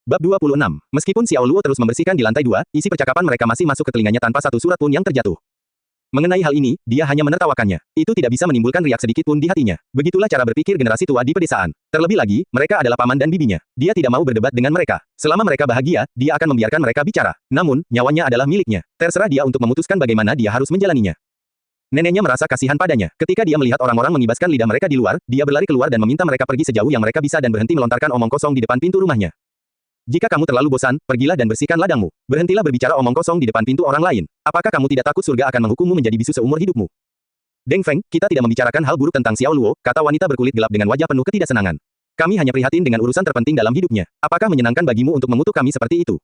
Bab 26. Meskipun Xiao Luo terus membersihkan di lantai 2, isi percakapan mereka masih masuk ke telinganya tanpa satu surat pun yang terjatuh. Mengenai hal ini, dia hanya menertawakannya. Itu tidak bisa menimbulkan riak sedikit pun di hatinya. Begitulah cara berpikir generasi tua di pedesaan. Terlebih lagi, mereka adalah paman dan bibinya. Dia tidak mau berdebat dengan mereka. Selama mereka bahagia, dia akan membiarkan mereka bicara. Namun, nyawanya adalah miliknya. Terserah dia untuk memutuskan bagaimana dia harus menjalaninya. Neneknya merasa kasihan padanya. Ketika dia melihat orang-orang mengibaskan lidah mereka di luar, dia berlari keluar dan meminta mereka pergi sejauh yang mereka bisa dan berhenti melontarkan omong kosong di depan pintu rumahnya. Jika kamu terlalu bosan, pergilah dan bersihkan ladangmu. Berhentilah berbicara omong kosong di depan pintu orang lain. Apakah kamu tidak takut surga akan menghukummu menjadi bisu seumur hidupmu? Deng Feng, kita tidak membicarakan hal buruk tentang Xiao Luo, kata wanita berkulit gelap dengan wajah penuh ketidaksenangan. Kami hanya prihatin dengan urusan terpenting dalam hidupnya. Apakah menyenangkan bagimu untuk mengutuk kami seperti itu?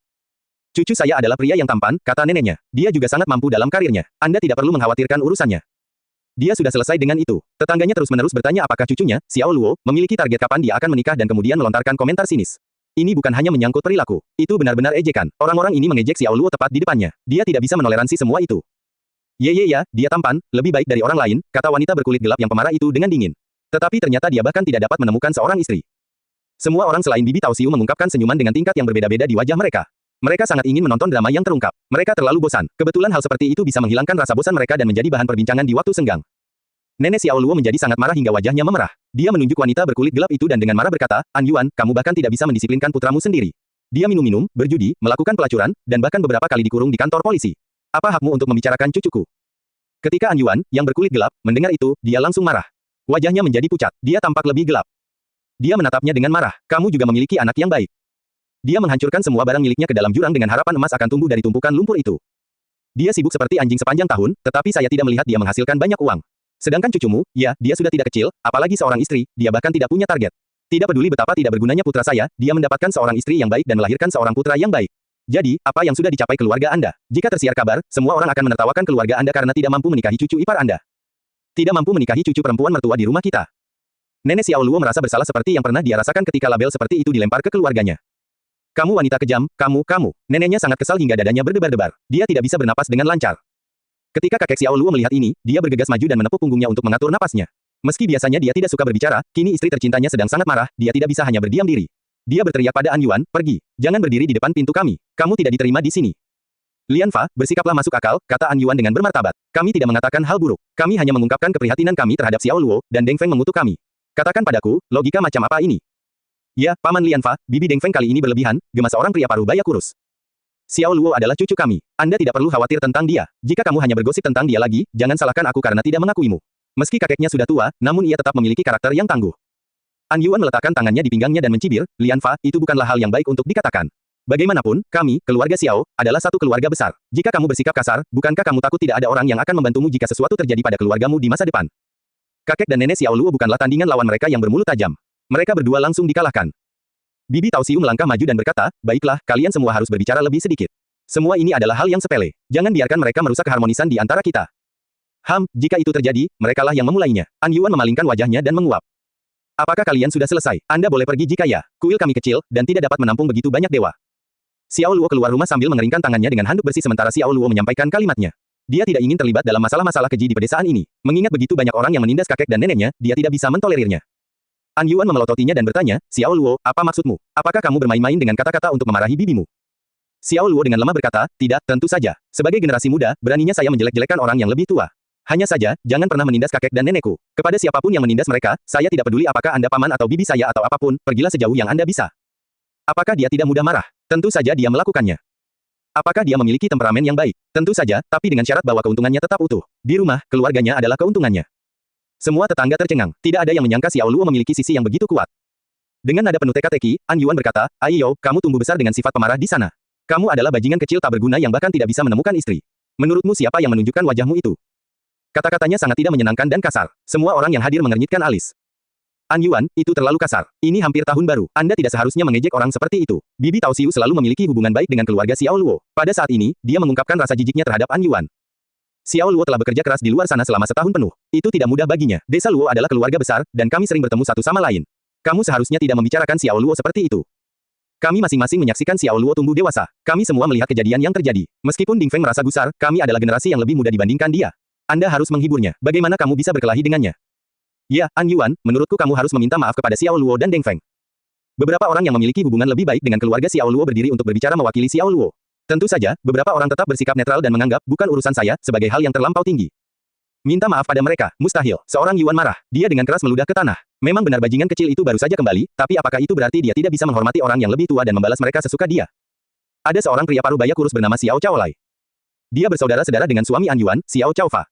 Cucu saya adalah pria yang tampan, kata neneknya. Dia juga sangat mampu dalam karirnya. Anda tidak perlu mengkhawatirkan urusannya. Dia sudah selesai dengan itu. Tetangganya terus-menerus bertanya apakah cucunya, Xiao Luo, memiliki target kapan dia akan menikah dan kemudian melontarkan komentar sinis. Ini bukan hanya menyangkut perilaku. Itu benar-benar ejekan. Orang-orang ini mengejek Xiao Luo tepat di depannya. Dia tidak bisa menoleransi semua itu. Ya, dia tampan, lebih baik dari orang lain, kata wanita berkulit gelap yang pemarah itu dengan dingin. Tetapi ternyata dia bahkan tidak dapat menemukan seorang istri. Semua orang selain Bibi Taoxiu mengungkapkan senyuman dengan tingkat yang berbeda-beda di wajah mereka. Mereka sangat ingin menonton drama yang terungkap. Mereka terlalu bosan. Kebetulan hal seperti itu bisa menghilangkan rasa bosan mereka dan menjadi bahan perbincangan di waktu senggang. Nenek Xiao Luo menjadi sangat marah hingga wajahnya memerah. Dia menunjuk wanita berkulit gelap itu dan dengan marah berkata, An Yuan, kamu bahkan tidak bisa mendisiplinkan putramu sendiri. Dia minum-minum, berjudi, melakukan pelacuran, dan bahkan beberapa kali dikurung di kantor polisi. Apa hakmu untuk membicarakan cucuku? Ketika An Yuan, yang berkulit gelap, mendengar itu, dia langsung marah. Wajahnya menjadi pucat. Dia tampak lebih gelap. Dia menatapnya dengan marah. Kamu juga memiliki anak yang baik. Dia menghancurkan semua barang miliknya ke dalam jurang dengan harapan emas akan tumbuh dari tumpukan lumpur itu. Dia sibuk seperti anjing sepanjang tahun, tetapi saya tidak melihat dia menghasilkan banyak uang. Sedangkan cucumu, ya, dia sudah tidak kecil, apalagi seorang istri, dia bahkan tidak punya target. Tidak peduli betapa tidak bergunanya putra saya, dia mendapatkan seorang istri yang baik dan melahirkan seorang putra yang baik. Jadi, apa yang sudah dicapai keluarga Anda? Jika tersiar kabar, semua orang akan menertawakan keluarga Anda karena tidak mampu menikahi cucu ipar Anda. Tidak mampu menikahi cucu perempuan mertua di rumah kita. Nenek Xiao Luo merasa bersalah seperti yang pernah dia rasakan ketika label seperti itu dilempar ke keluarganya. Kamu wanita kejam, kamu. Neneknya sangat kesal hingga dadanya berdebar-debar. Dia tidak bisa bernapas dengan lancar. Ketika kakek Xiao Luo melihat ini, dia bergegas maju dan menepuk punggungnya untuk mengatur napasnya. Meski biasanya dia tidak suka berbicara, kini istri tercintanya sedang sangat marah, dia tidak bisa hanya berdiam diri. Dia berteriak pada An Yuan, pergi. Jangan berdiri di depan pintu kami. Kamu tidak diterima di sini. Lian Fa, bersikaplah masuk akal, kata An Yuan dengan bermartabat. Kami tidak mengatakan hal buruk. Kami hanya mengungkapkan keprihatinan kami terhadap Xiao Luo, dan Deng Feng mengutuk kami. Katakan padaku, logika macam apa ini? Ya, Paman Lian Fa, Bibi Deng Feng kali ini berlebihan, gemas seorang pria paruh baya kurus. Xiao Luo adalah cucu kami. Anda tidak perlu khawatir tentang dia. Jika kamu hanya bergosip tentang dia lagi, jangan salahkan aku karena tidak mengakuimu. Meski kakeknya sudah tua, namun ia tetap memiliki karakter yang tangguh. An Yuan meletakkan tangannya di pinggangnya dan mencibir, Lian Fa, itu bukanlah hal yang baik untuk dikatakan. Bagaimanapun, kami, keluarga Xiao, adalah satu keluarga besar. Jika kamu bersikap kasar, bukankah kamu takut tidak ada orang yang akan membantumu jika sesuatu terjadi pada keluargamu di masa depan? Kakek dan nenek Xiao Luo bukanlah tandingan lawan mereka yang bermulut tajam. Mereka berdua langsung dikalahkan. Bibi Taoxiu melangkah maju dan berkata, baiklah, kalian semua harus berbicara lebih sedikit. Semua ini adalah hal yang sepele. Jangan biarkan mereka merusak keharmonisan di antara kita. Jika itu terjadi, merekalah yang memulainya. An Yuan memalingkan wajahnya dan menguap. Apakah kalian sudah selesai? Anda boleh pergi jika ya. Kuil kami kecil, dan tidak dapat menampung begitu banyak dewa. Xiao Luo keluar rumah sambil mengeringkan tangannya dengan handuk bersih sementara Xiao Luo menyampaikan kalimatnya. Dia tidak ingin terlibat dalam masalah-masalah keji di pedesaan ini. Mengingat begitu banyak orang yang menindas kakek dan neneknya, dia tidak bisa mentolerirnya. An Yuan memelototinya dan bertanya, Xiao Luo, apa maksudmu? Apakah kamu bermain-main dengan kata-kata untuk memarahi bibimu? Xiao Luo dengan lemah berkata, tidak, tentu saja. Sebagai generasi muda, beraninya saya menjelek-jelekan orang yang lebih tua. Hanya saja, jangan pernah menindas kakek dan nenekku. Kepada siapapun yang menindas mereka, saya tidak peduli apakah Anda paman atau bibi saya atau apapun, pergilah sejauh yang Anda bisa. Apakah dia tidak mudah marah? Tentu saja dia melakukannya. Apakah dia memiliki temperamen yang baik? Tentu saja, tapi dengan syarat bahwa keuntungannya tetap utuh. Di rumah, keluarganya adalah keuntungannya. Semua tetangga tercengang. Tidak ada yang menyangka Xiao Luo memiliki sisi yang begitu kuat. Dengan nada penuh teka-teki, An Yuan berkata, Aiyo, kamu tumbuh besar dengan sifat pemarah di sana. Kamu adalah bajingan kecil tak berguna yang bahkan tidak bisa menemukan istri. Menurutmu siapa yang menunjukkan wajahmu itu? Kata-katanya sangat tidak menyenangkan dan kasar. Semua orang yang hadir mengernyitkan alis. An Yuan, itu terlalu kasar. Ini hampir tahun baru. Anda tidak seharusnya mengejek orang seperti itu. Bibi Taoxiu selalu memiliki hubungan baik dengan keluarga Xiao Luo. Pada saat ini, dia mengungkapkan rasa jijiknya terhadap An Yuan. Xiao Luo telah bekerja keras di luar sana selama setahun penuh. Itu tidak mudah baginya. Desa Luo adalah keluarga besar, dan kami sering bertemu satu sama lain. Kamu seharusnya tidak membicarakan Xiao Luo seperti itu. Kami masing-masing menyaksikan Xiao Luo tumbuh dewasa. Kami semua melihat kejadian yang terjadi. Meskipun Ding Feng merasa gusar, kami adalah generasi yang lebih muda dibandingkan dia. Anda harus menghiburnya. Bagaimana kamu bisa berkelahi dengannya? Ya, An Yuan, menurutku kamu harus meminta maaf kepada Xiao Luo dan Deng Feng. Beberapa orang yang memiliki hubungan lebih baik dengan keluarga Xiao Luo berdiri untuk berbicara mewakili Xiao Luo. Tentu saja, beberapa orang tetap bersikap netral dan menganggap bukan urusan saya sebagai hal yang terlampau tinggi. Minta maaf pada mereka, mustahil. Seorang Yuan marah. Dia dengan keras meludah ke tanah. Memang benar bajingan kecil itu baru saja kembali, tapi apakah itu berarti dia tidak bisa menghormati orang yang lebih tua dan membalas mereka sesuka dia? Ada seorang pria parubaya kurus bernama Xiao Chaolai. Dia bersaudara-saudara dengan suami An Yuan, Xiao Chaofa.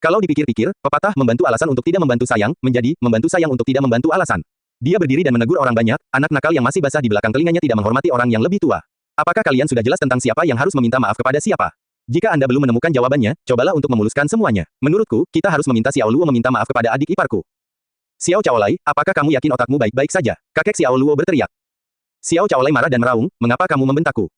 Kalau dipikir-pikir, pepatah membantu alasan untuk tidak membantu sayang, menjadi membantu sayang untuk tidak membantu alasan. Dia berdiri dan menegur orang banyak, anak nakal yang masih basah di belakang telinganya tidak menghormati orang yang lebih tua. Apakah kalian sudah jelas tentang siapa yang harus meminta maaf kepada siapa? Jika Anda belum menemukan jawabannya, cobalah untuk memuluskan semuanya. Menurutku, kita harus meminta Xiao Luo meminta maaf kepada adik iparku. Xiao Chaolai, apakah kamu yakin otakmu baik-baik saja? Kakek Xiao Luo berteriak. Xiao Chaolai marah dan meraung, mengapa kamu membentakku?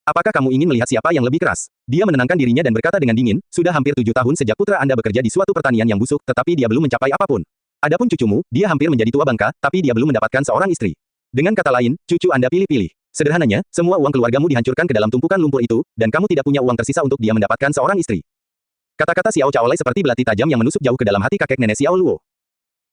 Apakah kamu ingin melihat siapa yang lebih keras? Dia menenangkan dirinya dan berkata dengan dingin, sudah hampir 7 tahun sejak putra Anda bekerja di suatu pertanian yang busuk, tetapi dia belum mencapai apapun. Adapun cucumu, dia hampir menjadi tua bangka, tapi dia belum mendapatkan seorang istri. Dengan kata lain, cucu Anda pilih-pilih. Sederhananya, semua uang keluargamu dihancurkan ke dalam tumpukan lumpur itu, dan kamu tidak punya uang tersisa untuk dia mendapatkan seorang istri. Kata-kata Xiao Chaolai seperti belati tajam yang menusuk jauh ke dalam hati kakek nenek Xiao Luo.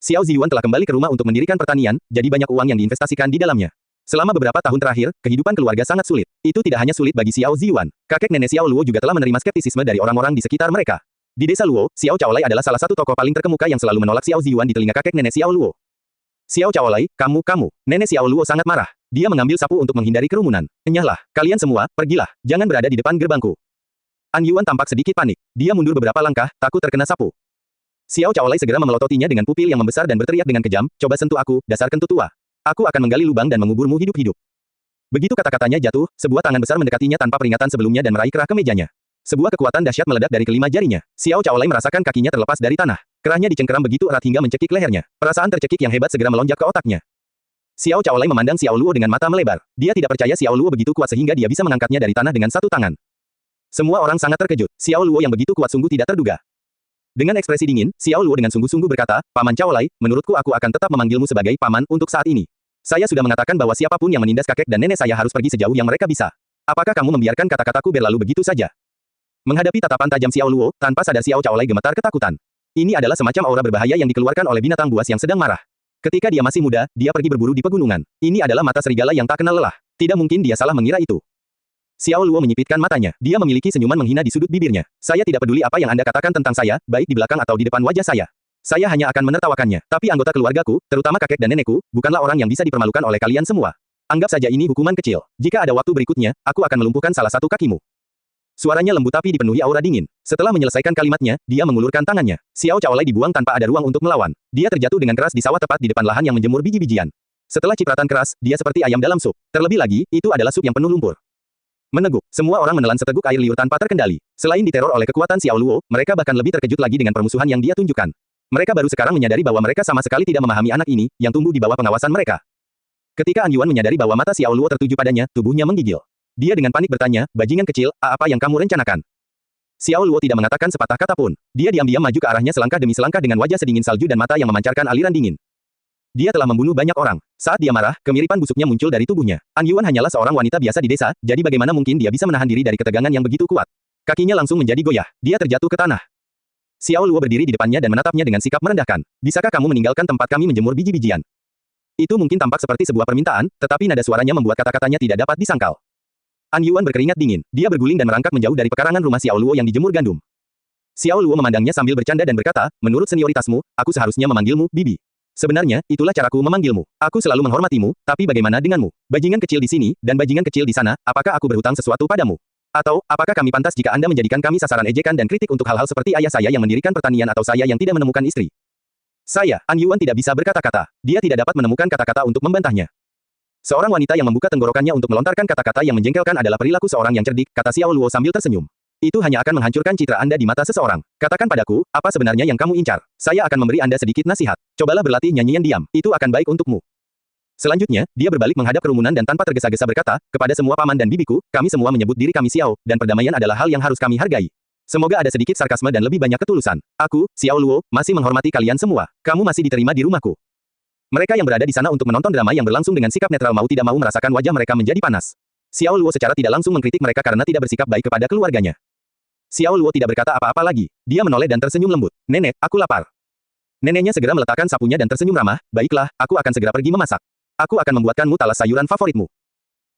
Xiao Ziyuan telah kembali ke rumah untuk mendirikan pertanian, jadi banyak uang yang diinvestasikan di dalamnya. Selama beberapa tahun terakhir, kehidupan keluarga sangat sulit. Itu tidak hanya sulit bagi Xiao Ziyuan. Kakek nenek Xiao Luo juga telah menerima skeptisisme dari orang-orang di sekitar mereka. Di desa Luo, Xiao Chaolai adalah salah satu tokoh paling terkemuka yang selalu menolak Xiao Ziyuan di telinga kakek nenek Xiao Luo. Xiao Chaolai, kamu. Nenek Xiao Luo sangat marah. Dia mengambil sapu untuk menghindari kerumunan. Enyahlah, kalian semua, pergilah. Jangan berada di depan gerbangku. An Yuan tampak sedikit panik. Dia mundur beberapa langkah, takut terkena sapu. Xiao Chaolai segera memelototinya dengan pupil yang membesar dan berteriak dengan kejam, coba sentuh aku, dasar kentut tua. Aku akan menggali lubang dan menguburmu hidup-hidup. Begitu kata-katanya jatuh, sebuah tangan besar mendekatinya tanpa peringatan sebelumnya dan meraih kerah ke mejanya. Sebuah kekuatan dahsyat meledak dari kelima jarinya. Xiao Chaolai merasakan kakinya terlepas dari tanah. Kerahnya dicengkeram begitu erat hingga mencekik lehernya. Perasaan tercekik yang hebat segera melonjak ke otaknya. Xiao Chaolai memandang Xiao Luo dengan mata melebar. Dia tidak percaya Xiao Luo begitu kuat sehingga dia bisa mengangkatnya dari tanah dengan satu tangan. Semua orang sangat terkejut. Xiao Luo yang begitu kuat sungguh tidak terduga. Dengan ekspresi dingin, Xiao Luo dengan sungguh-sungguh berkata, Paman Chaolai, menurutku aku akan tetap memanggilmu sebagai Paman untuk saat ini. Saya sudah mengatakan bahwa siapapun yang menindas kakek dan nenek saya harus pergi sejauh yang mereka bisa. Apakah kamu membiarkan kata-kataku berlalu begitu saja? Menghadapi tatapan tajam Xiao Luo, tanpa sadar Xiao Chaolai gemetar ketakutan. Ini adalah semacam aura berbahaya yang dikeluarkan oleh binatang buas yang sedang marah. Ketika dia masih muda, dia pergi berburu di pegunungan. Ini adalah mata serigala yang tak kenal lelah. Tidak mungkin dia salah mengira itu. Xiao Luo menyipitkan matanya. Dia memiliki senyuman menghina di sudut bibirnya. Saya tidak peduli apa yang Anda katakan tentang saya, baik di belakang atau di depan wajah saya. Saya hanya akan menertawakannya. Tapi anggota keluargaku, terutama kakek dan nenekku, bukanlah orang yang bisa dipermalukan oleh kalian semua. Anggap saja ini hukuman kecil. Jika ada waktu berikutnya, aku akan melumpuhkan salah satu kakimu. Suaranya lembut tapi dipenuhi aura dingin. Setelah menyelesaikan kalimatnya, dia mengulurkan tangannya. Xiao Chaolai dibuang tanpa ada ruang untuk melawan. Dia terjatuh dengan keras di sawah tepat di depan lahan yang menjemur biji-bijian. Setelah cipratan keras, dia seperti ayam dalam sup. Terlebih lagi, itu adalah sup yang penuh lumpur. Meneguk, semua orang menelan seteguk air liur tanpa terkendali. Selain diteror oleh kekuatan Xiao Luo, mereka bahkan lebih terkejut lagi dengan permusuhan yang dia tunjukkan. Mereka baru sekarang menyadari bahwa mereka sama sekali tidak memahami anak ini, yang tumbuh di bawah pengawasan mereka. Ketika An Yuan menyadari bahwa mata Xiao Luo tertuju padanya, tubuhnya menggigil. Dia dengan panik bertanya, bajingan kecil, apa yang kamu rencanakan? Xiao Luo tidak mengatakan sepatah kata pun. Dia diam-diam maju ke arahnya selangkah demi selangkah dengan wajah sedingin salju dan mata yang memancarkan aliran dingin. Dia telah membunuh banyak orang. Saat dia marah, kemiripan busuknya muncul dari tubuhnya. An Yuan hanyalah seorang wanita biasa di desa, jadi bagaimana mungkin dia bisa menahan diri dari ketegangan yang begitu kuat? Kakinya langsung menjadi goyah. Dia terjatuh ke tanah. Xiao Luo berdiri di depannya dan menatapnya dengan sikap merendahkan. Bisakah kamu meninggalkan tempat kami menjemur biji-bijian? Itu mungkin tampak seperti sebuah permintaan, tetapi nada suaranya membuat kata-katanya tidak dapat disangkal. An Yuan berkeringat dingin. Dia berguling dan merangkak menjauh dari pekarangan rumah Xiao Luo yang dijemur gandum. Xiao Luo memandangnya sambil bercanda dan berkata, menurut senioritasmu, aku seharusnya memanggilmu Bibi. Sebenarnya, itulah caraku memanggilmu. Aku selalu menghormatimu, tapi bagaimana denganmu? Bajingan kecil di sini, dan bajingan kecil di sana, apakah aku berhutang sesuatu padamu? Atau, apakah kami pantas jika Anda menjadikan kami sasaran ejekan dan kritik untuk hal-hal seperti ayah saya yang mendirikan pertanian atau saya yang tidak menemukan istri? Saya, An Yuan tidak bisa berkata-kata. Dia tidak dapat menemukan kata-kata untuk membantahnya. Seorang wanita yang membuka tenggorokannya untuk melontarkan kata-kata yang menjengkelkan adalah perilaku seorang yang cerdik, kata Xiao Luo sambil tersenyum. Itu hanya akan menghancurkan citra Anda di mata seseorang. Katakan padaku, apa sebenarnya yang kamu incar? Saya akan memberi Anda sedikit nasihat. Cobalah berlatih nyanyian diam, itu akan baik untukmu. Selanjutnya, dia berbalik menghadap kerumunan dan tanpa tergesa-gesa berkata, kepada semua paman dan bibiku, kami semua menyebut diri kami Xiao, dan perdamaian adalah hal yang harus kami hargai. Semoga ada sedikit sarkasme dan lebih banyak ketulusan. Aku, Xiao Luo, masih menghormati kalian semua. Kamu masih diterima di rumahku. Mereka yang berada di sana untuk menonton drama yang berlangsung dengan sikap netral mau tidak mau merasakan wajah mereka menjadi panas. Xiao Luo secara tidak langsung mengkritik mereka karena tidak bersikap baik kepada keluarganya. Xiao Luo tidak berkata apa-apa lagi. Dia menoleh dan tersenyum lembut. Nenek, aku lapar. Neneknya segera meletakkan sapunya dan tersenyum ramah, baiklah, aku akan segera pergi memasak. Aku akan membuatkanmu talas sayuran favoritmu.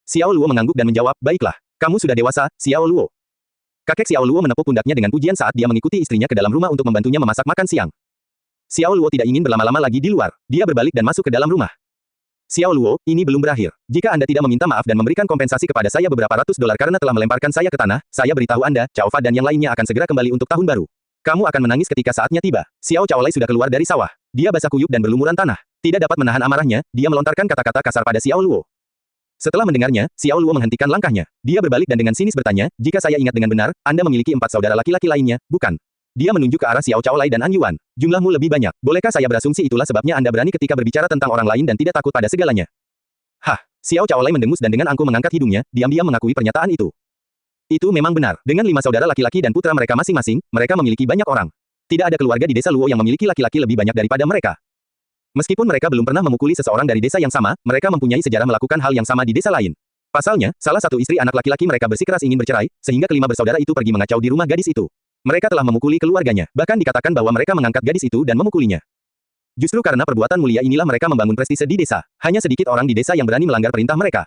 Xiao Luo mengangguk dan menjawab, baiklah. Kamu sudah dewasa, Xiao Luo. Kakek Xiao Luo menepuk pundaknya dengan pujian saat dia mengikuti istrinya ke dalam rumah untuk membantunya memasak makan siang. Xiao Luo tidak ingin berlama-lama lagi di luar. Dia berbalik dan masuk ke dalam rumah. Xiao Luo, ini belum berakhir. Jika Anda tidak meminta maaf dan memberikan kompensasi kepada saya beberapa ratus dolar karena telah melemparkan saya ke tanah, saya beritahu Anda, Cao Fa dan yang lainnya akan segera kembali untuk tahun baru. Kamu akan menangis ketika saatnya tiba. Xiao Caolai sudah keluar dari sawah. Dia basah kuyup dan berlumuran tanah. Tidak dapat menahan amarahnya, dia melontarkan kata-kata kasar pada Xiao Luo. Setelah mendengarnya, Xiao Luo menghentikan langkahnya. Dia berbalik dan dengan sinis bertanya, jika saya ingat dengan benar, Anda memiliki 4 saudara laki-laki lainnya, bukan? Dia menunjuk ke arah Xiao Caolai dan An Yuan. Jumlahmu lebih banyak. Bolehkah saya berasumsi itulah sebabnya Anda berani ketika berbicara tentang orang lain dan tidak takut pada segalanya? Hah, Xiao Caolai mendengus dan dengan angkuh mengangkat hidungnya, diam-diam mengakui pernyataan itu. Itu memang benar. Dengan 5 saudara laki-laki dan putra mereka masing-masing, mereka memiliki banyak orang. Tidak ada keluarga di desa Luo yang memiliki laki-laki lebih banyak daripada mereka. Meskipun mereka belum pernah memukuli seseorang dari desa yang sama, mereka mempunyai sejarah melakukan hal yang sama di desa lain. Pasalnya, salah satu istri anak laki-laki mereka bersikeras ingin bercerai, sehingga kelima bersaudara itu pergi mengacau di rumah gadis itu. Mereka telah memukuli keluarganya, bahkan dikatakan bahwa mereka mengangkat gadis itu dan memukulinya. Justru karena perbuatan mulia inilah mereka membangun prestise di desa. Hanya sedikit orang di desa yang berani melanggar perintah mereka.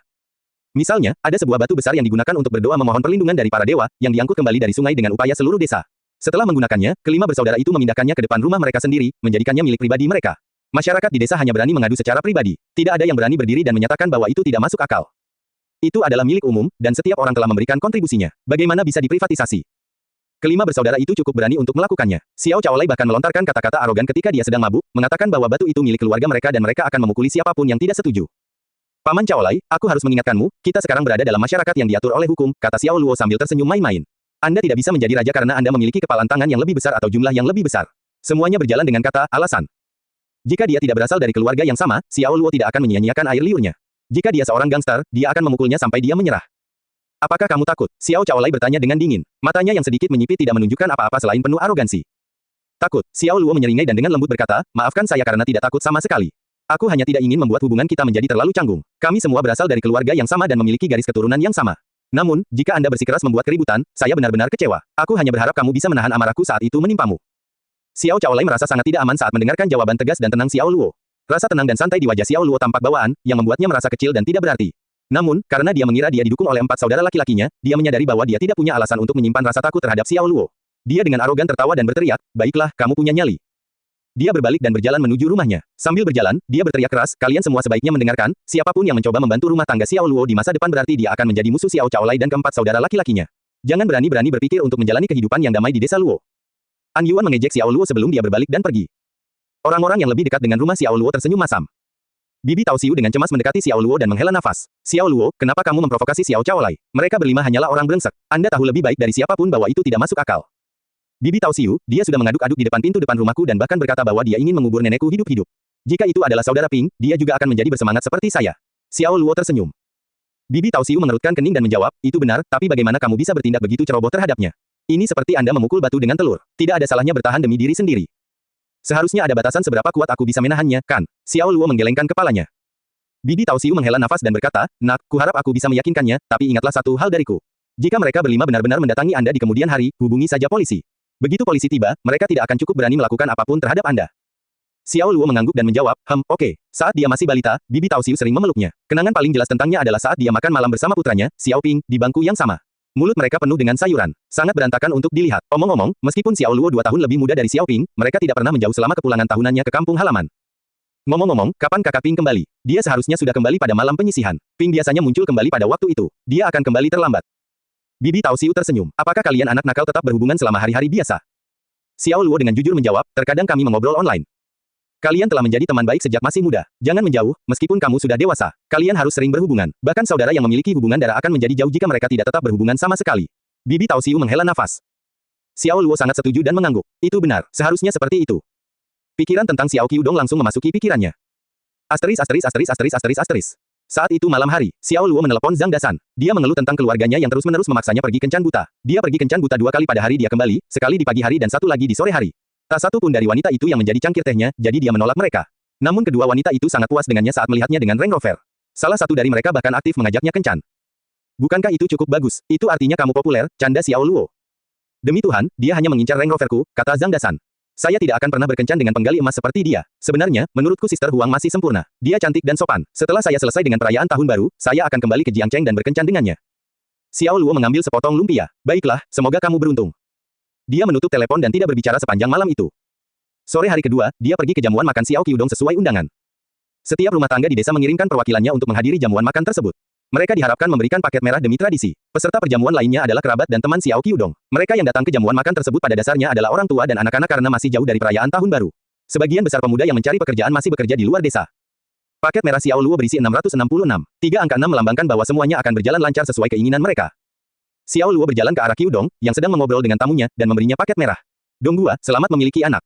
Misalnya, ada sebuah batu besar yang digunakan untuk berdoa memohon perlindungan dari para dewa, yang diangkut kembali dari sungai dengan upaya seluruh desa. Setelah menggunakannya, kelima bersaudara itu memindahkannya ke depan rumah mereka sendiri, menjadikannya milik pribadi mereka. Masyarakat di desa hanya berani mengadu secara pribadi. Tidak ada yang berani berdiri dan menyatakan bahwa itu tidak masuk akal. Itu adalah milik umum, dan setiap orang telah memberikan kontribusinya. Bagaimana bisa diprivatisasi? Kelima bersaudara itu cukup berani untuk melakukannya. Xiao Caolai bahkan melontarkan kata-kata arogan ketika dia sedang mabuk, mengatakan bahwa batu itu milik keluarga mereka dan mereka akan memukuli siapapun yang tidak setuju. Paman Caolai, aku harus mengingatkanmu, kita sekarang berada dalam masyarakat yang diatur oleh hukum, kata Xiao Luo sambil tersenyum main-main. Anda tidak bisa menjadi raja karena Anda memiliki kepalan tangan yang lebih besar atau jumlah yang lebih besar. Semuanya berjalan dengan kata alasan. Jika dia tidak berasal dari keluarga yang sama, Xiao Luo tidak akan menyia-nyiakan air liurnya. Jika dia seorang gangster, dia akan memukulnya sampai dia menyerah. Apakah kamu takut? Xiao Caolai bertanya dengan dingin. Matanya yang sedikit menyipit tidak menunjukkan apa-apa selain penuh arogansi. Takut. Xiao Luo menyeringai dan dengan lembut berkata, maafkan saya karena tidak takut sama sekali. Aku hanya tidak ingin membuat hubungan kita menjadi terlalu canggung. Kami semua berasal dari keluarga yang sama dan memiliki garis keturunan yang sama. Namun, jika Anda bersikeras membuat keributan, saya benar-benar kecewa. Aku hanya berharap kamu bisa menahan amarahku saat itu menimpamu. Xiao Caolai merasa sangat tidak aman saat mendengarkan jawaban tegas dan tenang Xiao Luo. Rasa tenang dan santai di wajah Xiao Luo tampak bawaan, yang membuatnya merasa kecil dan tidak berarti. Namun, karena dia mengira dia didukung oleh 4 saudara laki-lakinya, dia menyadari bahwa dia tidak punya alasan untuk menyimpan rasa takut terhadap Xiao Luo. Dia dengan arogan tertawa dan berteriak, baiklah, kamu punya nyali. Dia berbalik dan berjalan menuju rumahnya. Sambil berjalan, dia berteriak keras, kalian semua sebaiknya mendengarkan, siapapun yang mencoba membantu rumah tangga Xiao Luo di masa depan berarti dia akan menjadi musuh Xiao Caolai dan keempat saudara laki-lakinya. Jangan berani-berani berpikir untuk menjalani kehidupan yang damai di desa Luo. An Yuan mengejek Xiao Luo sebelum dia berbalik dan pergi. Orang-orang yang lebih dekat dengan rumah Xiao Luo tersenyum masam. Bibi Tao Xiu dengan cemas mendekati Xiao Luo dan menghela nafas. Xiao Luo, kenapa kamu memprovokasi Xiao Caolai? Mereka berlima hanyalah orang brengsek. Anda tahu lebih baik dari siapapun bahwa itu tidak masuk akal. Bibi Tao Xiu, dia sudah mengaduk-aduk di depan pintu depan rumahku dan bahkan berkata bahwa dia ingin mengubur nenekku hidup-hidup. Jika itu adalah saudara Ping, dia juga akan menjadi bersemangat seperti saya. Xiao Luo tersenyum. Bibi Tao Xiu mengerutkan kening dan menjawab, itu benar, tapi bagaimana kamu bisa bertindak begitu ceroboh terhadapnya? Ini seperti Anda memukul batu dengan telur. Tidak ada salahnya bertahan demi diri sendiri. Seharusnya ada batasan seberapa kuat aku bisa menahannya, kan? Xiao Luo menggelengkan kepalanya. Bibi Tao Xiu menghela nafas dan berkata, nak, kuharap aku bisa meyakinkannya, tapi ingatlah satu hal dariku. Jika mereka berlima benar-benar mendatangi Anda di kemudian hari, hubungi saja polisi. Begitu polisi tiba, mereka tidak akan cukup berani melakukan apapun terhadap Anda. Xiao Luo mengangguk dan menjawab, oke. Saat dia masih balita, Bibi Tao Xiu sering memeluknya. Kenangan paling jelas tentangnya adalah saat dia makan malam bersama putranya, Xiao Ping, di bangku yang sama. Mulut mereka penuh dengan sayuran. Sangat berantakan untuk dilihat. Omong-omong, meskipun Xiao Luo 2 tahun lebih muda dari Xiao Ping, mereka tidak pernah menjauh selama kepulangan tahunannya ke kampung halaman. Ngomong-ngomong, kapan kakak Ping kembali? Dia seharusnya sudah kembali pada malam penyisihan. Ping biasanya muncul kembali pada waktu itu. Dia akan kembali terlambat. Bibi Tao Xiu tersenyum. Apakah kalian anak nakal tetap berhubungan selama hari-hari biasa? Xiao Luo dengan jujur menjawab, terkadang kami mengobrol online. Kalian telah menjadi teman baik sejak masih muda. Jangan menjauh, meskipun kamu sudah dewasa. Kalian harus sering berhubungan. Bahkan saudara yang memiliki hubungan darah akan menjadi jauh jika mereka tidak tetap berhubungan sama sekali. Bibi Tao Xiu menghela nafas. Xiao Luo sangat setuju dan mengangguk. Itu benar, seharusnya seperti itu. Pikiran tentang Xiao Qiudong langsung memasuki pikirannya. Saat itu malam hari, Xiao Luo menelepon Zhang Dasan. Dia mengeluh tentang keluarganya yang terus-menerus memaksanya pergi kencan buta. Dia pergi kencan buta 2 kali pada hari dia kembali, sekali di pagi hari dan 1 lagi di sore hari. Tak satu pun dari wanita itu yang menjadi cangkir tehnya, jadi dia menolak mereka. Namun kedua wanita itu sangat puas dengannya saat melihatnya dengan Range Rover. Salah satu dari mereka bahkan aktif mengajaknya kencan. Bukankah itu cukup bagus? Itu artinya kamu populer, canda Xiao Luo. Demi Tuhan, dia hanya mengincar Range Roverku, kata Zhang Dasan. Saya tidak akan pernah berkencan dengan penggali emas seperti dia. Sebenarnya, menurutku Sister Huang masih sempurna. Dia cantik dan sopan. Setelah saya selesai dengan perayaan tahun baru, saya akan kembali ke Jiangcheng dan berkencan dengannya. Xiao Luo mengambil sepotong lumpia. Baiklah, semoga kamu beruntung. Dia menutup telepon dan tidak berbicara sepanjang malam itu. Sore hari kedua, dia pergi ke jamuan makan Xiao Qiudong sesuai undangan. Setiap rumah tangga di desa mengirimkan perwakilannya untuk menghadiri jamuan makan tersebut. Mereka diharapkan memberikan paket merah demi tradisi. Peserta perjamuan lainnya adalah kerabat dan teman Xiao Qiudong. Mereka yang datang ke jamuan makan tersebut pada dasarnya adalah orang tua dan anak-anak karena masih jauh dari perayaan tahun baru. Sebagian besar pemuda yang mencari pekerjaan masih bekerja di luar desa. Paket merah Xiao Luo berisi 666. 3 angka 6 melambangkan bahwa semuanya akan berjalan lancar sesuai keinginan mereka. Xiao Luo berjalan ke arah Qiudong, yang sedang mengobrol dengan tamunya, dan memberinya paket merah. Donggua, selamat memiliki anak.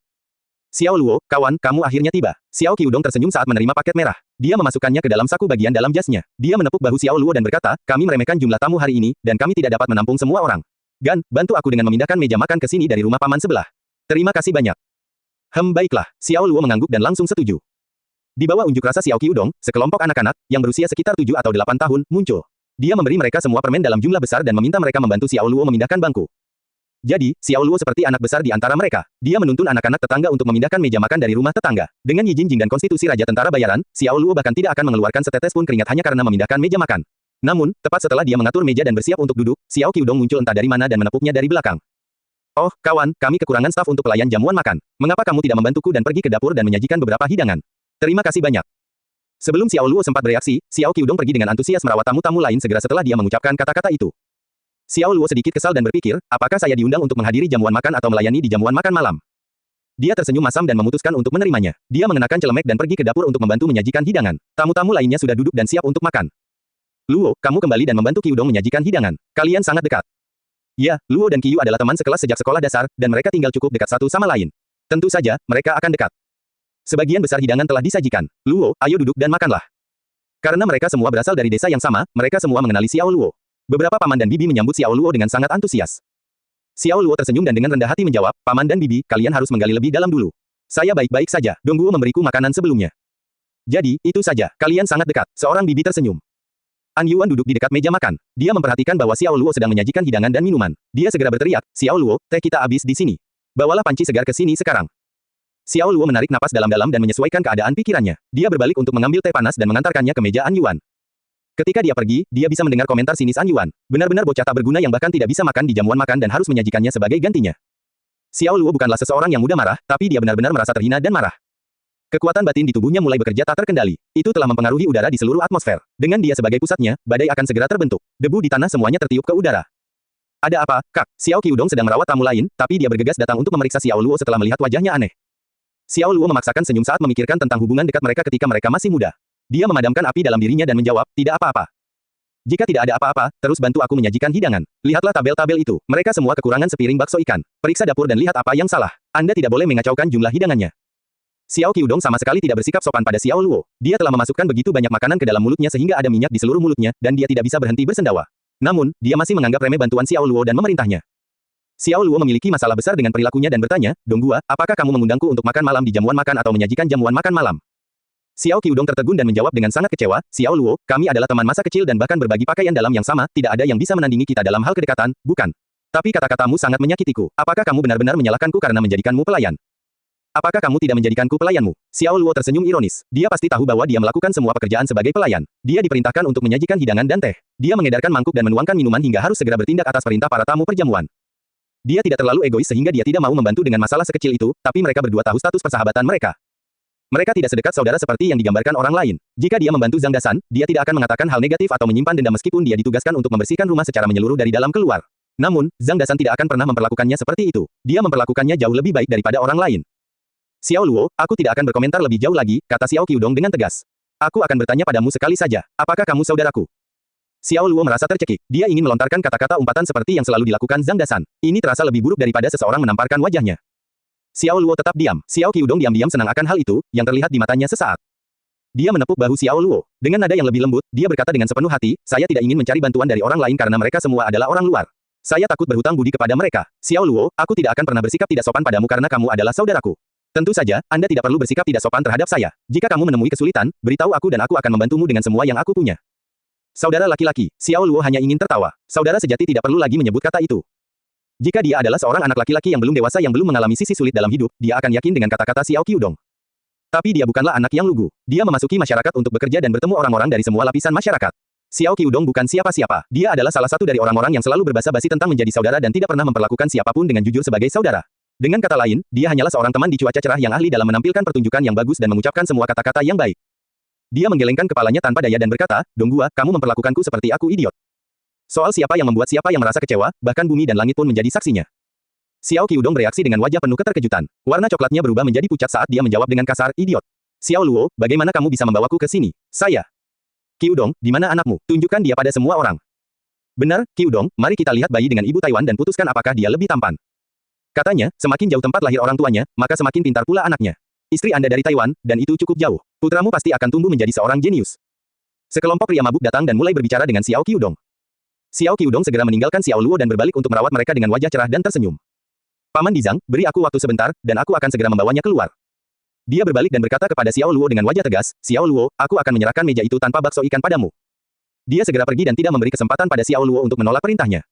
Xiao Luo, kawan, kamu akhirnya tiba. Xiao Qiudong tersenyum saat menerima paket merah. Dia memasukkannya ke dalam saku bagian dalam jasnya. Dia menepuk bahu Xiao Luo dan berkata, kami meremehkan jumlah tamu hari ini, dan kami tidak dapat menampung semua orang. Gan, bantu aku dengan memindahkan meja makan ke sini dari rumah paman sebelah. Terima kasih banyak. Baiklah. Xiao Luo mengangguk dan langsung setuju. Di bawah unjuk rasa Xiao Qiudong, sekelompok anak-anak, yang berusia sekitar 7 atau 8 tahun, muncul. Dia memberi mereka semua permen dalam jumlah besar dan meminta mereka membantu Xiao Luo memindahkan bangku. Jadi, Xiao Luo seperti anak besar di antara mereka. Dia menuntun anak-anak tetangga untuk memindahkan meja makan dari rumah tetangga. Dengan Yi Jingjing dan konstitusi Raja Tentara Bayaran, Xiao Luo bahkan tidak akan mengeluarkan setetes pun keringat hanya karena memindahkan meja makan. Namun, tepat setelah dia mengatur meja dan bersiap untuk duduk, Xiao Qiudong muncul entah dari mana dan menepuknya dari belakang. Oh, kawan, kami kekurangan staf untuk pelayan jamuan makan. Mengapa kamu tidak membantuku dan pergi ke dapur dan menyajikan beberapa hidangan? Terima kasih banyak. Sebelum Xiao Luo sempat bereaksi, Xiao Qiudong pergi dengan antusias merawat tamu-tamu lain segera setelah dia mengucapkan kata-kata itu. Xiao Luo sedikit kesal dan berpikir, apakah saya diundang untuk menghadiri jamuan makan atau melayani di jamuan makan malam? Dia tersenyum masam dan memutuskan untuk menerimanya. Dia mengenakan celemek dan pergi ke dapur untuk membantu menyajikan hidangan. Tamu-tamu lainnya sudah duduk dan siap untuk makan. Luo, kamu kembali dan membantu Qiudong menyajikan hidangan. Kalian sangat dekat. Ya, Luo dan Qiyu adalah teman sekelas sejak sekolah dasar, dan mereka tinggal cukup dekat satu sama lain. Tentu saja, mereka akan dekat. Sebagian besar hidangan telah disajikan. Luo, ayo duduk dan makanlah. Karena mereka semua berasal dari desa yang sama, mereka semua mengenali Xiao Luo. Beberapa paman dan bibi menyambut Xiao Luo dengan sangat antusias. Xiao Luo tersenyum dan dengan rendah hati menjawab, paman dan bibi, kalian harus menggali lebih dalam dulu. Saya baik-baik saja, Dongguo memberiku makanan sebelumnya. Jadi, itu saja, kalian sangat dekat. Seorang bibi tersenyum. An Yuan duduk di dekat meja makan. Dia memperhatikan bahwa Xiao Luo sedang menyajikan hidangan dan minuman. Dia segera berteriak, Xiao Luo, teh kita habis di sini. Bawalah panci segar ke sini sekarang. Xiao Luo menarik napas dalam-dalam dan menyesuaikan keadaan pikirannya. Dia berbalik untuk mengambil teh panas dan mengantarkannya ke meja An Yuan. Ketika dia pergi, dia bisa mendengar komentar sinis An Yuan. Benar-benar bocah tak berguna yang bahkan tidak bisa makan di jamuan makan dan harus menyajikannya sebagai gantinya. Xiao Luo bukanlah seseorang yang mudah marah, tapi dia benar-benar merasa terhina dan marah. Kekuatan batin di tubuhnya mulai bekerja tak terkendali. Itu telah mempengaruhi udara di seluruh atmosfer. Dengan dia sebagai pusatnya, badai akan segera terbentuk. Debu di tanah semuanya tertiup ke udara. Ada apa, Kak? Xiao Qiudong sedang merawat tamu lain, tapi dia bergegas datang untuk memeriksa Xiao Luo setelah melihat wajahnya aneh. Xiao Luo memaksakan senyum saat memikirkan tentang hubungan dekat mereka ketika mereka masih muda. Dia memadamkan api dalam dirinya dan menjawab, tidak apa-apa. Jika tidak ada apa-apa, terus bantu aku menyajikan hidangan. Lihatlah tabel-tabel itu. Mereka semua kekurangan sepiring bakso ikan. Periksa dapur dan lihat apa yang salah. Anda tidak boleh mengacaukan jumlah hidangannya. Xiao Qiudong sama sekali tidak bersikap sopan pada Xiao Luo. Dia telah memasukkan begitu banyak makanan ke dalam mulutnya sehingga ada minyak di seluruh mulutnya, dan dia tidak bisa berhenti bersendawa. Namun, dia masih menganggap remeh bantuan Xiao Luo dan memerintahnya. Xiao Luo memiliki masalah besar dengan perilakunya dan bertanya, Donggua, apakah kamu mengundangku untuk makan malam di jamuan makan atau menyajikan jamuan makan malam? Xiao Qiudong tertegun dan menjawab dengan sangat kecewa, Xiao Luo, kami adalah teman masa kecil dan bahkan berbagi pakaian dalam yang sama, tidak ada yang bisa menandingi kita dalam hal kedekatan, bukan? Tapi kata-katamu sangat menyakitiku. Apakah kamu benar-benar menyalahkanku karena menjadikanmu pelayan? Apakah kamu tidak menjadikanku pelayanmu? Xiao Luo tersenyum ironis. Dia pasti tahu bahwa dia melakukan semua pekerjaan sebagai pelayan. Dia diperintahkan untuk menyajikan hidangan dan teh. Dia mengedarkan mangkuk dan menuangkan minuman hingga harus segera bertindak atas perintah para tamu perjamuan. Dia tidak terlalu egois sehingga dia tidak mau membantu dengan masalah sekecil itu, tapi mereka berdua tahu status persahabatan mereka. Mereka tidak sedekat saudara seperti yang digambarkan orang lain. Jika dia membantu Zhang Dasan, dia tidak akan mengatakan hal negatif atau menyimpan dendam meskipun dia ditugaskan untuk membersihkan rumah secara menyeluruh dari dalam keluar. Namun, Zhang Dasan tidak akan pernah memperlakukannya seperti itu. Dia memperlakukannya jauh lebih baik daripada orang lain. Xiao Luo, aku tidak akan berkomentar lebih jauh lagi, kata Xiao Qiudong dengan tegas. Aku akan bertanya padamu sekali saja, apakah kamu saudaraku? Xiao Luo merasa tercekik. Dia ingin melontarkan kata-kata umpatan seperti yang selalu dilakukan Zhang Dasan. Ini terasa lebih buruk daripada seseorang menamparkan wajahnya. Xiao Luo tetap diam. Xiao Qiudong diam-diam senang akan hal itu, yang terlihat di matanya sesaat. Dia menepuk bahu Xiao Luo. Dengan nada yang lebih lembut, dia berkata dengan sepenuh hati, saya tidak ingin mencari bantuan dari orang lain karena mereka semua adalah orang luar. Saya takut berhutang budi kepada mereka. Xiao Luo, aku tidak akan pernah bersikap tidak sopan padamu karena kamu adalah saudaraku. Tentu saja, Anda tidak perlu bersikap tidak sopan terhadap saya. Jika kamu menemui kesulitan, beritahu aku dan aku akan membantumu dengan semua yang aku punya. Saudara laki-laki, Xiao Luo hanya ingin tertawa. Saudara sejati tidak perlu lagi menyebut kata itu. Jika dia adalah seorang anak laki-laki yang belum dewasa yang belum mengalami sisi sulit dalam hidup, dia akan yakin dengan kata-kata Xiao Qiudong. Tapi dia bukanlah anak yang lugu. Dia memasuki masyarakat untuk bekerja dan bertemu orang-orang dari semua lapisan masyarakat. Xiao Qiudong bukan siapa-siapa. Dia adalah salah satu dari orang-orang yang selalu berbasa-basi tentang menjadi saudara dan tidak pernah memperlakukan siapapun dengan jujur sebagai saudara. Dengan kata lain, dia hanyalah seorang teman di cuaca cerah yang ahli dalam menampilkan pertunjukan yang bagus dan mengucapkan semua kata-kata yang baik. Dia menggelengkan kepalanya tanpa daya dan berkata, Donghua, kamu memperlakukanku seperti aku idiot. Soal siapa yang membuat siapa yang merasa kecewa, bahkan bumi dan langit pun menjadi saksinya. Xiao Qiudong bereaksi dengan wajah penuh keterkejutan. Warna coklatnya berubah menjadi pucat saat dia menjawab dengan kasar, idiot. Xiao Luo, bagaimana kamu bisa membawaku ke sini? Saya. Qiudong, di mana anakmu? Tunjukkan dia pada semua orang. Benar, Qiudong, mari kita lihat bayi dengan ibu Taiwan dan putuskan apakah dia lebih tampan. Katanya, semakin jauh tempat lahir orang tuanya, maka semakin pintar pula anaknya. Istri Anda dari Taiwan, dan itu cukup jauh. Putramu pasti akan tumbuh menjadi seorang jenius. Sekelompok pria mabuk datang dan mulai berbicara dengan Xiao Qiudong. Xiao Qiudong segera meninggalkan Xiao Luo dan berbalik untuk merawat mereka dengan wajah cerah dan tersenyum. Paman Dizang, beri aku waktu sebentar, dan aku akan segera membawanya keluar. Dia berbalik dan berkata kepada Xiao Luo dengan wajah tegas, Xiao Luo, aku akan menyerahkan meja itu tanpa bakso ikan padamu. Dia segera pergi dan tidak memberi kesempatan pada Xiao Luo untuk menolak perintahnya.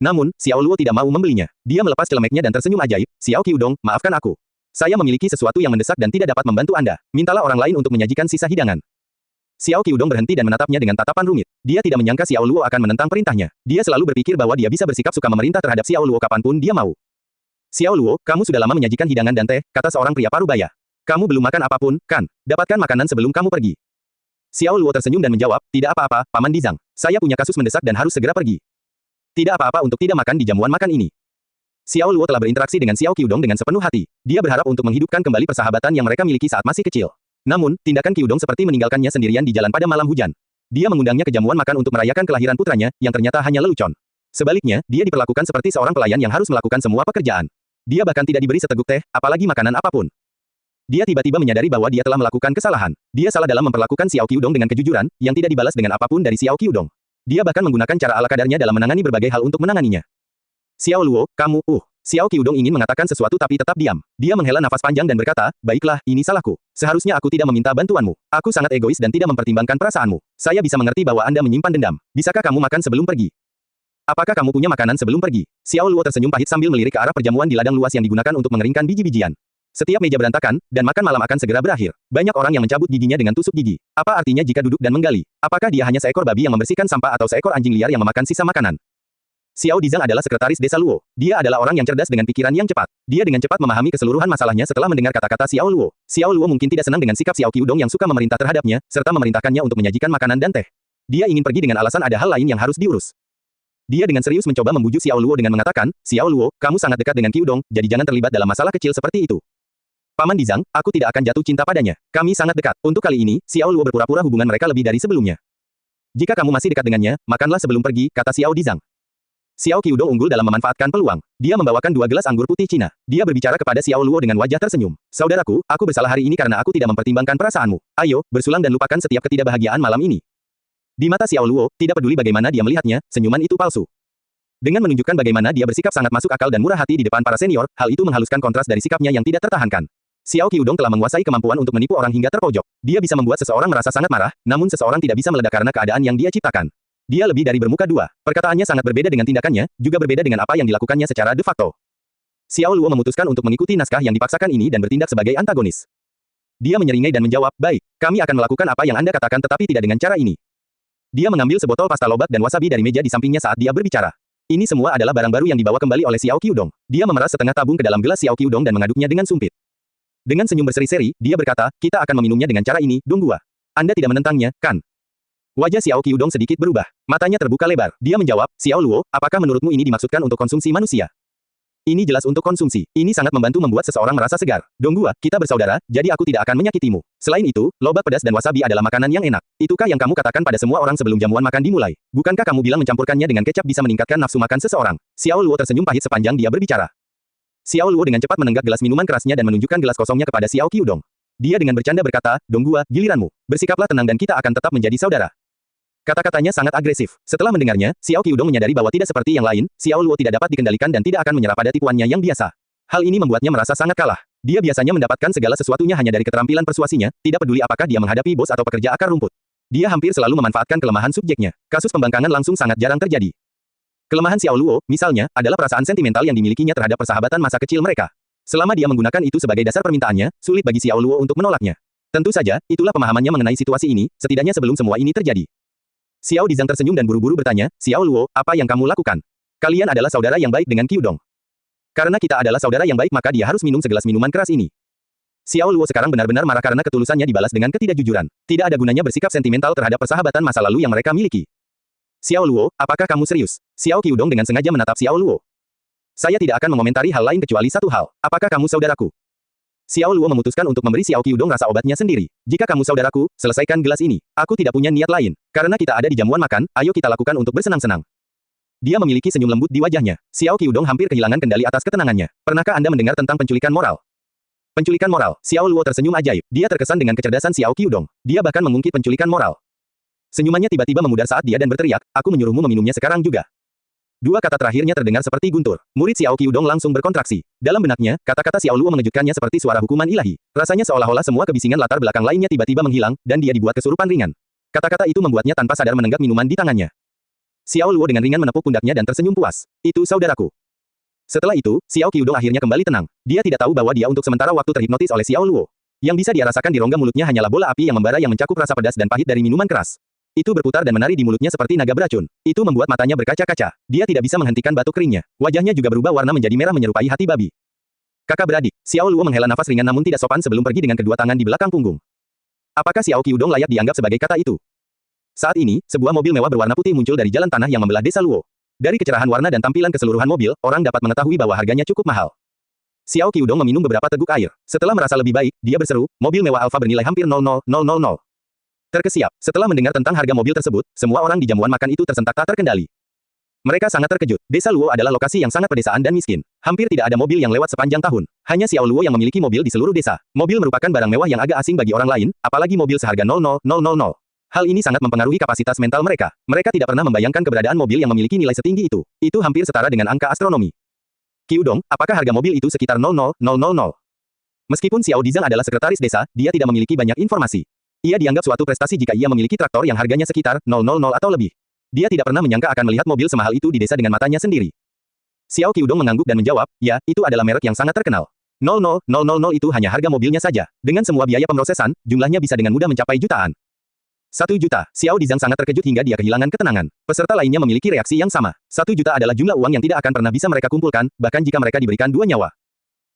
Namun, Xiao Luo tidak mau membelinya. Dia melepas celemeknya dan tersenyum ajaib, Xiao Qiudong, maafkan aku. Saya memiliki sesuatu yang mendesak dan tidak dapat membantu Anda. Mintalah orang lain untuk menyajikan sisa hidangan. Xiao Qiudong berhenti dan menatapnya dengan tatapan rumit. Dia tidak menyangka Xiao Luo akan menentang perintahnya. Dia selalu berpikir bahwa dia bisa bersikap suka memerintah terhadap Xiao Luo kapanpun dia mau. Xiao Luo, kamu sudah lama menyajikan hidangan dan teh, kata seorang pria parubaya. Kamu belum makan apapun, kan? Dapatkan makanan sebelum kamu pergi. Xiao Luo tersenyum dan menjawab, tidak apa-apa, Paman Dizang. Saya punya kasus mendesak dan harus segera pergi. Tidak apa-apa untuk tidak makan di jamuan makan ini. Xiao Luo telah berinteraksi dengan Xiao Qiudong dengan sepenuh hati. Dia berharap untuk menghidupkan kembali persahabatan yang mereka miliki saat masih kecil. Namun, tindakan Qiudong seperti meninggalkannya sendirian di jalan pada malam hujan. Dia mengundangnya ke jamuan makan untuk merayakan kelahiran putranya, yang ternyata hanya lelucon. Sebaliknya, dia diperlakukan seperti seorang pelayan yang harus melakukan semua pekerjaan. Dia bahkan tidak diberi seteguk teh, apalagi makanan apapun. Dia tiba-tiba menyadari bahwa dia telah melakukan kesalahan. Dia salah dalam memperlakukan Xiao Qiudong dengan kejujuran, yang tidak dibalas dengan apapun dari Xiao Qiudong. Dia bahkan menggunakan cara ala kadarnya dalam menangani berbagai hal untuk menanganinya. Xiao Luo, kamu, Xiao Qiudong ingin mengatakan sesuatu tapi tetap diam. Dia menghela nafas panjang dan berkata, baiklah, ini salahku. Seharusnya aku tidak meminta bantuanmu. Aku sangat egois dan tidak mempertimbangkan perasaanmu. Saya bisa mengerti bahwa Anda menyimpan dendam. Bisakah kamu makan sebelum pergi? Apakah kamu punya makanan sebelum pergi? Xiao Luo tersenyum pahit sambil melirik ke arah perjamuan di ladang luas yang digunakan untuk mengeringkan biji-bijian. Setiap meja berantakan, dan makan malam akan segera berakhir. Banyak orang yang mencabut giginya dengan tusuk gigi. Apa artinya jika duduk dan menggali? Apakah dia hanya seekor babi yang membersihkan sampah atau seekor anjing liar yang memakan sisa makanan? Xiao Dizang adalah sekretaris desa Luo. Dia adalah orang yang cerdas dengan pikiran yang cepat. Dia dengan cepat memahami keseluruhan masalahnya setelah mendengar kata-kata Xiao Luo. Xiao Luo mungkin tidak senang dengan sikap Xiao Qiudong yang suka memerintah terhadapnya, serta memerintahkannya untuk menyajikan makanan dan teh. Dia ingin pergi dengan alasan ada hal lain yang harus diurus. Dia dengan serius mencoba membujuk Xiao Luo dengan mengatakan, Xiao Luo, kamu sangat dekat dengan Qiudong, jadi jangan terlibat dalam masalah kecil seperti itu. Paman Dizang, aku tidak akan jatuh cinta padanya. Kami sangat dekat. Untuk kali ini, Xiao Luo berpura-pura hubungan mereka lebih dari sebelumnya. Jika kamu masih dekat dengannya, makanlah sebelum pergi, kata Xiao Dizang. Xiao Qiudong unggul dalam memanfaatkan peluang. Dia membawakan 2 gelas anggur putih Cina. Dia berbicara kepada Xiao Luo dengan wajah tersenyum. Saudaraku, aku bersalah hari ini karena aku tidak mempertimbangkan perasaanmu. Ayo, bersulang dan lupakan setiap ketidakbahagiaan malam ini. Di mata Xiao Luo, tidak peduli bagaimana dia melihatnya, senyuman itu palsu. Dengan menunjukkan bagaimana dia bersikap sangat masuk akal dan murah hati di depan para senior, hal itu menghaluskan kontras dari sikapnya yang tidak tertahankan. Xiao Qiudong telah menguasai kemampuan untuk menipu orang hingga terpojok. Dia bisa membuat seseorang merasa sangat marah, namun seseorang tidak bisa meledak karena keadaan yang dia ciptakan. Dia lebih dari bermuka dua. Perkataannya sangat berbeda dengan tindakannya, juga berbeda dengan apa yang dilakukannya secara de facto. Xiao Luo memutuskan untuk mengikuti naskah yang dipaksakan ini dan bertindak sebagai antagonis. Dia menyeringai dan menjawab, baik, kami akan melakukan apa yang Anda katakan tetapi tidak dengan cara ini. Dia mengambil sebotol pasta lobak dan wasabi dari meja di sampingnya saat dia berbicara. Ini semua adalah barang baru yang dibawa kembali oleh Xiao Qiudong. Dia memeras setengah tabung ke dalam gelas Xiao Qiudong dan mengaduknya dengan sumpit. Dengan senyum berseri-seri, dia berkata, kita akan meminumnya dengan cara ini, Donghua. Anda tidak menentangnya, kan? Wajah Xiao Qiudong sedikit berubah. Matanya terbuka lebar. Dia menjawab, Xiao Luo, apakah menurutmu ini dimaksudkan untuk konsumsi manusia? Ini jelas untuk konsumsi. Ini sangat membantu membuat seseorang merasa segar. Donghua, kita bersaudara, jadi aku tidak akan menyakitimu. Selain itu, lobak pedas dan wasabi adalah makanan yang enak. Itukah yang kamu katakan pada semua orang sebelum jamuan makan dimulai? Bukankah kamu bilang mencampurkannya dengan kecap bisa meningkatkan nafsu makan seseorang? Xiao Luo tersenyum pahit sepanjang dia berbicara. Xiao Luo dengan cepat menenggak gelas minuman kerasnya dan menunjukkan gelas kosongnya kepada Xiao Qiudong. Dia dengan bercanda berkata, Donghua, giliranmu. Bersikaplah tenang dan kita akan tetap menjadi saudara. Kata-katanya sangat agresif. Setelah mendengarnya, Xiao Qiudong menyadari bahwa tidak seperti yang lain, Xiao Luo tidak dapat dikendalikan dan tidak akan menyerah pada tipuannya yang biasa. Hal ini membuatnya merasa sangat kalah. Dia biasanya mendapatkan segala sesuatunya hanya dari keterampilan persuasinya, tidak peduli apakah dia menghadapi bos atau pekerja akar rumput. Dia hampir selalu memanfaatkan kelemahan subjeknya. Kasus pembangkangan langsung sangat jarang terjadi. Kelemahan Xiao Luo, misalnya, adalah perasaan sentimental yang dimilikinya terhadap persahabatan masa kecil mereka. Selama dia menggunakan itu sebagai dasar permintaannya, sulit bagi Xiao Luo untuk menolaknya. Tentu saja, itulah pemahamannya mengenai situasi ini, setidaknya sebelum semua ini terjadi. Xiao Dizang tersenyum dan buru-buru bertanya, Xiao Luo, apa yang kamu lakukan? Kalian adalah saudara yang baik dengan Qiu Dong. Karena kita adalah saudara yang baik maka dia harus minum segelas minuman keras ini. Xiao Luo sekarang benar-benar marah karena ketulusannya dibalas dengan ketidakjujuran. Tidak ada gunanya bersikap sentimental terhadap persahabatan masa lalu yang mereka miliki. Xiao Luo, apakah kamu serius? Xiao Qiu Dong dengan sengaja menatap Xiao Luo. Saya tidak akan mengomentari hal lain kecuali satu hal. Apakah kamu saudaraku? Xiao Luo memutuskan untuk memberi Xiao Qiu Dong rasa obatnya sendiri. Jika kamu saudaraku, selesaikan gelas ini. Aku tidak punya niat lain. Karena kita ada di jamuan makan, ayo kita lakukan untuk bersenang-senang. Dia memiliki senyum lembut di wajahnya. Xiao Qiu Dong hampir kehilangan kendali atas ketenangannya. Pernahkah Anda mendengar tentang penculikan moral? Penculikan moral. Xiao Luo tersenyum ajaib. Dia terkesan dengan kecerdasan Xiao Qiu Dong. Dia bahkan mengungkit penculikan moral. Senyumannya tiba-tiba memudar saat dia dan berteriak, aku menyuruhmu meminumnya sekarang juga. Dua kata terakhirnya terdengar seperti guntur. Murid Xiao Qiu Dong langsung berkontraksi. Dalam benaknya, kata-kata Xiao Luo mengejutkannya seperti suara hukuman ilahi. Rasanya seolah-olah semua kebisingan latar belakang lainnya tiba-tiba menghilang, dan dia dibuat kesurupan ringan. Kata-kata itu membuatnya tanpa sadar menenggak minuman di tangannya. Xiao Luo dengan ringan menepuk pundaknya dan tersenyum puas. Itu saudaraku. Setelah itu, Xiao Qiu Dong akhirnya kembali tenang. Dia tidak tahu bahwa dia untuk sementara waktu terhipnotis oleh Xiao Luo. Yang bisa dia rasakan di rongga mulutnya hanyalah bola api yang membara yang mencakup rasa pedas dan pahit dari minuman keras. Itu berputar dan menari di mulutnya seperti naga beracun. Itu membuat matanya berkaca-kaca. Dia tidak bisa menghentikan batuk keringnya. Wajahnya juga berubah warna menjadi merah menyerupai hati babi. Kakak beradik, Xiao Luo menghela nafas ringan namun tidak sopan sebelum pergi dengan kedua tangan di belakang punggung. Apakah Xiao Qiu Dong layak dianggap sebagai kata itu? Saat ini, sebuah mobil mewah berwarna putih muncul dari jalan tanah yang membelah desa Luo. Dari kecerahan warna dan tampilan keseluruhan mobil, orang dapat mengetahui bahwa harganya cukup mahal. Xiao Qiu Dong meminum beberapa teguk air. Setelah merasa lebih baik, dia berseru, mobil mewah Alfa bernilai hampir 0,0000. Terkesiap, setelah mendengar tentang harga mobil tersebut, semua orang di jamuan makan itu tersentak tak terkendali. Mereka sangat terkejut. Desa Luo adalah lokasi yang sangat pedesaan dan miskin. Hampir tidak ada mobil yang lewat sepanjang tahun. Hanya Xiao Luo yang memiliki mobil di seluruh desa. Mobil merupakan barang mewah yang agak asing bagi orang lain, apalagi mobil seharga 0,0000. Hal ini sangat mempengaruhi kapasitas mental mereka. Mereka tidak pernah membayangkan keberadaan mobil yang memiliki nilai setinggi itu. Itu hampir setara dengan angka astronomi. Qiu Dong, apakah harga mobil itu sekitar 0,0000? Meskipun Xiao Dizang adalah sekretaris desa, dia tidak memiliki banyak informasi. Ia dianggap suatu prestasi jika ia memiliki traktor yang harganya sekitar 0,00 atau lebih. Dia tidak pernah menyangka akan melihat mobil semahal itu di desa dengan matanya sendiri. Xiao Qiu Dong mengangguk dan menjawab, ya, itu adalah merek yang sangat terkenal. 0,0000 itu hanya harga mobilnya saja. Dengan semua biaya pemrosesan, jumlahnya bisa dengan mudah mencapai jutaan. 1 juta. Xiao Dizang sangat terkejut hingga dia kehilangan ketenangan. Peserta lainnya memiliki reaksi yang sama. 1 juta adalah jumlah uang yang tidak akan pernah bisa mereka kumpulkan, bahkan jika mereka diberikan 2 nyawa.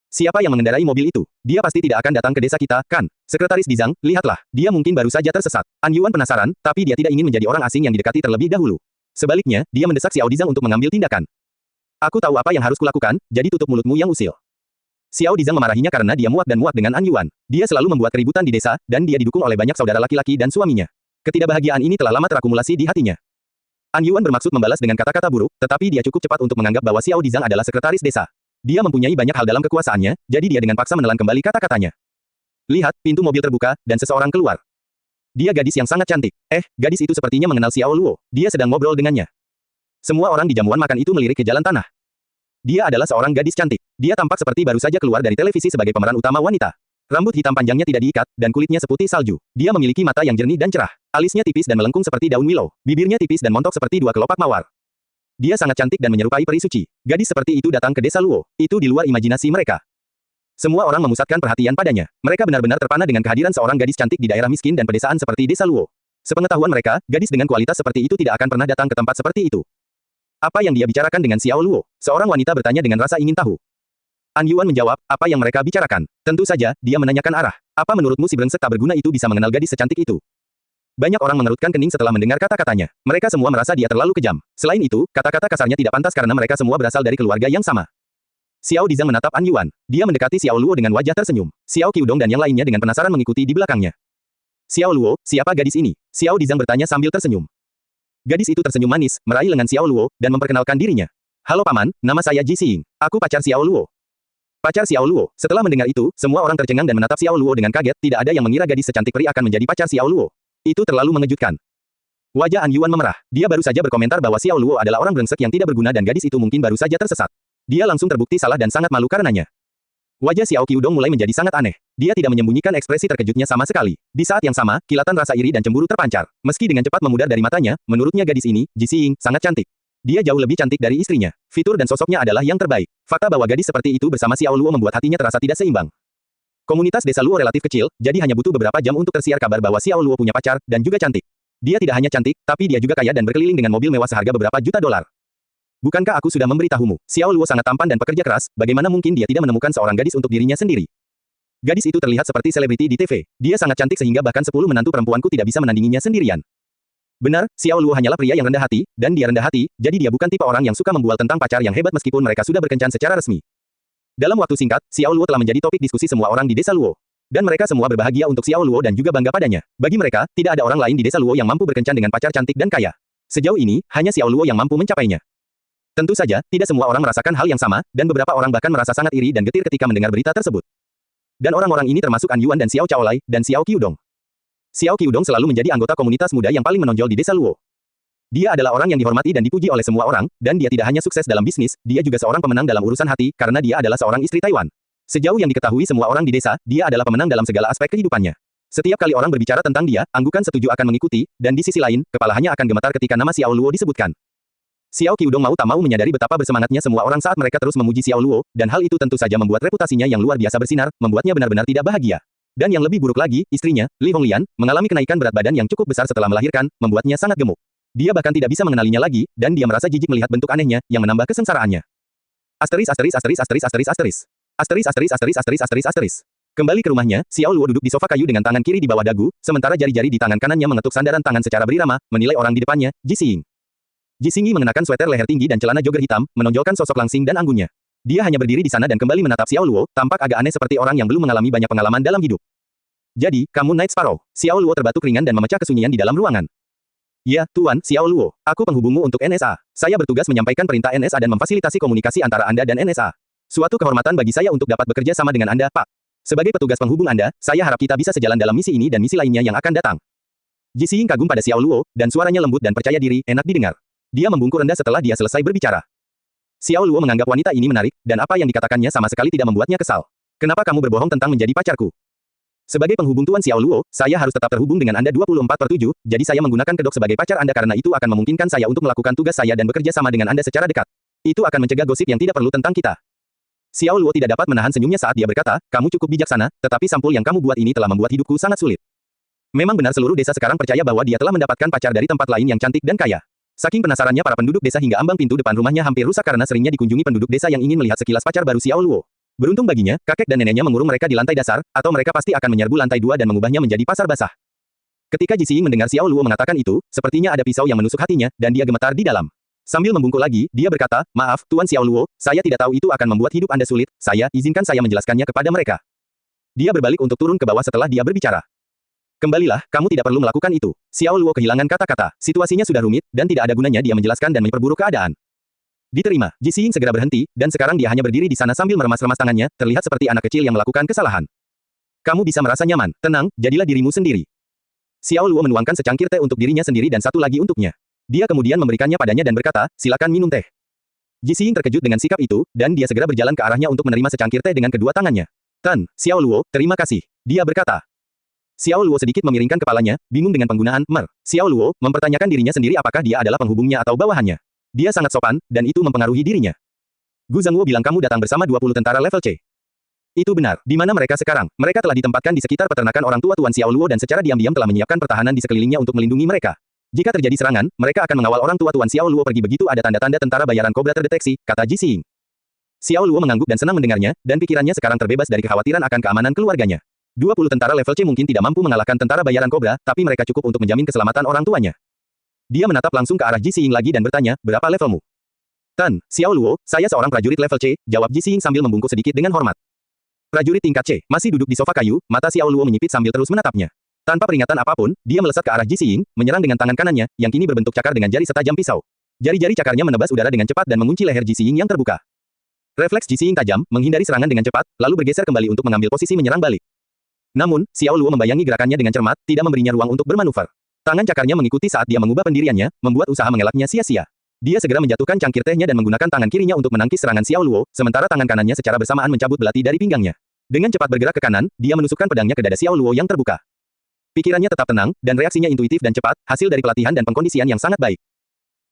Siapa yang mengendarai mobil itu? Dia pasti tidak akan datang ke desa kita, kan? Sekretaris Dizang, lihatlah. Dia mungkin baru saja tersesat. An Yuan penasaran, tapi dia tidak ingin menjadi orang asing yang didekati terlebih dahulu. Sebaliknya, dia mendesak Xiao Dizang untuk mengambil tindakan. Aku tahu apa yang harus kulakukan, jadi tutup mulutmu yang usil. Xiao Dizang memarahinya karena dia muak dan muak dengan An Yuan. Dia selalu membuat keributan di desa, dan dia didukung oleh banyak saudara laki-laki dan suaminya. Ketidakbahagiaan ini telah lama terakumulasi di hatinya. An Yuan bermaksud membalas dengan kata-kata buruk, tetapi dia cukup cepat untuk menganggap bahwa Xiao Dizang adalah sekretaris desa. Dia mempunyai banyak hal dalam kekuasaannya, jadi dia dengan paksa menelan kembali kata-katanya. Lihat, pintu mobil terbuka, dan seseorang keluar. Dia gadis yang sangat cantik. Gadis itu sepertinya mengenal Xiao Luo. Dia sedang ngobrol dengannya. Semua orang di jamuan makan itu melirik ke jalan tanah. Dia adalah seorang gadis cantik. Dia tampak seperti baru saja keluar dari televisi sebagai pemeran utama wanita. Rambut hitam panjangnya tidak diikat, dan kulitnya seputih salju. Dia memiliki mata yang jernih dan cerah. Alisnya tipis dan melengkung seperti daun willow. Bibirnya tipis dan montok seperti 2 kelopak mawar. Dia sangat cantik dan menyerupai peri suci. Gadis seperti itu datang ke desa Luo. Itu di luar imajinasi mereka. Semua orang memusatkan perhatian padanya. Mereka benar-benar terpana dengan kehadiran seorang gadis cantik di daerah miskin dan pedesaan seperti desa Luo. Sepengetahuan mereka, gadis dengan kualitas seperti itu tidak akan pernah datang ke tempat seperti itu. Apa yang dia bicarakan dengan Xiao Luo? Seorang wanita bertanya dengan rasa ingin tahu. An Yuan menjawab, apa yang mereka bicarakan? Tentu saja, dia menanyakan arah. Apa menurutmu si brengsek tak berguna itu bisa mengenal gadis secantik itu? Banyak orang mengerutkan kening setelah mendengar kata-katanya. Mereka semua merasa dia terlalu kejam. Selain itu, kata-kata kasarnya tidak pantas karena mereka semua berasal dari keluarga yang sama. Xiao Dizang menatap An Yuan. Dia mendekati Xiao Luo dengan wajah tersenyum. Xiao Qiu Dong dan yang lainnya dengan penasaran mengikuti di belakangnya. Xiao Luo, siapa gadis ini? Xiao Dizang bertanya sambil tersenyum. Gadis itu tersenyum manis, meraih lengan Xiao Luo, dan memperkenalkan dirinya. Halo paman, nama saya Ji Xing. Aku pacar Xiao Luo. Pacar Xiao Luo. Setelah mendengar itu, semua orang tercengang dan menatap Xiao Luo dengan kaget. Tidak ada yang mengira gadis secantik peri akan menjadi pacar Xiao Luo. Itu terlalu mengejutkan. Wajah An Yuan memerah. Dia baru saja berkomentar bahwa Xiao Luo adalah orang brengsek yang tidak berguna dan gadis itu mungkin baru saja tersesat. Dia langsung terbukti salah dan sangat malu karenanya. Wajah Xiao Qiu Dong mulai menjadi sangat aneh. Dia tidak menyembunyikan ekspresi terkejutnya sama sekali. Di saat yang sama, kilatan rasa iri dan cemburu terpancar. Meski dengan cepat memudar dari matanya, menurutnya gadis ini, Ji Xing, sangat cantik. Dia jauh lebih cantik dari istrinya. Fitur dan sosoknya adalah yang terbaik. Fakta bahwa gadis seperti itu bersama Xiao Luo membuat hatinya terasa tidak seimbang. Komunitas desa Luo relatif kecil, jadi hanya butuh beberapa jam untuk tersiar kabar bahwa Xiao Luo punya pacar, dan juga cantik. Dia tidak hanya cantik, tapi dia juga kaya dan berkeliling dengan mobil mewah seharga beberapa juta dolar. Bukankah aku sudah memberitahumu, Xiao Luo sangat tampan dan pekerja keras, bagaimana mungkin dia tidak menemukan seorang gadis untuk dirinya sendiri? Gadis itu terlihat seperti selebriti di TV. Dia sangat cantik sehingga bahkan 10 menantu perempuanku tidak bisa menandinginya sendirian. Benar, Xiao Luo hanyalah pria yang rendah hati, dan dia rendah hati, jadi dia bukan tipe orang yang suka membual tentang pacar yang hebat meskipun mereka sudah berkencan secara resmi. Dalam waktu singkat, Xiao Luo telah menjadi topik diskusi semua orang di desa Luo. Dan mereka semua berbahagia untuk Xiao Luo dan juga bangga padanya. Bagi mereka, tidak ada orang lain di desa Luo yang mampu berkencan dengan pacar cantik dan kaya. Sejauh ini, hanya Xiao Luo yang mampu mencapainya. Tentu saja, tidak semua orang merasakan hal yang sama, dan beberapa orang bahkan merasa sangat iri dan getir ketika mendengar berita tersebut. Dan orang-orang ini termasuk An Yuan dan Xiao Chaolai, dan Xiao Qiudong. Xiao Qiudong selalu menjadi anggota komunitas muda yang paling menonjol di desa Luo. Dia adalah orang yang dihormati dan dipuji oleh semua orang, dan dia tidak hanya sukses dalam bisnis, dia juga seorang pemenang dalam urusan hati, karena dia adalah seorang istri Taiwan. Sejauh yang diketahui semua orang di desa, dia adalah pemenang dalam segala aspek kehidupannya. Setiap kali orang berbicara tentang dia, anggukan setuju akan mengikuti, dan di sisi lain, kepala hanya akan gemetar ketika nama Xiao Luo disebutkan. Xiao Qiudong mau tak mau menyadari betapa bersemangatnya semua orang saat mereka terus memuji Xiao Luo, dan hal itu tentu saja membuat reputasinya yang luar biasa bersinar, membuatnya benar-benar tidak bahagia. Dan yang lebih buruk lagi, istrinya, Li Honglian, mengalami kenaikan berat badan yang cukup besar setelah melahirkan, membuatnya sangat gemuk. Dia bahkan tidak bisa mengenalinya lagi, dan dia merasa jijik melihat bentuk anehnya, yang menambah kesengsaraannya. Kembali ke rumahnya, Xiao Luo duduk di sofa kayu dengan tangan kiri di bawah dagu, sementara jari-jari di tangan kanannya mengetuk sandaran tangan secara berirama, menilai orang di depannya, Ji Xing. Ji Xingyi mengenakan sweater leher tinggi dan celana jogger hitam, menonjolkan sosok langsing dan anggunnya. Dia hanya berdiri di sana dan kembali menatap Xiao Luo, tampak agak aneh seperti orang yang belum mengalami banyak pengalaman dalam hidup. Jadi, kamu Night Sparrow. Xiao Luo terbatuk ringan dan memecah kesunyian di dalam ruangan. Ya, Tuan, Xiao Luo. Aku penghubungmu untuk NSA. Saya bertugas menyampaikan perintah NSA dan memfasilitasi komunikasi antara Anda dan NSA. Suatu kehormatan bagi saya untuk dapat bekerja sama dengan Anda, Pak. Sebagai petugas penghubung Anda, saya harap kita bisa sejalan dalam misi ini dan misi lainnya yang akan datang. Ji Xing kagum pada Xiao Luo, dan suaranya lembut dan percaya diri, enak didengar. Dia membungkuk rendah setelah dia selesai berbicara. Xiao Luo menganggap wanita ini menarik, dan apa yang dikatakannya sama sekali tidak membuatnya kesal. Kenapa kamu berbohong tentang menjadi pacarku? Sebagai penghubung Tuan Xiao Luo, saya harus tetap terhubung dengan Anda 24/7, jadi saya menggunakan kedok sebagai pacar Anda karena itu akan memungkinkan saya untuk melakukan tugas saya dan bekerja sama dengan Anda secara dekat. Itu akan mencegah gosip yang tidak perlu tentang kita. Xiao Luo tidak dapat menahan senyumnya saat dia berkata, kamu cukup bijaksana, tetapi sampul yang kamu buat ini telah membuat hidupku sangat sulit. Memang benar seluruh desa sekarang percaya bahwa dia telah mendapatkan pacar dari tempat lain yang cantik dan kaya. Saking penasarannya para penduduk desa hingga ambang pintu depan rumahnya hampir rusak karena seringnya dikunjungi penduduk desa yang ingin melihat sekilas pacar baru Xiao Luo. Beruntung baginya, kakek dan neneknya mengurung mereka di lantai dasar, atau mereka pasti akan menyerbu lantai 2 dan mengubahnya menjadi pasar basah. Ketika Ji Xing mendengar Xiao Luo mengatakan itu, sepertinya ada pisau yang menusuk hatinya, dan dia gemetar di dalam. Sambil membungkuk lagi, dia berkata, maaf, Tuan Xiao Luo, saya tidak tahu itu akan membuat hidup Anda sulit, izinkan saya menjelaskannya kepada mereka. Dia berbalik untuk turun ke bawah setelah dia berbicara. Kembalilah, kamu tidak perlu melakukan itu. Xiao Luo kehilangan kata-kata, situasinya sudah rumit, dan tidak ada gunanya dia menjelaskan dan memperburuk keadaan. Diterima, Ji Xing segera berhenti, dan sekarang dia hanya berdiri di sana sambil meremas-remas tangannya, terlihat seperti anak kecil yang melakukan kesalahan. Kamu bisa merasa nyaman, tenang, jadilah dirimu sendiri. Xiao Luo menuangkan secangkir teh untuk dirinya sendiri dan satu lagi untuknya. Dia kemudian memberikannya padanya dan berkata, silakan minum teh. Ji Xing terkejut dengan sikap itu, dan dia segera berjalan ke arahnya untuk menerima secangkir teh dengan kedua tangannya. Tan, Xiao Luo, terima kasih. Dia berkata. Xiao Luo sedikit memiringkan kepalanya, bingung dengan penggunaan mer. Xiao Luo mempertanyakan dirinya sendiri apakah dia adalah penghubungnya atau bawahannya. Dia sangat sopan, dan itu mempengaruhi dirinya. Gu Zhangguo bilang kamu datang bersama 20 tentara level C. Itu benar. Di mana mereka sekarang? Mereka telah ditempatkan di sekitar peternakan orang tua Tuan Xiao Luo dan secara diam-diam telah menyiapkan pertahanan di sekelilingnya untuk melindungi mereka. Jika terjadi serangan, mereka akan mengawal orang tua Tuan Xiao Luo pergi begitu ada tanda-tanda tentara bayaran kobra terdeteksi, kata Ji Xing. Xiao Luo mengangguk dan senang mendengarnya, dan pikirannya sekarang terbebas dari kekhawatiran akan keamanan keluarganya. 20 tentara level C mungkin tidak mampu mengalahkan tentara bayaran kobra, tapi mereka cukup untuk menjamin keselamatan orang tuanya. Dia menatap langsung ke arah Ji Xing lagi dan bertanya, berapa levelmu? Tan, Xiao Luo, saya seorang prajurit level C, jawab Ji Xing sambil membungkuk sedikit dengan hormat. Prajurit tingkat C, masih duduk di sofa kayu, mata Xiao Luo menyipit sambil terus menatapnya. Tanpa peringatan apapun, dia melesat ke arah Ji Xing, menyerang dengan tangan kanannya, yang kini berbentuk cakar dengan jari setajam pisau. Jari-jari cakarnya menebas udara dengan cepat dan mengunci leher Ji Xing yang terbuka. Refleks Ji Xing tajam, menghindari serangan dengan cepat, lalu bergeser kembali untuk mengambil posisi menyerang balik. Namun, Xiao Luo membayangi gerakannya dengan cermat, tidak memberinya ruang untuk bermanuver. Tangan cakarnya mengikuti saat dia mengubah pendiriannya, membuat usaha mengelaknya sia-sia. Dia segera menjatuhkan cangkir tehnya dan menggunakan tangan kirinya untuk menangkis serangan Xiao Luo, sementara tangan kanannya secara bersamaan mencabut belati dari pinggangnya. Dengan cepat bergerak ke kanan, dia menusukkan pedangnya ke dada Xiao Luo yang terbuka. Pikirannya tetap tenang, dan reaksinya intuitif dan cepat, hasil dari pelatihan dan pengkondisian yang sangat baik.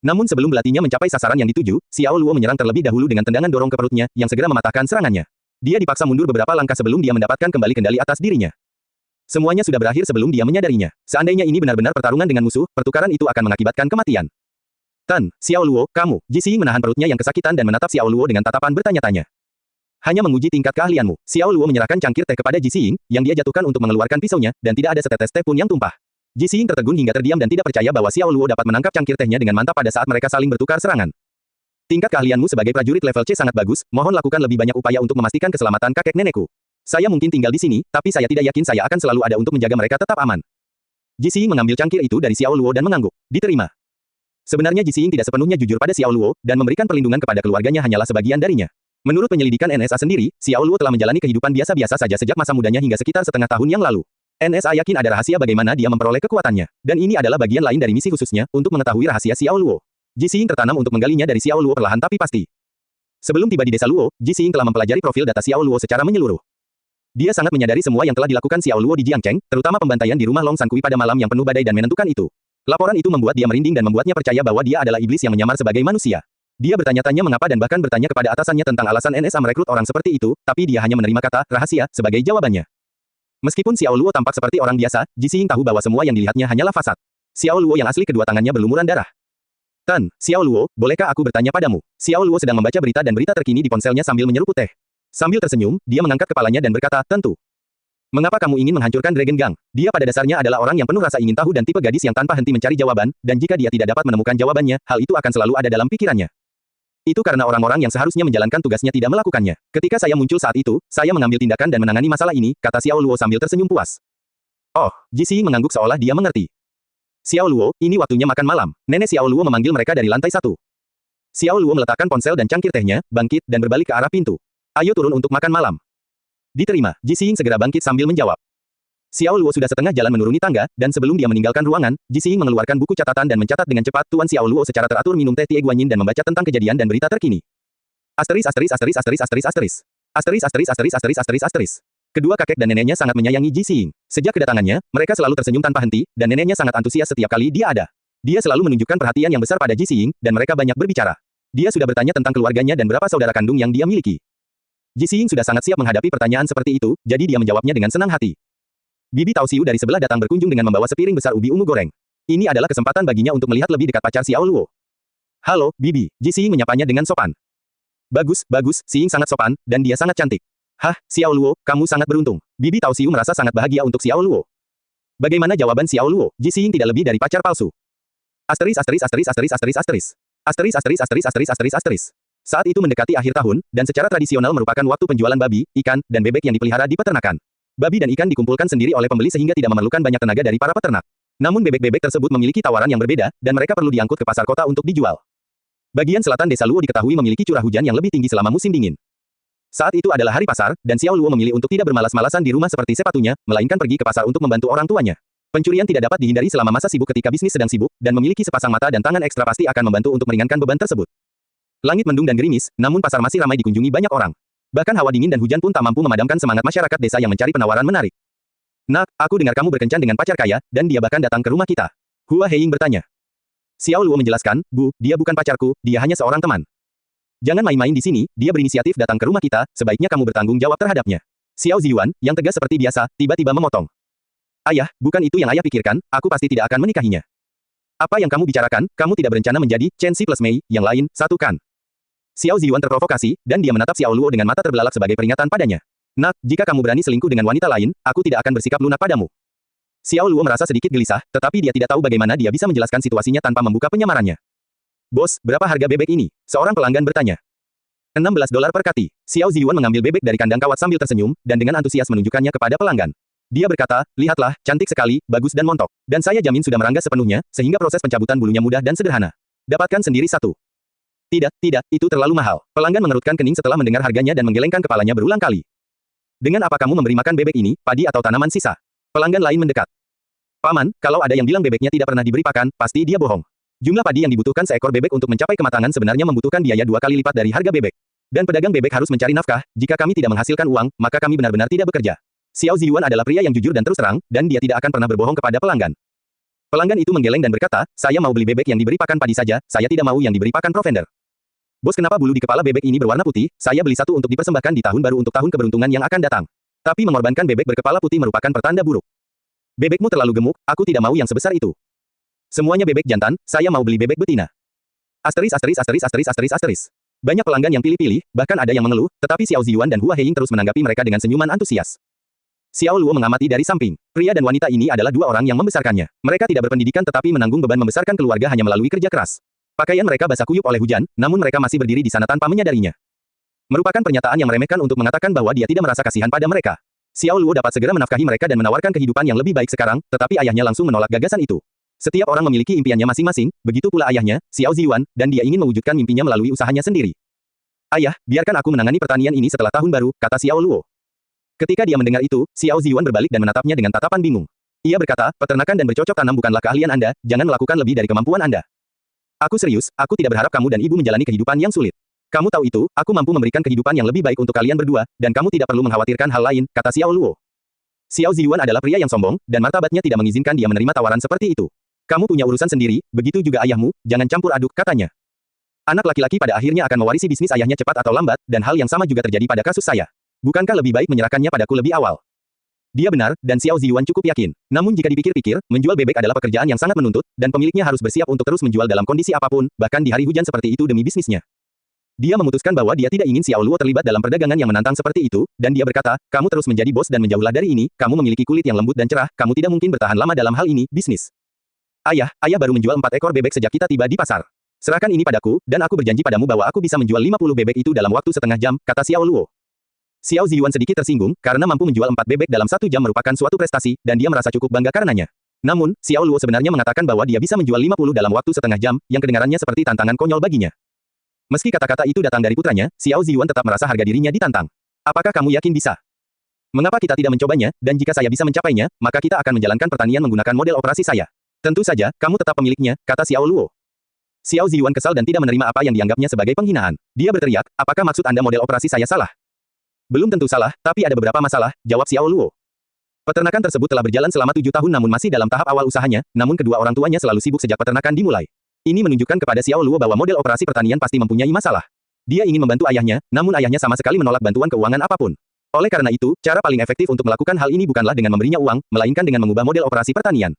Namun sebelum belatinya mencapai sasaran yang dituju, Xiao Luo menyerang terlebih dahulu dengan tendangan dorong ke perutnya, yang segera mematahkan serangannya. Dia dipaksa mundur beberapa langkah sebelum dia mendapatkan kembali kendali atas dirinya. Semuanya sudah berakhir sebelum dia menyadarinya. Seandainya ini benar-benar pertarungan dengan musuh, pertukaran itu akan mengakibatkan kematian. Tan, Xiao Luo, kamu. Ji Xiying menahan perutnya yang kesakitan dan menatap Xiao Luo dengan tatapan bertanya-tanya. Hanya menguji tingkat keahlianmu. Xiao Luo menyerahkan cangkir teh kepada Ji Xiying, yang dia jatuhkan untuk mengeluarkan pisaunya, dan tidak ada setetes teh pun yang tumpah. Ji Xiying tertegun hingga terdiam dan tidak percaya bahwa Xiao Luo dapat menangkap cangkir tehnya dengan mantap pada saat mereka saling bertukar serangan. Tingkat keahlianmu sebagai prajurit level C sangat bagus, mohon lakukan lebih banyak upaya untuk memastikan keselamatan kakek nenekku. Saya mungkin tinggal di sini, tapi saya tidak yakin saya akan selalu ada untuk menjaga mereka tetap aman. Ji Xiying mengambil cangkir itu dari Xiao Luo dan mengangguk. Diterima. Sebenarnya Ji Xiying tidak sepenuhnya jujur pada Xiao Luo, dan memberikan perlindungan kepada keluarganya hanyalah sebagian darinya. Menurut penyelidikan NSA sendiri, Xiao Luo telah menjalani kehidupan biasa-biasa saja sejak masa mudanya hingga sekitar setengah tahun yang lalu. NSA yakin ada rahasia bagaimana dia memperoleh kekuatannya, dan ini adalah bagian lain dari misi khususnya untuk mengetahui rahasia Xiao Luo. Ji Xiying tertanam untuk menggalinya dari Xiao Luo perlahan tapi pasti. Sebelum tiba di desa Luo, Ji Xiying telah mempelajari profil data Xiao Luo secara menyeluruh. Dia sangat menyadari semua yang telah dilakukan Xiao Luo di Jiangcheng, terutama pembantaian di rumah Long San Kui pada malam yang penuh badai dan menentukan itu. Laporan itu membuat dia merinding dan membuatnya percaya bahwa dia adalah iblis yang menyamar sebagai manusia. Dia bertanya-tanya mengapa dan bahkan bertanya kepada atasannya tentang alasan NSA merekrut orang seperti itu, tapi dia hanya menerima kata rahasia sebagai jawabannya. Meskipun Xiao Luo tampak seperti orang biasa, Ji Xiying tahu bahwa semua yang dilihatnya hanyalah fasad. Xiao Luo yang asli kedua tangannya berlumuran darah. Tan, Xiao Luo, bolehkah aku bertanya padamu? Xiao Luo sedang membaca berita dan berita terkini di ponselnya sambil menyeruput teh. Sambil tersenyum, dia mengangkat kepalanya dan berkata, tentu. Mengapa kamu ingin menghancurkan Dragon Gang? Dia pada dasarnya adalah orang yang penuh rasa ingin tahu dan tipe gadis yang tanpa henti mencari jawaban, dan jika dia tidak dapat menemukan jawabannya, hal itu akan selalu ada dalam pikirannya. Itu karena orang-orang yang seharusnya menjalankan tugasnya tidak melakukannya. Ketika saya muncul saat itu, saya mengambil tindakan dan menangani masalah ini, kata Xiao Luo sambil tersenyum puas. Oh, Ji Xiying mengangguk seolah dia mengerti. Xiao Luo, ini waktunya makan malam. Nenek Xiao Luo memanggil mereka dari lantai 1. Xiao Luo meletakkan ponsel dan cangkir tehnya, bangkit, dan berbalik ke arah pintu. Ayo turun untuk makan malam. Diterima, Ji Xiying segera bangkit sambil menjawab. Xiao Luo sudah setengah jalan menuruni tangga, dan sebelum dia meninggalkan ruangan, Ji Xiying mengeluarkan buku catatan dan mencatat dengan cepat Tuan Xiao Luo secara teratur minum teh Tie Guanyin dan membaca tentang kejadian dan berita terkini. Asteris asteris asteris asteris asteris asteris. Asteris asteris asteris asteris asteris asteris. Kedua kakek dan neneknya sangat menyayangi Ji Xiying. Sejak kedatangannya, mereka selalu tersenyum tanpa henti, dan neneknya sangat antusias setiap kali dia ada. Dia selalu menunjukkan perhatian yang besar pada Ji Xiying, dan mereka banyak berbicara. Dia sudah bertanya tentang keluarganya dan berapa saudara kandung yang dia miliki. Ji Xiying sudah sangat siap menghadapi pertanyaan seperti itu, jadi dia menjawabnya dengan senang hati. Bibi Tao Xiu dari sebelah datang berkunjung dengan membawa sepiring besar ubi ungu goreng. Ini adalah kesempatan baginya untuk melihat lebih dekat pacar Xiao Luo. Halo, Bibi. Ji Xiying menyapanya dengan sopan. Bagus, bagus, Xiying sangat sopan, dan dia sangat cantik. Hah, Xiao Luo, kamu sangat beruntung. Bibi Tao Xiu merasa sangat bahagia untuk Xiao Luo. Bagaimana jawaban Xiao Luo? Ji Xiying tidak lebih dari pacar palsu. Asteris asteris asteris asteris asteris asteris. Asteris asteris asteris asteris asteris asteris. Saat itu mendekati akhir tahun, dan secara tradisional merupakan waktu penjualan babi, ikan, dan bebek yang dipelihara di peternakan. Babi dan ikan dikumpulkan sendiri oleh pembeli sehingga tidak memerlukan banyak tenaga dari para peternak. Namun bebek-bebek tersebut memiliki tawaran yang berbeda, dan mereka perlu diangkut ke pasar kota untuk dijual. Bagian selatan desa Luo diketahui memiliki curah hujan yang lebih tinggi selama musim dingin. Saat itu adalah hari pasar, dan Xiao Luo memilih untuk tidak bermalas-malasan di rumah seperti sepatunya, melainkan pergi ke pasar untuk membantu orang tuanya. Pencurian tidak dapat dihindari selama masa sibuk ketika bisnis sedang sibuk, dan memiliki sepasang mata dan tangan ekstra pasti akan membantu untuk meringankan beban tersebut. Langit mendung dan gerimis, namun pasar masih ramai dikunjungi banyak orang. Bahkan hawa dingin dan hujan pun tak mampu memadamkan semangat masyarakat desa yang mencari penawaran menarik. Nak, aku dengar kamu berkencan dengan pacar kaya, dan dia bahkan datang ke rumah kita. Hua Heiying bertanya. Xiao Luo menjelaskan, Bu, dia bukan pacarku, dia hanya seorang teman. Jangan main-main di sini, dia berinisiatif datang ke rumah kita, sebaiknya kamu bertanggung jawab terhadapnya. Xiao Ziyuan, yang tegas seperti biasa, tiba-tiba memotong. Ayah, bukan itu yang ayah pikirkan, aku pasti tidak akan menikahinya. Apa yang kamu bicarakan, kamu tidak berencana menjadi Chen Si plus Mei, yang lain, satu kan? Xiao Ziyuan terprovokasi, dan dia menatap Xiao Luo dengan mata terbelalak sebagai peringatan padanya. Nak, jika kamu berani selingkuh dengan wanita lain, aku tidak akan bersikap lunak padamu. Xiao Luo merasa sedikit gelisah, tetapi dia tidak tahu bagaimana dia bisa menjelaskan situasinya tanpa membuka penyamarannya. Bos, berapa harga bebek ini? Seorang pelanggan bertanya. $16 per kati. Xiao Ziyuan mengambil bebek dari kandang kawat sambil tersenyum, dan dengan antusias menunjukkannya kepada pelanggan. Dia berkata, lihatlah, cantik sekali, bagus dan montok. Dan saya jamin sudah merangga sepenuhnya, sehingga proses pencabutan bulunya mudah dan sederhana. Dapatkan sendiri satu. Tidak, itu terlalu mahal. Pelanggan mengerutkan kening setelah mendengar harganya dan menggelengkan kepalanya berulang kali. Dengan apa kamu memberi makan bebek ini, padi atau tanaman sisa? Pelanggan lain mendekat. Paman, kalau ada yang bilang bebeknya tidak pernah diberi pakan, pasti dia bohong. Jumlah padi yang dibutuhkan seekor bebek untuk mencapai kematangan sebenarnya membutuhkan biaya 2 kali lipat dari harga bebek. Dan pedagang bebek harus mencari nafkah, jika kami tidak menghasilkan uang, maka kami benar-benar tidak bekerja. Xiao Ziyuan adalah pria yang jujur dan terus terang, dan dia tidak akan pernah berbohong kepada pelanggan. Pelanggan itu menggeleng dan berkata, saya mau beli bebek yang diberi pakan padi saja, saya tidak mau yang diberi pakan provender. Bos, kenapa bulu di kepala bebek ini berwarna putih? Saya beli satu untuk dipersembahkan di tahun baru untuk tahun keberuntungan yang akan datang. Tapi mengorbankan bebek berkepala putih merupakan pertanda buruk. Bebekmu terlalu gemuk, aku tidak mau yang sebesar itu. Semuanya bebek jantan, saya mau beli bebek betina. Asteris asteris asteris asteris asteris asteris. Banyak pelanggan yang pilih-pilih, bahkan ada yang mengeluh, tetapi Xiao Ziyuan dan Hua Heying terus menanggapi mereka dengan senyuman antusias. Xiao Luo mengamati dari samping. Pria dan wanita ini adalah dua orang yang membesarkannya. Mereka tidak berpendidikan tetapi menanggung beban membesarkan keluarga hanya melalui kerja keras. Pakaian mereka basah kuyup oleh hujan, namun mereka masih berdiri di sana tanpa menyadarinya. Merupakan pernyataan yang meremehkan untuk mengatakan bahwa dia tidak merasa kasihan pada mereka. Xiao Luo dapat segera menafkahi mereka dan menawarkan kehidupan yang lebih baik sekarang, tetapi ayahnya langsung menolak gagasan itu. Setiap orang memiliki impiannya masing-masing, begitu pula ayahnya, Xiao Ziyuan, dan dia ingin mewujudkan mimpinya melalui usahanya sendiri. Ayah, biarkan aku menangani pertanian ini setelah tahun baru, kata Xiao Luo. Ketika dia mendengar itu, Xiao Ziyuan berbalik dan menatapnya dengan tatapan bingung. Ia berkata, peternakan dan bercocok tanam bukanlah keahlian Anda, jangan melakukan lebih dari kemampuan Anda. Aku serius, aku tidak berharap kamu dan ibu menjalani kehidupan yang sulit. Kamu tahu itu, aku mampu memberikan kehidupan yang lebih baik untuk kalian berdua, dan kamu tidak perlu mengkhawatirkan hal lain, kata Xiao Luo. Xiao Ziyuan adalah pria yang sombong, dan martabatnya tidak mengizinkan dia menerima tawaran seperti itu. Kamu punya urusan sendiri, begitu juga ayahmu, jangan campur aduk, katanya. Anak laki-laki pada akhirnya akan mewarisi bisnis ayahnya cepat atau lambat, dan hal yang sama juga terjadi pada kasus saya. Bukankah lebih baik menyerahkannya padaku lebih awal? Dia benar, dan Xiao Ziyuan cukup yakin. Namun jika dipikir-pikir, menjual bebek adalah pekerjaan yang sangat menuntut, dan pemiliknya harus bersiap untuk terus menjual dalam kondisi apapun, bahkan di hari hujan seperti itu demi bisnisnya. Dia memutuskan bahwa dia tidak ingin Xiao Luo terlibat dalam perdagangan yang menantang seperti itu, dan dia berkata, kamu terus menjadi bos dan menjauhlah dari ini, kamu memiliki kulit yang lembut dan cerah, kamu tidak mungkin bertahan lama dalam hal ini, bisnis. Ayah baru menjual 4 ekor bebek sejak kita tiba di pasar. Serahkan ini padaku, dan aku berjanji padamu bahwa aku bisa menjual 50 bebek itu dalam waktu setengah jam, kata Xiao Luo. Xiao Ziyuan sedikit tersinggung, karena mampu menjual 4 bebek dalam 1 jam merupakan suatu prestasi, dan dia merasa cukup bangga karenanya. Namun, Xiao Luo sebenarnya mengatakan bahwa dia bisa menjual 50 dalam waktu setengah jam, yang kedengarannya seperti tantangan konyol baginya. Meski kata-kata itu datang dari putranya, Xiao Ziyuan tetap merasa harga dirinya ditantang. Apakah kamu yakin bisa? Mengapa kita tidak mencobanya, dan jika saya bisa mencapainya, maka kita akan menjalankan pertanian menggunakan model operasi saya. Tentu saja, kamu tetap pemiliknya, kata Xiao Luo. Xiao Ziyuan kesal dan tidak menerima apa yang dianggapnya sebagai penghinaan. Dia berteriak, apakah maksud Anda model operasi saya salah? Belum tentu salah, tapi ada beberapa masalah, jawab Xiao Luo. Peternakan tersebut telah berjalan selama 7 tahun namun masih dalam tahap awal usahanya, namun kedua orang tuanya selalu sibuk sejak peternakan dimulai. Ini menunjukkan kepada Xiao Luo bahwa model operasi pertanian pasti mempunyai masalah. Dia ingin membantu ayahnya, namun ayahnya sama sekali menolak bantuan keuangan apapun. Oleh karena itu, cara paling efektif untuk melakukan hal ini bukanlah dengan memberinya uang, melainkan dengan mengubah model operasi pertanian.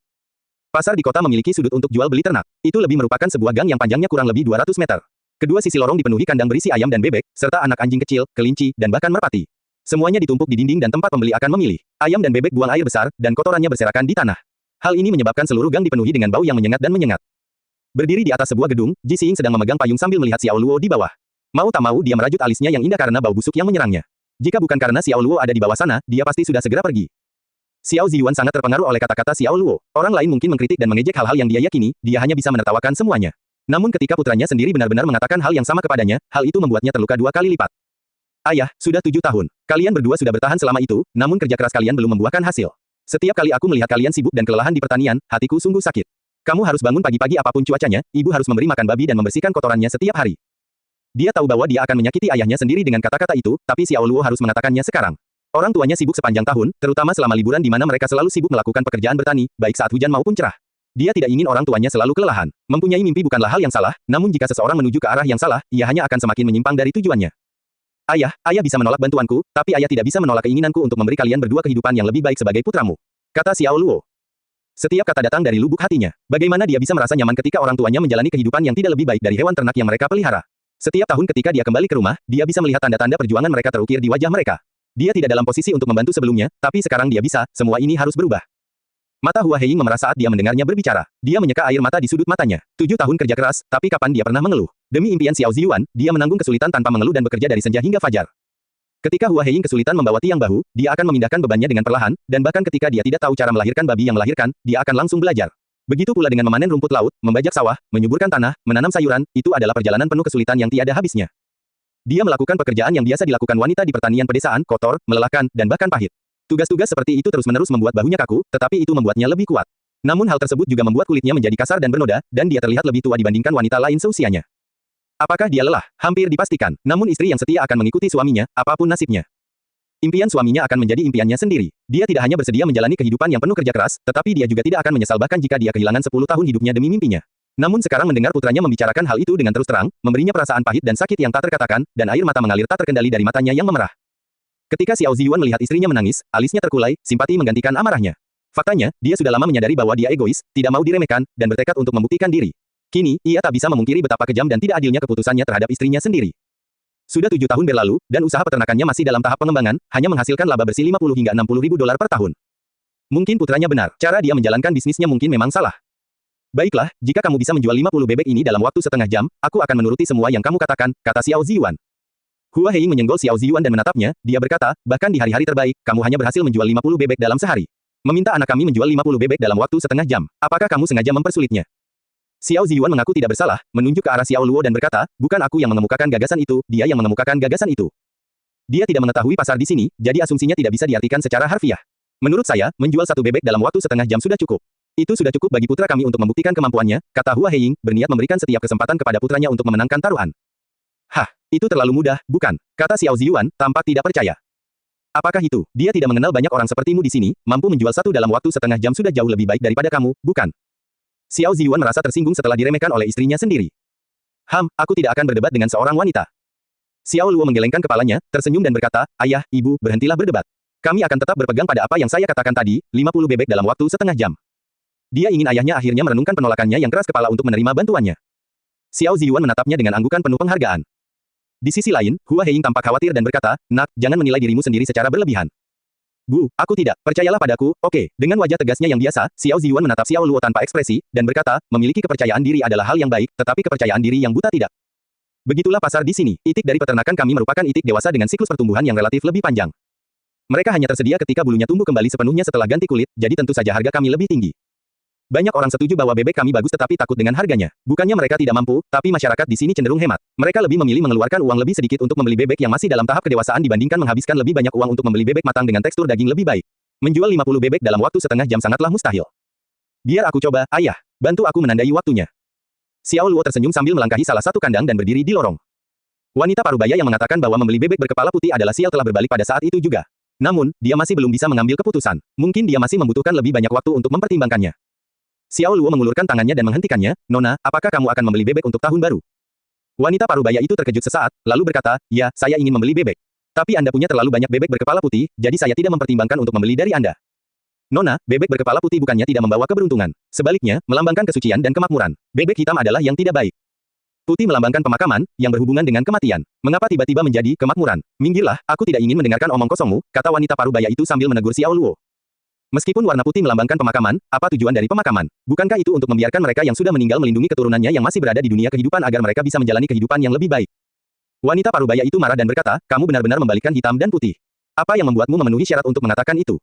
Pasar di kota memiliki sudut untuk jual beli ternak. Itu lebih merupakan sebuah gang yang panjangnya kurang lebih 200 meter. Kedua sisi lorong dipenuhi kandang berisi ayam dan bebek, serta anak anjing kecil, kelinci, dan bahkan merpati. Semuanya ditumpuk di dinding dan tempat pembeli akan memilih. Ayam dan bebek buang air besar, dan kotorannya berserakan di tanah. Hal ini menyebabkan seluruh gang dipenuhi dengan bau yang menyengat dan menyengat. Berdiri di atas sebuah gedung, Ji Xing sedang memegang payung sambil melihat Xiao Luo di bawah. Mau tak mau dia merajut alisnya yang indah karena bau busuk yang menyerangnya. Jika bukan karena Xiao Luo ada di bawah sana, dia pasti sudah segera pergi. Xiao Ziyuan sangat terpengaruh oleh kata-kata Xiao Luo. Orang lain mungkin mengkritik dan mengejek hal-hal yang dia yakini, dia hanya bisa menertawakan semuanya. Namun ketika putranya sendiri benar-benar mengatakan hal yang sama kepadanya, hal itu membuatnya terluka 2 kali lipat. Ayah, sudah 7 tahun. Kalian berdua sudah bertahan selama itu, namun kerja keras kalian belum membuahkan hasil. Setiap kali aku melihat kalian sibuk dan kelelahan di pertanian, hatiku sungguh sakit. Kamu harus bangun pagi-pagi apapun cuacanya, ibu harus memberi makan babi dan membersihkan kotorannya setiap hari. Dia tahu bahwa dia akan menyakiti ayahnya sendiri dengan kata-kata itu, tapi Xiao Luo harus mengatakannya sekarang. Orang tuanya sibuk sepanjang tahun, terutama selama liburan di mana mereka selalu sibuk melakukan pekerjaan bertani, baik saat hujan maupun cerah. Dia tidak ingin orang tuanya selalu kelelahan. Mempunyai mimpi bukanlah hal yang salah, namun jika seseorang menuju ke arah yang salah, ia hanya akan semakin menyimpang dari tujuannya. Ayah bisa menolak bantuanku, tapi ayah tidak bisa menolak keinginanku untuk memberi kalian berdua kehidupan yang lebih baik sebagai putramu, kata Xiao Luo. Setiap kata datang dari lubuk hatinya. Bagaimana dia bisa merasa nyaman ketika orang tuanya menjalani kehidupan yang tidak lebih baik dari hewan ternak yang mereka pelihara. Setiap tahun ketika dia kembali ke rumah, dia bisa melihat tanda-tanda perjuangan mereka terukir di wajah mereka. Dia tidak dalam posisi untuk membantu sebelumnya, tapi sekarang dia bisa, semua ini harus berubah. Mata Hua Heying memerah saat dia mendengarnya berbicara. Dia menyeka air mata di sudut matanya. 7 tahun kerja keras, tapi kapan dia pernah mengeluh? Demi impian Xiao Ziyuan, dia menanggung kesulitan tanpa mengeluh dan bekerja dari senja hingga fajar. Ketika Hua Heying kesulitan membawa tiang bahu, dia akan memindahkan bebannya dengan perlahan, dan bahkan ketika dia tidak tahu cara melahirkan babi yang melahirkan, dia akan langsung belajar. Begitu pula dengan memanen rumput laut, membajak sawah, menyuburkan tanah, menanam sayuran, itu adalah perjalanan penuh kesulitan yang tiada habisnya. Dia melakukan pekerjaan yang biasa dilakukan wanita di pertanian pedesaan, kotor, melelahkan, dan bahkan pahit. Tugas-tugas seperti itu terus-menerus membuat bahunya kaku, tetapi itu membuatnya lebih kuat. Namun hal tersebut juga membuat kulitnya menjadi kasar dan bernoda, dan dia terlihat lebih tua dibandingkan wanita lain seusianya. Apakah dia lelah? Hampir dipastikan. Namun istri yang setia akan mengikuti suaminya, apapun nasibnya. Impian suaminya akan menjadi impiannya sendiri. Dia tidak hanya bersedia menjalani kehidupan yang penuh kerja keras, tetapi dia juga tidak akan menyesal bahkan jika dia kehilangan 10 tahun hidupnya demi mimpinya. Namun sekarang mendengar putranya membicarakan hal itu dengan terus terang, memberinya perasaan pahit dan sakit yang tak terkatakan, dan air mata mengalir tak terkendali dari matanya yang memerah. Ketika Xiao Ziyuan melihat istrinya menangis, alisnya terkulai, simpati menggantikan amarahnya. Faktanya, dia sudah lama menyadari bahwa dia egois, tidak mau diremehkan, dan bertekad untuk membuktikan diri. Kini, ia tak bisa memungkiri betapa kejam dan tidak adilnya keputusannya terhadap istrinya sendiri. Sudah 7 tahun berlalu, dan usaha peternakannya masih dalam tahap pengembangan, hanya menghasilkan laba bersih 50 hingga 60 ribu dolar per tahun. Mungkin putranya benar, cara dia menjalankan bisnisnya mungkin memang salah. Baiklah, jika kamu bisa menjual 50 bebek ini dalam waktu setengah jam, aku akan menuruti semua yang kamu katakan, kata Xiao Ziyuan. Hua Heying menyenggol Xiao Ziyuan dan menatapnya, dia berkata, bahkan di hari-hari terbaik, kamu hanya berhasil menjual 50 bebek dalam sehari. Meminta anak kami menjual 50 bebek dalam waktu setengah jam, apakah kamu sengaja mempersulitnya? Xiao Ziyuan mengaku tidak bersalah, menunjuk ke arah Xiao Luo dan berkata, bukan aku yang mengemukakan gagasan itu, dia yang mengemukakan gagasan itu. Dia tidak mengetahui pasar di sini, jadi asumsinya tidak bisa diartikan secara harfiah. Menurut saya, menjual satu bebek dalam waktu setengah jam sudah cukup. Itu sudah cukup bagi putra kami untuk membuktikan kemampuannya, kata Hua Heying, berniat memberikan setiap kesempatan kepada putranya untuk memenangkan taruhan. Hah, itu terlalu mudah, bukan? Kata Xiao Ziyuan, tampak tidak percaya. Apakah itu, dia tidak mengenal banyak orang sepertimu di sini, mampu menjual satu dalam waktu setengah jam sudah jauh lebih baik daripada kamu, bukan? Xiao Ziyuan merasa tersinggung setelah diremehkan oleh istrinya sendiri. Aku tidak akan berdebat dengan seorang wanita. Xiao Luo menggelengkan kepalanya, tersenyum dan berkata, ayah, ibu, berhentilah berdebat. Kami akan tetap berpegang pada apa yang saya katakan tadi, 50 bebek dalam waktu setengah jam. Dia ingin ayahnya akhirnya merenungkan penolakannya yang keras kepala untuk menerima bantuannya. Xiao Ziyuan menatapnya dengan anggukan penuh penghargaan. Di sisi lain, Hua Heying tampak khawatir dan berkata, nak, jangan menilai dirimu sendiri secara berlebihan. Bu, aku tidak, percayalah padaku, oke. Dengan wajah tegasnya yang biasa, Xiao Ziyuan menatap Xiao Luo tanpa ekspresi, dan berkata, memiliki kepercayaan diri adalah hal yang baik, tetapi kepercayaan diri yang buta tidak. Begitulah pasar di sini, itik dari peternakan kami merupakan itik dewasa dengan siklus pertumbuhan yang relatif lebih panjang. Mereka hanya tersedia ketika bulunya tumbuh kembali sepenuhnya setelah ganti kulit, jadi tentu saja harga kami lebih tinggi. Banyak orang setuju bahwa bebek kami bagus tetapi takut dengan harganya. Bukannya mereka tidak mampu, tapi masyarakat di sini cenderung hemat. Mereka lebih memilih mengeluarkan uang lebih sedikit untuk membeli bebek yang masih dalam tahap kedewasaan dibandingkan menghabiskan lebih banyak uang untuk membeli bebek matang dengan tekstur daging lebih baik. Menjual 50 bebek dalam waktu setengah jam sangatlah mustahil. Biar aku coba, ayah. Bantu aku menandai waktunya. Xiao Luo tersenyum sambil melangkahi salah satu kandang dan berdiri di lorong. Wanita parubaya yang mengatakan bahwa membeli bebek berkepala putih adalah sial telah berbalik pada saat itu juga. Namun, dia masih belum bisa mengambil keputusan. Mungkin dia masih membutuhkan lebih banyak waktu untuk mempertimbangkannya. Xiao Luo mengulurkan tangannya dan menghentikannya, Nona, apakah kamu akan membeli bebek untuk tahun baru? Wanita parubaya itu terkejut sesaat, lalu berkata, ya, saya ingin membeli bebek. Tapi Anda punya terlalu banyak bebek berkepala putih, jadi saya tidak mempertimbangkan untuk membeli dari Anda. Nona, bebek berkepala putih bukannya tidak membawa keberuntungan. Sebaliknya, melambangkan kesucian dan kemakmuran. Bebek hitam adalah yang tidak baik. Putih melambangkan pemakaman, yang berhubungan dengan kematian. Mengapa tiba-tiba menjadi kemakmuran? Minggirlah, aku tidak ingin mendengarkan omong kosongmu, kata wanita parubaya itu sambil menegur Xiao Luo. Meskipun warna putih melambangkan pemakaman, apa tujuan dari pemakaman? Bukankah itu untuk membiarkan mereka yang sudah meninggal melindungi keturunannya yang masih berada di dunia kehidupan agar mereka bisa menjalani kehidupan yang lebih baik? Wanita parubaya itu marah dan berkata, kamu benar-benar membalikkan hitam dan putih. Apa yang membuatmu memenuhi syarat untuk mengatakan itu?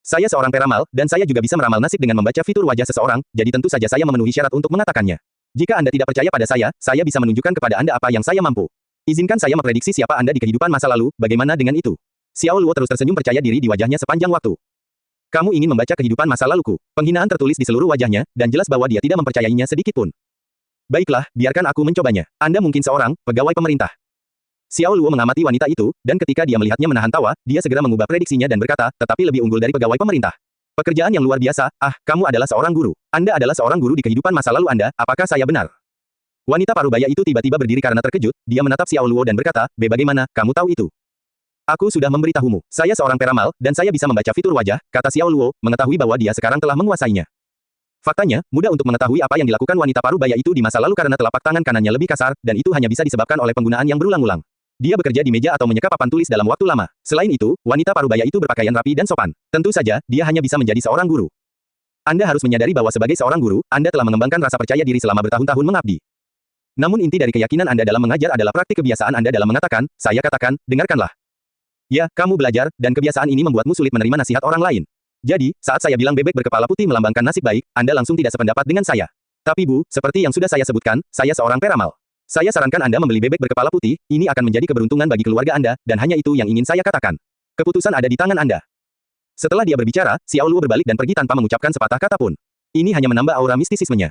Saya seorang peramal, dan saya juga bisa meramal nasib dengan membaca fitur wajah seseorang, jadi tentu saja saya memenuhi syarat untuk mengatakannya. Jika Anda tidak percaya pada saya bisa menunjukkan kepada Anda apa yang saya mampu. Izinkan saya memprediksi siapa Anda di kehidupan masa lalu, bagaimana dengan itu? Xiao Luo terus tersenyum percaya diri di wajahnya sepanjang waktu. Kamu ingin membaca kehidupan masa laluku. Penghinaan tertulis di seluruh wajahnya, dan jelas bahwa dia tidak mempercayainya sedikitpun. Baiklah, biarkan aku mencobanya. Anda mungkin seorang pegawai pemerintah. Xiao Luo mengamati wanita itu, dan ketika dia melihatnya menahan tawa, dia segera mengubah prediksinya dan berkata, tetapi lebih unggul dari pegawai pemerintah. Pekerjaan yang luar biasa, kamu adalah seorang guru. Anda adalah seorang guru di kehidupan masa lalu Anda, apakah saya benar? Wanita parubaya itu tiba-tiba berdiri karena terkejut, dia menatap Xiao Luo dan berkata, bagaimana, kamu tahu itu? Aku sudah memberitahumu, saya seorang peramal, dan saya bisa membaca fitur wajah, kata Xiao Luo, mengetahui bahwa dia sekarang telah menguasainya. Faktanya, mudah untuk mengetahui apa yang dilakukan wanita parubaya itu di masa lalu karena telapak tangan kanannya lebih kasar, dan itu hanya bisa disebabkan oleh penggunaan yang berulang-ulang. Dia bekerja di meja atau menyeka papan tulis dalam waktu lama. Selain itu, wanita parubaya itu berpakaian rapi dan sopan. Tentu saja, dia hanya bisa menjadi seorang guru. Anda harus menyadari bahwa sebagai seorang guru, Anda telah mengembangkan rasa percaya diri selama bertahun-tahun mengabdi. Namun inti dari keyakinan Anda dalam mengajar adalah praktik kebiasaan Anda dalam mengatakan, saya katakan, dengarkanlah. Ya, kamu belajar, dan kebiasaan ini membuatmu sulit menerima nasihat orang lain. Jadi, saat saya bilang bebek berkepala putih melambangkan nasib baik, Anda langsung tidak sependapat dengan saya. Tapi Bu, seperti yang sudah saya sebutkan, saya seorang peramal. Saya sarankan Anda membeli bebek berkepala putih, ini akan menjadi keberuntungan bagi keluarga Anda, dan hanya itu yang ingin saya katakan. Keputusan ada di tangan Anda. Setelah dia berbicara, Xiao Luo berbalik dan pergi tanpa mengucapkan sepatah kata pun. Ini hanya menambah aura mistisismenya.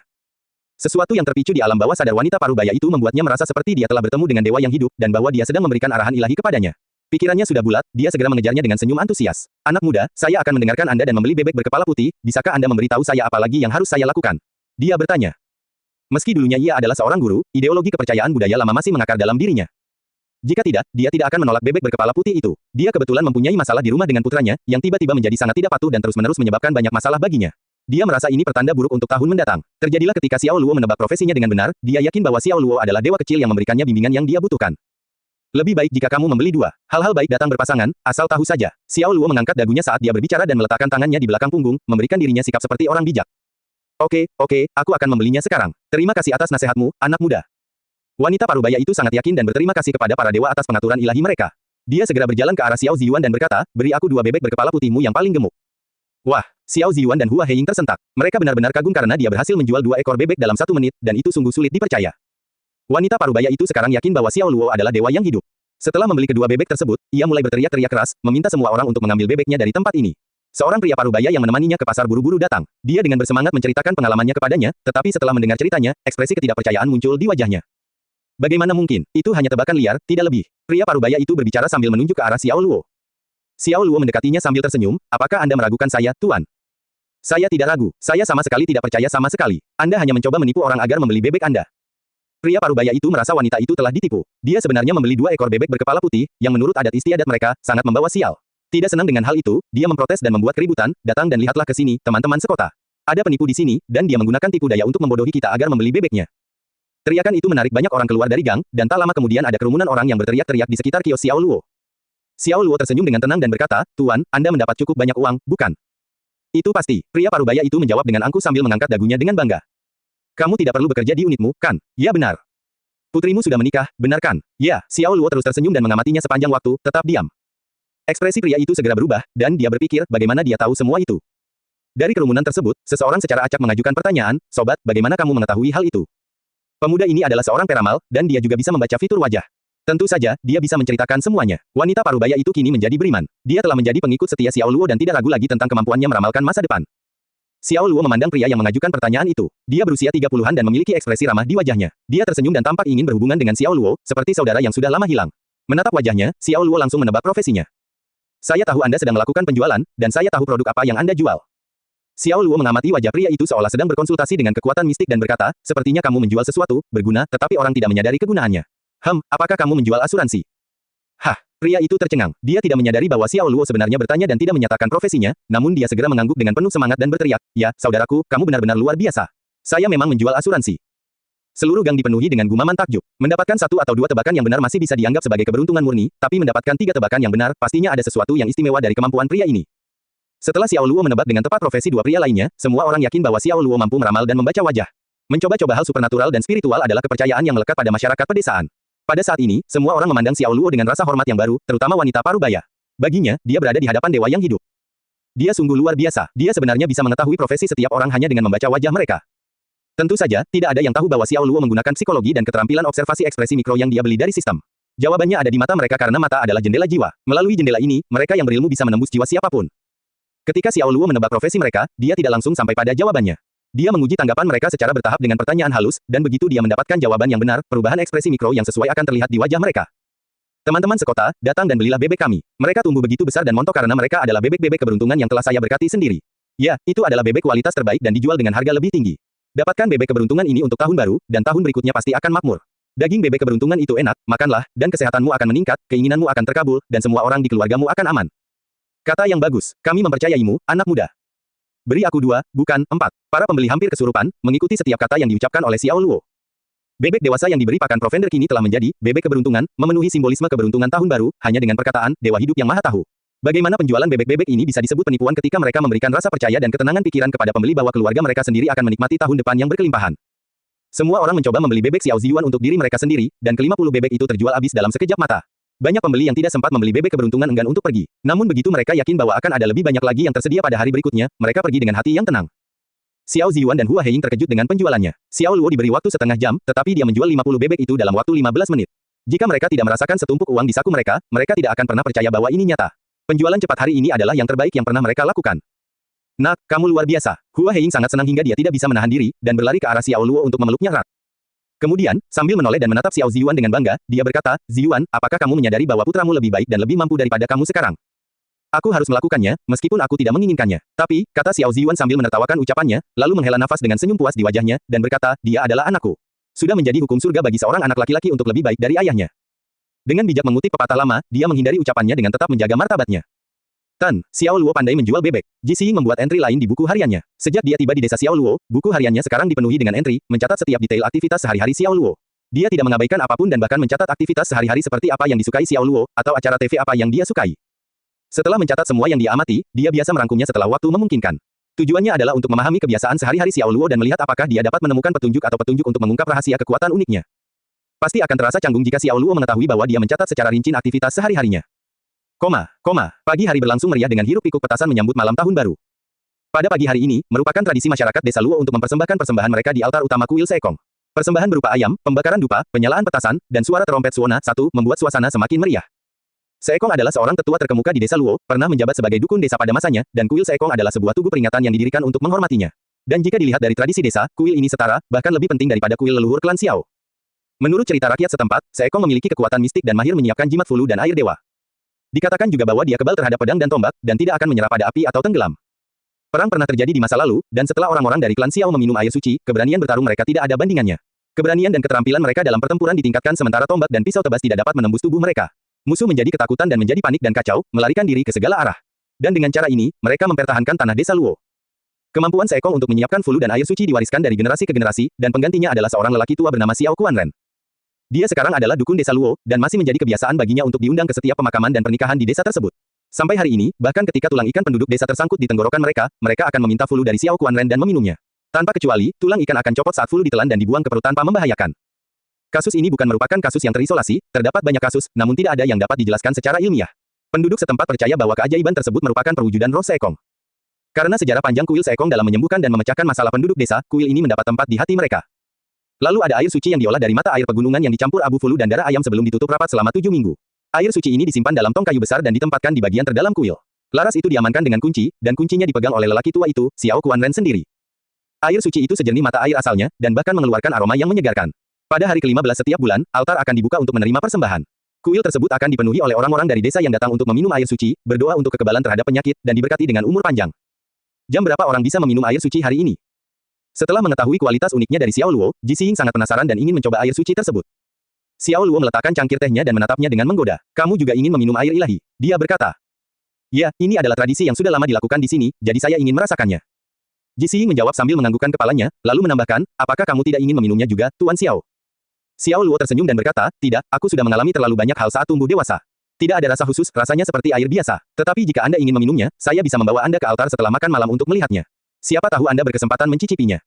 Sesuatu yang terpicu di alam bawah sadar wanita parubaya itu membuatnya merasa seperti dia telah bertemu dengan dewa yang hidup, dan bahwa dia sedang memberikan arahan ilahi kepadanya. Pikirannya sudah bulat, dia segera mengejarnya dengan senyum antusias. Anak muda, saya akan mendengarkan Anda dan membeli bebek berkepala putih, bisakah Anda memberitahu saya apa lagi yang harus saya lakukan? Dia bertanya. Meski dulunya ia adalah seorang guru, ideologi kepercayaan budaya lama masih mengakar dalam dirinya. Jika tidak, dia tidak akan menolak bebek berkepala putih itu. Dia kebetulan mempunyai masalah di rumah dengan putranya, yang tiba-tiba menjadi sangat tidak patuh dan terus-menerus menyebabkan banyak masalah baginya. Dia merasa ini pertanda buruk untuk tahun mendatang. Terjadilah ketika Xiao Luo menebak profesinya dengan benar, dia yakin bahwa Xiao Luo adalah dewa kecil yang memberikannya bimbingan yang dia butuhkan. Lebih baik jika kamu membeli dua. Hal-hal baik datang berpasangan, asal tahu saja. Xiao Luo mengangkat dagunya saat dia berbicara dan meletakkan tangannya di belakang punggung, memberikan dirinya sikap seperti orang bijak. Oke, aku akan membelinya sekarang. Terima kasih atas nasihatmu, anak muda. Wanita parubaya itu sangat yakin dan berterima kasih kepada para dewa atas pengaturan ilahi mereka. Dia segera berjalan ke arah Xiao Ziyuan dan berkata, beri aku dua bebek berkepala putihmu yang paling gemuk. Wah, Xiao Ziyuan dan Hua Heying tersentak. Mereka benar-benar kagum karena dia berhasil menjual 2 ekor bebek dalam 1 menit, dan itu sungguh sulit dipercaya. Wanita parubaya itu sekarang yakin bahwa Xiao Luo adalah dewa yang hidup. Setelah membeli kedua bebek tersebut, ia mulai berteriak-teriak keras, meminta semua orang untuk mengambil bebeknya dari tempat ini. Seorang pria parubaya yang menemaninya ke pasar buru-buru datang. Dia dengan bersemangat menceritakan pengalamannya kepadanya, tetapi setelah mendengar ceritanya, ekspresi ketidakpercayaan muncul di wajahnya. Bagaimana mungkin? Itu hanya tebakan liar, tidak lebih. Pria parubaya itu berbicara sambil menunjuk ke arah Xiao Luo. Xiao Luo mendekatinya sambil tersenyum, apakah Anda meragukan saya, Tuan? Saya tidak ragu, saya sama sekali tidak percaya sama sekali. Anda hanya mencoba menipu orang agar membeli bebek Anda. Pria parubaya itu merasa wanita itu telah ditipu. Dia sebenarnya membeli 2 ekor bebek berkepala putih, yang menurut adat istiadat mereka, sangat membawa sial. Tidak senang dengan hal itu, dia memprotes dan membuat keributan, datang dan lihatlah ke sini, teman-teman sekota. Ada penipu di sini, dan dia menggunakan tipu daya untuk membodohi kita agar membeli bebeknya. Teriakan itu menarik banyak orang keluar dari gang, dan tak lama kemudian ada kerumunan orang yang berteriak-teriak di sekitar kios Xiao Luo. Xiao Luo tersenyum dengan tenang dan berkata, Tuan, Anda mendapat cukup banyak uang, bukan? Itu pasti. Pria parubaya itu menjawab dengan angkuh sambil mengangkat dagunya dengan bangga. Kamu tidak perlu bekerja di unitmu, kan? Ya benar. Putrimu sudah menikah, benar kan? Ya, Xiao Luo terus tersenyum dan mengamatinya sepanjang waktu, tetap diam. Ekspresi pria itu segera berubah, dan dia berpikir bagaimana dia tahu semua itu. Dari kerumunan tersebut, seseorang secara acak mengajukan pertanyaan, Sobat, bagaimana kamu mengetahui hal itu? Pemuda ini adalah seorang peramal, dan dia juga bisa membaca fitur wajah. Tentu saja, dia bisa menceritakan semuanya. Wanita parubaya itu kini menjadi beriman. Dia telah menjadi pengikut setia Xiao Luo dan tidak ragu lagi tentang kemampuannya meramalkan masa depan. Xiao Luo memandang pria yang mengajukan pertanyaan itu. Dia berusia 30-an dan memiliki ekspresi ramah di wajahnya. Dia tersenyum dan tampak ingin berhubungan dengan Xiao Luo, seperti saudara yang sudah lama hilang. Menatap wajahnya, Xiao Luo langsung menebak profesinya. Saya tahu Anda sedang melakukan penjualan, dan saya tahu produk apa yang Anda jual. Xiao Luo mengamati wajah pria itu seolah sedang berkonsultasi dengan kekuatan mistik dan berkata, sepertinya kamu menjual sesuatu, berguna, tetapi orang tidak menyadari kegunaannya. Apakah kamu menjual asuransi? Hah, pria itu tercengang. Dia tidak menyadari bahwa Xiao Luo sebenarnya bertanya dan tidak menyatakan profesinya, namun dia segera mengangguk dengan penuh semangat dan berteriak, ya, saudaraku, kamu benar-benar luar biasa. Saya memang menjual asuransi. Seluruh gang dipenuhi dengan gumaman takjub. Mendapatkan 1 atau 2 tebakan yang benar masih bisa dianggap sebagai keberuntungan murni, tapi mendapatkan 3 tebakan yang benar, pastinya ada sesuatu yang istimewa dari kemampuan pria ini. Setelah Xiao Luo menebak dengan tepat profesi 2 pria lainnya, semua orang yakin bahwa Xiao Luo mampu meramal dan membaca wajah. Mencoba-coba hal supernatural dan spiritual adalah kepercayaan yang melekat pada masyarakat pedesaan. Pada saat ini, semua orang memandang Xiao Luo dengan rasa hormat yang baru, terutama wanita parubaya. Baginya, dia berada di hadapan dewa yang hidup. Dia sungguh luar biasa. Dia sebenarnya bisa mengetahui profesi setiap orang hanya dengan membaca wajah mereka. Tentu saja, tidak ada yang tahu bahwa Xiao Luo menggunakan psikologi dan keterampilan observasi ekspresi mikro yang dia beli dari sistem. Jawabannya ada di mata mereka karena mata adalah jendela jiwa. Melalui jendela ini, mereka yang berilmu bisa menembus jiwa siapapun. Ketika Xiao Luo menebak profesi mereka, dia tidak langsung sampai pada jawabannya. Dia menguji tanggapan mereka secara bertahap dengan pertanyaan halus, dan begitu dia mendapatkan jawaban yang benar, perubahan ekspresi mikro yang sesuai akan terlihat di wajah mereka. Teman-teman sekota, datang dan belilah bebek kami. Mereka tumbuh begitu besar dan montok karena mereka adalah bebek-bebek keberuntungan yang telah saya berkati sendiri. Ya, itu adalah bebek kualitas terbaik dan dijual dengan harga lebih tinggi. Dapatkan bebek keberuntungan ini untuk tahun baru, dan tahun berikutnya pasti akan makmur. Daging bebek keberuntungan itu enak, makanlah, dan kesehatanmu akan meningkat, keinginanmu akan terkabul, dan semua orang di keluargamu akan aman. Kata yang bagus, kami mempercayaimu, anak muda. Beri aku 2, bukan 4. Para pembeli hampir kesurupan, mengikuti setiap kata yang diucapkan oleh Xiao Luo. Bebek dewasa yang diberi pakan provender kini telah menjadi bebek keberuntungan, memenuhi simbolisme keberuntungan tahun baru, hanya dengan perkataan, Dewa Hidup yang Maha Tahu. Bagaimana penjualan bebek-bebek ini bisa disebut penipuan ketika mereka memberikan rasa percaya dan ketenangan pikiran kepada pembeli bahwa keluarga mereka sendiri akan menikmati tahun depan yang berkelimpahan. Semua orang mencoba membeli bebek Xiao Ziyuan untuk diri mereka sendiri, dan ke-50 bebek itu terjual habis dalam sekejap mata. Banyak pembeli yang tidak sempat membeli bebek keberuntungan enggan untuk pergi. Namun begitu mereka yakin bahwa akan ada lebih banyak lagi yang tersedia pada hari berikutnya, mereka pergi dengan hati yang tenang. Xiao Ziyuan dan Hua Heying terkejut dengan penjualannya. Xiao Luo diberi waktu setengah jam, tetapi dia menjual 50 bebek itu dalam waktu 15 menit. Jika mereka tidak merasakan setumpuk uang di saku mereka, mereka tidak akan pernah percaya bahwa ini nyata. Penjualan cepat hari ini adalah yang terbaik yang pernah mereka lakukan. Nak, kamu luar biasa. Hua Heying sangat senang hingga dia tidak bisa menahan diri, dan berlari ke arah Xiao Luo untuk memeluknya erat. Kemudian, sambil menoleh dan menatap Xiao Ziyuan dengan bangga, dia berkata, "Ziyuan, apakah kamu menyadari bahwa putramu lebih baik dan lebih mampu daripada kamu sekarang? Aku harus melakukannya, meskipun aku tidak menginginkannya." Tapi, kata Xiao Ziyuan sambil menertawakan ucapannya, lalu menghela nafas dengan senyum puas di wajahnya, dan berkata, "Dia adalah anakku. Sudah menjadi hukum surga bagi seorang anak laki-laki untuk lebih baik dari ayahnya." Dengan bijak mengutip pepatah lama, dia menghindari ucapannya dengan tetap menjaga martabatnya. Tan, Xiao Luo pandai menjual bebek. Ji Xiying membuat entry lain di buku hariannya. Sejak dia tiba di desa Xiao Luo, buku hariannya sekarang dipenuhi dengan entry, mencatat setiap detail aktivitas sehari-hari Xiao Luo. Dia tidak mengabaikan apapun dan bahkan mencatat aktivitas sehari-hari seperti apa yang disukai Xiao Luo, atau acara TV apa yang dia sukai. Setelah mencatat semua yang dia amati, dia biasa merangkumnya setelah waktu memungkinkan. Tujuannya adalah untuk memahami kebiasaan sehari-hari Xiao Luo dan melihat apakah dia dapat menemukan petunjuk atau petunjuk untuk mengungkap rahasia kekuatan uniknya. Pasti akan terasa canggung jika Xiao Luo mengetahui bahwa dia mencatat secara rinci aktivitas sehari-harinya. Pagi hari berlangsung meriah dengan hiruk-pikuk petasan menyambut malam tahun baru. Pada pagi hari ini, merupakan tradisi masyarakat desa Luo untuk mempersembahkan persembahan mereka di altar utama kuil Seekong. Persembahan berupa ayam, pembakaran dupa, penyalaan petasan, dan suara trompet suona satu membuat suasana semakin meriah. Seekong adalah seorang tetua terkemuka di desa Luo, pernah menjabat sebagai dukun desa pada masanya, dan kuil Seekong adalah sebuah tugu peringatan yang didirikan untuk menghormatinya. Dan jika dilihat dari tradisi desa, kuil ini setara, bahkan lebih penting daripada kuil leluhur klan Xiao. Menurut cerita rakyat setempat, Seekong memiliki kekuatan mistik dan mahir menyiapkan jimat fulu dan air dewa. Dikatakan juga bahwa dia kebal terhadap pedang dan tombak, dan tidak akan menyerah pada api atau tenggelam. Perang pernah terjadi di masa lalu, dan setelah orang-orang dari klan Xiao meminum air suci, keberanian bertarung mereka tidak ada bandingannya. Keberanian dan keterampilan mereka dalam pertempuran ditingkatkan sementara tombak dan pisau tebas tidak dapat menembus tubuh mereka. Musuh menjadi ketakutan dan menjadi panik dan kacau, melarikan diri ke segala arah. Dan dengan cara ini, mereka mempertahankan tanah desa Luo. Kemampuan Seekong untuk menyiapkan fulu dan air suci diwariskan dari generasi ke generasi, dan penggantinya adalah seorang lelaki tua bernama Xiao Kuanren. Dia sekarang adalah dukun desa Luo, dan masih menjadi kebiasaan baginya untuk diundang ke setiap pemakaman dan pernikahan di desa tersebut. Sampai hari ini, bahkan ketika tulang ikan penduduk desa tersangkut di tenggorokan mereka, mereka akan meminta fulu dari Xiao Kuanren dan meminumnya. Tanpa kecuali, tulang ikan akan copot saat fulu ditelan dan dibuang ke perut tanpa membahayakan. Kasus ini bukan merupakan kasus yang terisolasi, terdapat banyak kasus, namun tidak ada yang dapat dijelaskan secara ilmiah. Penduduk setempat percaya bahwa keajaiban tersebut merupakan perwujudan roh Seekong. Karena sejarah panjang kuil Seekong dalam menyembuhkan dan memecahkan masalah penduduk desa, kuil ini mendapat tempat di hati mereka. Lalu ada air suci yang diolah dari mata air pegunungan yang dicampur abu fulu dan darah ayam sebelum ditutup rapat selama 7 minggu. Air suci ini disimpan dalam tong kayu besar dan ditempatkan di bagian terdalam kuil. Laras itu diamankan dengan kunci, dan kuncinya dipegang oleh lelaki tua itu, Xiao Kuanren sendiri. Air suci itu sejernih mata air asalnya, dan bahkan mengeluarkan aroma yang menyegarkan. Pada hari ke-15 setiap bulan, altar akan dibuka untuk menerima persembahan. Kuil tersebut akan dipenuhi oleh orang-orang dari desa yang datang untuk meminum air suci, berdoa untuk kekebalan terhadap penyakit, dan diberkati dengan umur panjang. Jam berapa orang bisa meminum air suci hari ini? Setelah mengetahui kualitas uniknya dari Xiao Luo, Ji Xiying sangat penasaran dan ingin mencoba air suci tersebut. Xiao Luo meletakkan cangkir tehnya dan menatapnya dengan menggoda. "Kamu juga ingin meminum air ilahi?" Dia berkata. "Ya, ini adalah tradisi yang sudah lama dilakukan di sini, jadi saya ingin merasakannya." Ji Xiying menjawab sambil menganggukkan kepalanya, lalu menambahkan, "Apakah kamu tidak ingin meminumnya juga, Tuan Xiao?" Xiao Luo tersenyum dan berkata, "Tidak, aku sudah mengalami terlalu banyak hal saat tumbuh dewasa. Tidak ada rasa khusus, rasanya seperti air biasa. Tetapi jika Anda ingin meminumnya, saya bisa membawa Anda ke altar setelah makan malam untuk melihatnya. Siapa tahu Anda berkesempatan mencicipinya."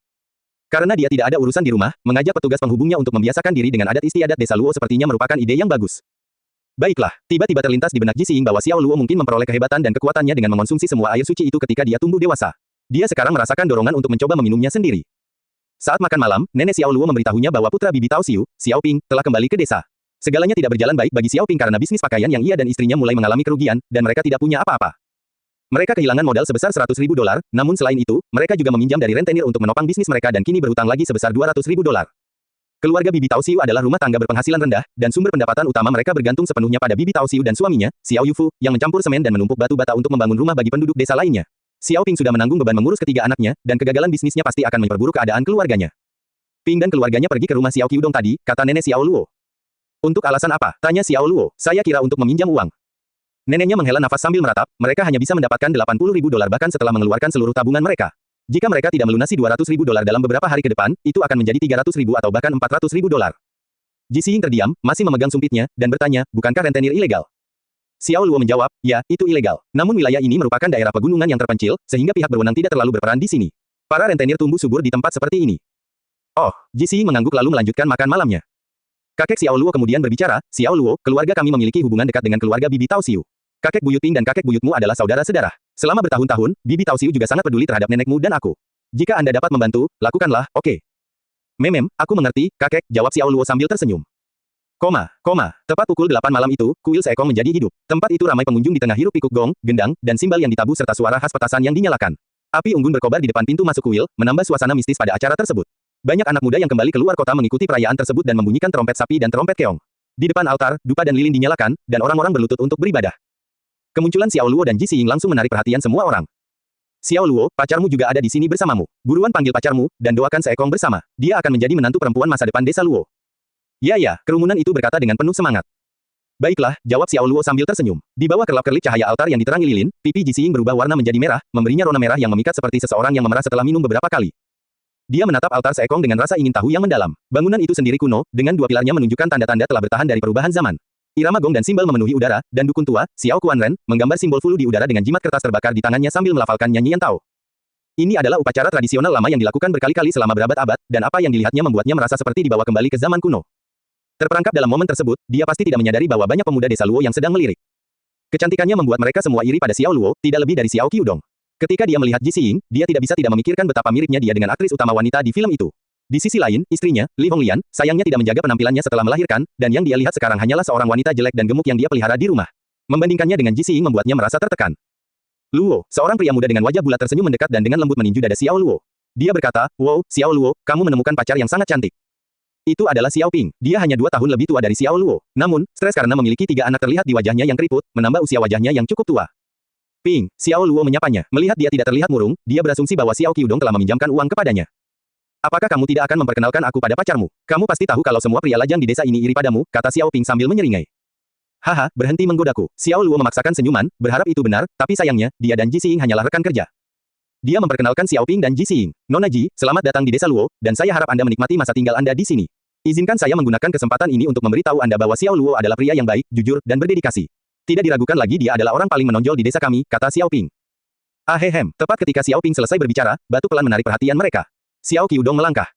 Karena dia tidak ada urusan di rumah, mengajak petugas penghubungnya untuk membiasakan diri dengan adat istiadat desa Luo sepertinya merupakan ide yang bagus. Baiklah, tiba-tiba terlintas di benak Ji Xiying bahwa Xiao Luo mungkin memperoleh kehebatan dan kekuatannya dengan mengonsumsi semua air suci itu ketika dia tumbuh dewasa. Dia sekarang merasakan dorongan untuk mencoba meminumnya sendiri. Saat makan malam, nenek Xiao Luo memberitahunya bahwa putra bibi Tao Xiu, Xiao Ping, telah kembali ke desa. Segalanya tidak berjalan baik bagi Xiao Ping karena bisnis pakaian yang ia dan istrinya mulai mengalami kerugian, dan mereka tidak punya apa-apa. Mereka kehilangan modal sebesar $100.000, namun selain itu, mereka juga meminjam dari rentenir untuk menopang bisnis mereka dan kini berhutang lagi sebesar $200.000. Keluarga Bibi Tao Xiu adalah rumah tangga berpenghasilan rendah, dan sumber pendapatan utama mereka bergantung sepenuhnya pada Bibi Tao Xiu dan suaminya, Xiao Yufu, yang mencampur semen dan menumpuk batu bata untuk membangun rumah bagi penduduk desa lainnya. Xiao Ping sudah menanggung beban mengurus ketiga anaknya, dan kegagalan bisnisnya pasti akan memperburuk keadaan keluarganya. Ping dan keluarganya pergi ke rumah Xiao Qiudong tadi, kata nenek Xiao Luo. "Untuk alasan apa?" tanya Xiao Luo. "Saya kira untuk meminjam uang." Neneknya menghela nafas sambil meratap, mereka hanya bisa mendapatkan $80.000 bahkan setelah mengeluarkan seluruh tabungan mereka. Jika mereka tidak melunasi $200.000 dalam beberapa hari ke depan, itu akan menjadi $300.000 atau bahkan $400.000. Ji Xiying terdiam, masih memegang sumpitnya, dan bertanya, "Bukankah rentenir ilegal?" Xiao Luo menjawab, "Ya, itu ilegal. Namun wilayah ini merupakan daerah pegunungan yang terpencil, sehingga pihak berwenang tidak terlalu berperan di sini. Para rentenir tumbuh subur di tempat seperti ini." "Oh," Ji Xiying mengangguk lalu melanjutkan makan malamnya. Kakek Xiao Luo kemudian berbicara, "Xiao Luo, keluarga kami memiliki hubungan dekat dengan keluarga Bibi Tao Xiu. Kakek buyut Ping dan kakek buyutmu adalah saudara sedarah. Selama bertahun-tahun, Bibi Tao Xiu juga sangat peduli terhadap nenekmu dan aku. Jika Anda dapat membantu, lakukanlah, oke?" "Memem, aku mengerti, kakek," jawab Xiao Luo sambil tersenyum. Tepat pukul 8 malam itu, kuil Seekong menjadi hidup. Tempat itu ramai pengunjung di tengah hiruk-pikuk gong, gendang, dan simbal yang ditabuh serta suara khas petasan yang dinyalakan. Api unggun berkobar di depan pintu masuk kuil, menambah suasana mistis pada acara tersebut. Banyak anak muda yang kembali keluar kota mengikuti perayaan tersebut dan membunyikan trompet sapi dan trompet keong. Di depan altar, dupa dan lilin dinyalakan, dan orang-orang berlutut untuk beribadah. Kemunculan Xiao Luo dan Ji Xiying langsung menarik perhatian semua orang. Xiao Luo, pacarmu juga ada di sini bersamamu. Buruan panggil pacarmu, dan doakan seekong bersama. Dia akan menjadi menantu perempuan masa depan desa Luo. Ya, kerumunan itu berkata dengan penuh semangat. Baiklah, jawab Xiao Luo sambil tersenyum. Di bawah kerlap-kerlip cahaya altar yang diterangi lilin, pipi Ji Xiying berubah warna menjadi merah, memberinya rona merah yang memikat seperti seseorang yang memerah setelah minum beberapa kali. Dia menatap altar seekong dengan rasa ingin tahu yang mendalam. Bangunan itu sendiri kuno, dengan dua pilarnya menunjukkan tanda-tanda telah bertahan dari perubahan zaman. Irama gong dan simbal memenuhi udara, dan dukun tua, Xiao Kuanren, menggambar simbol fulu di udara dengan jimat kertas terbakar di tangannya sambil melafalkan nyanyian Tao. Ini adalah upacara tradisional lama yang dilakukan berkali-kali selama berabad-abad, dan apa yang dilihatnya membuatnya merasa seperti dibawa kembali ke zaman kuno. Terperangkap dalam momen tersebut, dia pasti tidak menyadari bahwa banyak pemuda desa Luo yang sedang melirik. Kecantikannya membuat mereka semua iri pada Xiao Luo, tidak lebih dari Xiao Qiudong. Ketika dia melihat Ji Xiying, dia tidak bisa tidak memikirkan betapa miripnya dia dengan aktris utama wanita di film itu. Di sisi lain, istrinya, Li Honglian, sayangnya tidak menjaga penampilannya setelah melahirkan, dan yang dia lihat sekarang hanyalah seorang wanita jelek dan gemuk yang dia pelihara di rumah. Membandingkannya dengan Ji Xiying membuatnya merasa tertekan. Luo, seorang pria muda dengan wajah bulat tersenyum mendekat dan dengan lembut meninju dada Xiao Luo. Dia berkata, "Wow, Xiao Luo, kamu menemukan pacar yang sangat cantik." Itu adalah Xiao Ping. Dia hanya 2 tahun lebih tua dari Xiao Luo. Namun, stres karena memiliki 3 anak terlihat di wajahnya yang keriput, menambah usia wajahnya yang cukup tua. Ping, Xiao Luo menyapanya. Melihat dia tidak terlihat murung, dia berasumsi bahwa Xiao Qiudong telah meminjamkan uang kepadanya. Apakah kamu tidak akan memperkenalkan aku pada pacarmu? Kamu pasti tahu kalau semua pria lajang di desa ini iri padamu, kata Xiao Ping sambil menyeringai. Haha, berhenti menggodaku. Xiao Luo memaksakan senyuman, berharap itu benar, tapi sayangnya, dia dan Ji Xiying hanyalah rekan kerja. Dia memperkenalkan Xiao Ping dan Ji Xiying. Nona Ji, selamat datang di desa Luo, dan saya harap Anda menikmati masa tinggal Anda di sini. Izinkan saya menggunakan kesempatan ini untuk memberitahu Anda bahwa Xiao Luo adalah pria yang baik, jujur, dan berdedikasi. Tidak diragukan lagi dia adalah orang paling menonjol di desa kami, kata Xiao Ping. Ahehem, tepat ketika Xiao Ping selesai berbicara, batu pelan menarik perhatian mereka. Xiao Qiudong melangkah.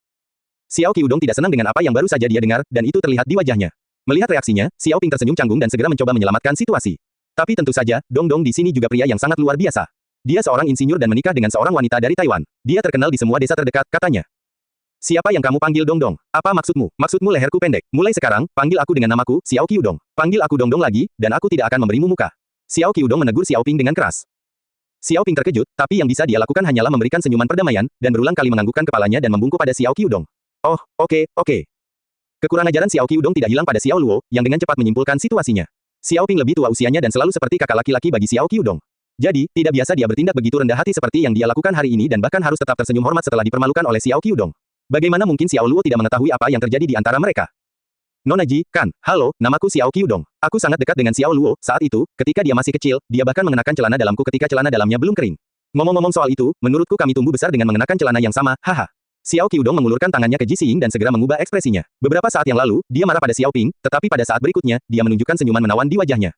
Xiao Qiudong tidak senang dengan apa yang baru saja dia dengar, dan itu terlihat di wajahnya. Melihat reaksinya, Xiao Ping tersenyum canggung dan segera mencoba menyelamatkan situasi. Tapi tentu saja, Dong Dong di sini juga pria yang sangat luar biasa. Dia seorang insinyur dan menikah dengan seorang wanita dari Taiwan. Dia terkenal di semua desa terdekat, katanya. Siapa yang kamu panggil Dong Dong? Apa maksudmu? Maksudmu leherku pendek. Mulai sekarang, panggil aku dengan namaku, Xiao Qiudong. Panggil aku Dong Dong lagi, dan aku tidak akan memberimu muka. Xiao Qiudong menegur Xiao Ping dengan keras. Xiao Ping terkejut, tapi yang bisa dia lakukan hanyalah memberikan senyuman perdamaian, dan berulang kali menganggukkan kepalanya dan membungkuk pada Xiao Qiudong. Oh, oke. Kekurang ajaran Xiao Qiudong tidak hilang pada Xiao Luo, yang dengan cepat menyimpulkan situasinya. Xiao Ping lebih tua usianya dan selalu seperti kakak laki-laki bagi Xiao Qiudong. Jadi, tidak biasa dia bertindak begitu rendah hati seperti yang dia lakukan hari ini dan bahkan harus tetap tersenyum hormat setelah dipermalukan oleh Xiao Qiudong. Bagaimana mungkin Xiao Luo tidak mengetahui apa yang terjadi di antara mereka? Nona Ji, kan, halo, namaku Xiao Qiudong. Aku sangat dekat dengan Xiao Luo. Saat itu, ketika dia masih kecil, dia bahkan mengenakan celana dalamku ketika celana dalamnya belum kering. Ngomong-ngomong soal itu, menurutku kami tumbuh besar dengan mengenakan celana yang sama, haha. Xiao Qiudong mengulurkan tangannya ke Ji Xiying dan segera mengubah ekspresinya. Beberapa saat yang lalu, dia marah pada Xiao Ping, tetapi pada saat berikutnya, dia menunjukkan senyuman menawan di wajahnya.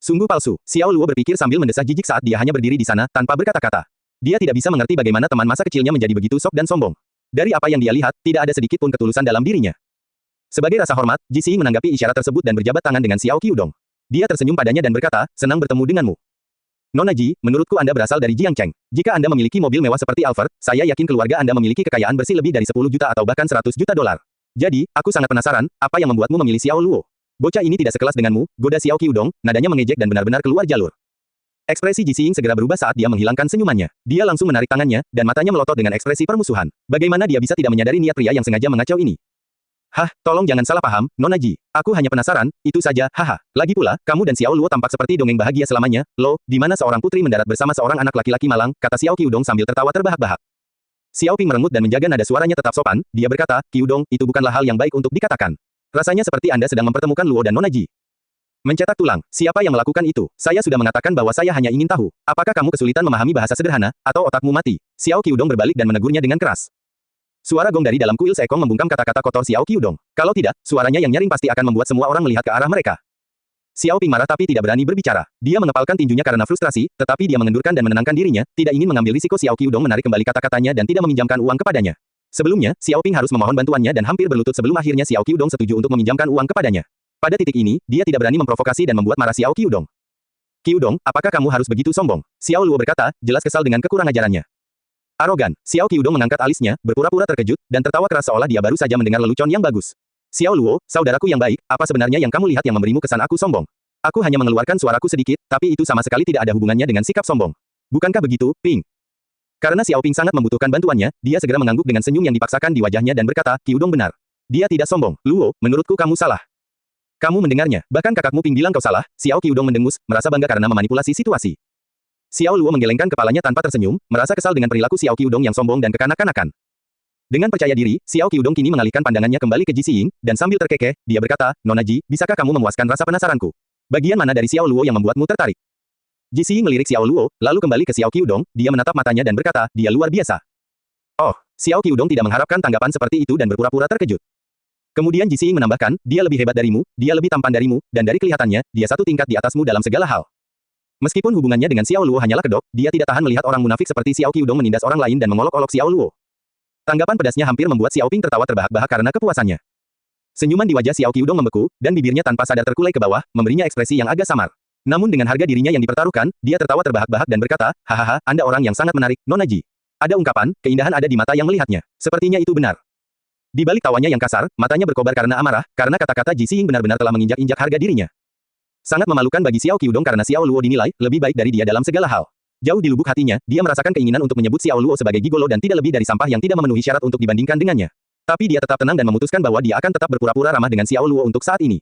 Sungguh palsu, Xiao Luo berpikir sambil mendesah jijik saat dia hanya berdiri di sana, tanpa berkata-kata. Dia tidak bisa mengerti bagaimana teman masa kecilnya menjadi begitu sok dan sombong. Dari apa yang dia lihat, tidak ada sedikit pun ketulusan dalam dirinya. Sebagai rasa hormat, Ji Xiying menanggapi isyarat tersebut dan berjabat tangan dengan Xiao Qiudong. Dia tersenyum padanya dan berkata, senang bertemu denganmu. Nona Ji, menurutku Anda berasal dari Jiangcheng. Jika Anda memiliki mobil mewah seperti Alphard, saya yakin keluarga Anda memiliki kekayaan bersih lebih dari 10 juta atau bahkan 100 juta dolar. Jadi, aku sangat penasaran, apa yang membuatmu memilih Xiao Luo? Bocah ini tidak sekelas denganmu, goda Xiao Qiudong, nadanya mengejek dan benar-benar keluar jalur. Ekspresi Ji Xiying segera berubah saat dia menghilangkan senyumannya. Dia langsung menarik tangannya, dan matanya melotot dengan ekspresi permusuhan. Bagaimana dia bisa tidak menyadari niat pria yang sengaja mengacau ini? Hah, tolong jangan salah paham, Nona Ji. Aku hanya penasaran, itu saja, haha. Lagi pula, kamu dan Xiao Luo tampak seperti dongeng bahagia selamanya, lo, di mana seorang putri mendarat bersama seorang anak laki-laki malang, kata Xiao Qiudong sambil tertawa terbahak-bahak. Xiao Ping merengut dan menjaga nada suaranya tetap sopan, dia berkata, Qiudong, itu bukanlah hal yang baik untuk dikatakan. Rasanya seperti Anda sedang mempertemukan Luo dan Nona Ji. Mencetak tulang, siapa yang melakukan itu? Saya sudah mengatakan bahwa saya hanya ingin tahu, apakah kamu kesulitan memahami bahasa sederhana, atau otakmu mati? Xiao Qiudong berbalik dan menegurnya dengan keras. Suara gong dari dalam kuil seekong membungkam kata-kata kotor Xiao Qiudong. Kalau tidak, suaranya yang nyaring pasti akan membuat semua orang melihat ke arah mereka. Xiao Ping marah tapi tidak berani berbicara. Dia mengepalkan tinjunya karena frustrasi, tetapi dia mengendurkan dan menenangkan dirinya, tidak ingin mengambil risiko Xiao Qiudong menarik kembali kata-katanya dan tidak meminjamkan uang kepadanya. Sebelumnya, Xiao Ping harus memohon bantuannya dan hampir berlutut sebelum akhirnya Xiao Qiudong setuju untuk meminjamkan uang kepadanya. Pada titik ini, dia tidak berani memprovokasi dan membuat marah Xiao Qiudong. Qiudong, apakah kamu harus begitu sombong? Xiao Luo berkata, jelas kesal dengan kekurang ajarannya. Arogan, Xiao Qiudong mengangkat alisnya, berpura-pura terkejut, dan tertawa keras seolah dia baru saja mendengar lelucon yang bagus. Xiao Luo, saudaraku yang baik, apa sebenarnya yang kamu lihat yang memberimu kesan aku sombong? Aku hanya mengeluarkan suaraku sedikit, tapi itu sama sekali tidak ada hubungannya dengan sikap sombong. Bukankah begitu, Ping? Karena Xiao Ping sangat membutuhkan bantuannya, dia segera mengangguk dengan senyum yang dipaksakan di wajahnya dan berkata, Qi Udong benar. Dia tidak sombong. Luo, menurutku kamu salah. Kamu mendengarnya, bahkan kakakmu Ping bilang kau salah. Xiao Qi Udong mendengus, merasa bangga karena memanipulasi situasi. Xiao Luo menggelengkan kepalanya tanpa tersenyum, merasa kesal dengan perilaku Xiao Qi Udong yang sombong dan kekanak-kanakan. Dengan percaya diri, Xiao Qi Udong kini mengalihkan pandangannya kembali ke Ji Xiying, dan sambil terkekeh, dia berkata, Nona Ji, bisakah kamu memuaskan rasa penasaranku? Bagian mana dari Xiao Luo yang membuatmu tertarik? Ji Xiying melirik Xiao Luo, lalu kembali ke Xiao Qi Udong, dia menatap matanya dan berkata, dia luar biasa. Oh, Xiao Qi Udong tidak mengharapkan tanggapan seperti itu dan berpura-pura terkejut. Kemudian Ji Xiying menambahkan, dia lebih hebat darimu, dia lebih tampan darimu, dan dari kelihatannya, dia satu tingkat di atasmu dalam segala hal. Meskipun hubungannya dengan Xiao Luo hanyalah kedok, dia tidak tahan melihat orang munafik seperti Xiao Qi Udong menindas orang lain dan mengolok-olok Xiao Luo. Tanggapan pedasnya hampir membuat Xiao Ping tertawa terbahak-bahak karena kepuasannya. Senyuman di wajah Xiao Qi Udong membeku, dan bibirnya tanpa sadar terkulai ke bawah, memberinya ekspresi yang agak samar. Namun dengan harga dirinya yang dipertaruhkan, dia tertawa terbahak-bahak dan berkata, hahaha, Anda orang yang sangat menarik, Nona Ji. Ada ungkapan, keindahan ada di mata yang melihatnya. Sepertinya itu benar. Di balik tawanya yang kasar, matanya berkobar karena amarah, karena kata-kata Ji Xiying benar-benar telah menginjak-injak harga dirinya. Sangat memalukan bagi Xiao Qi Udong karena Xiao Luo dinilai lebih baik dari dia dalam segala hal. Jauh di lubuk hatinya, dia merasakan keinginan untuk menyebut Xiao Luo sebagai gigolo dan tidak lebih dari sampah yang tidak memenuhi syarat untuk dibandingkan dengannya. Tapi dia tetap tenang dan memutuskan bahwa dia akan tetap berpura-pura ramah dengan Xiao Luo untuk saat ini.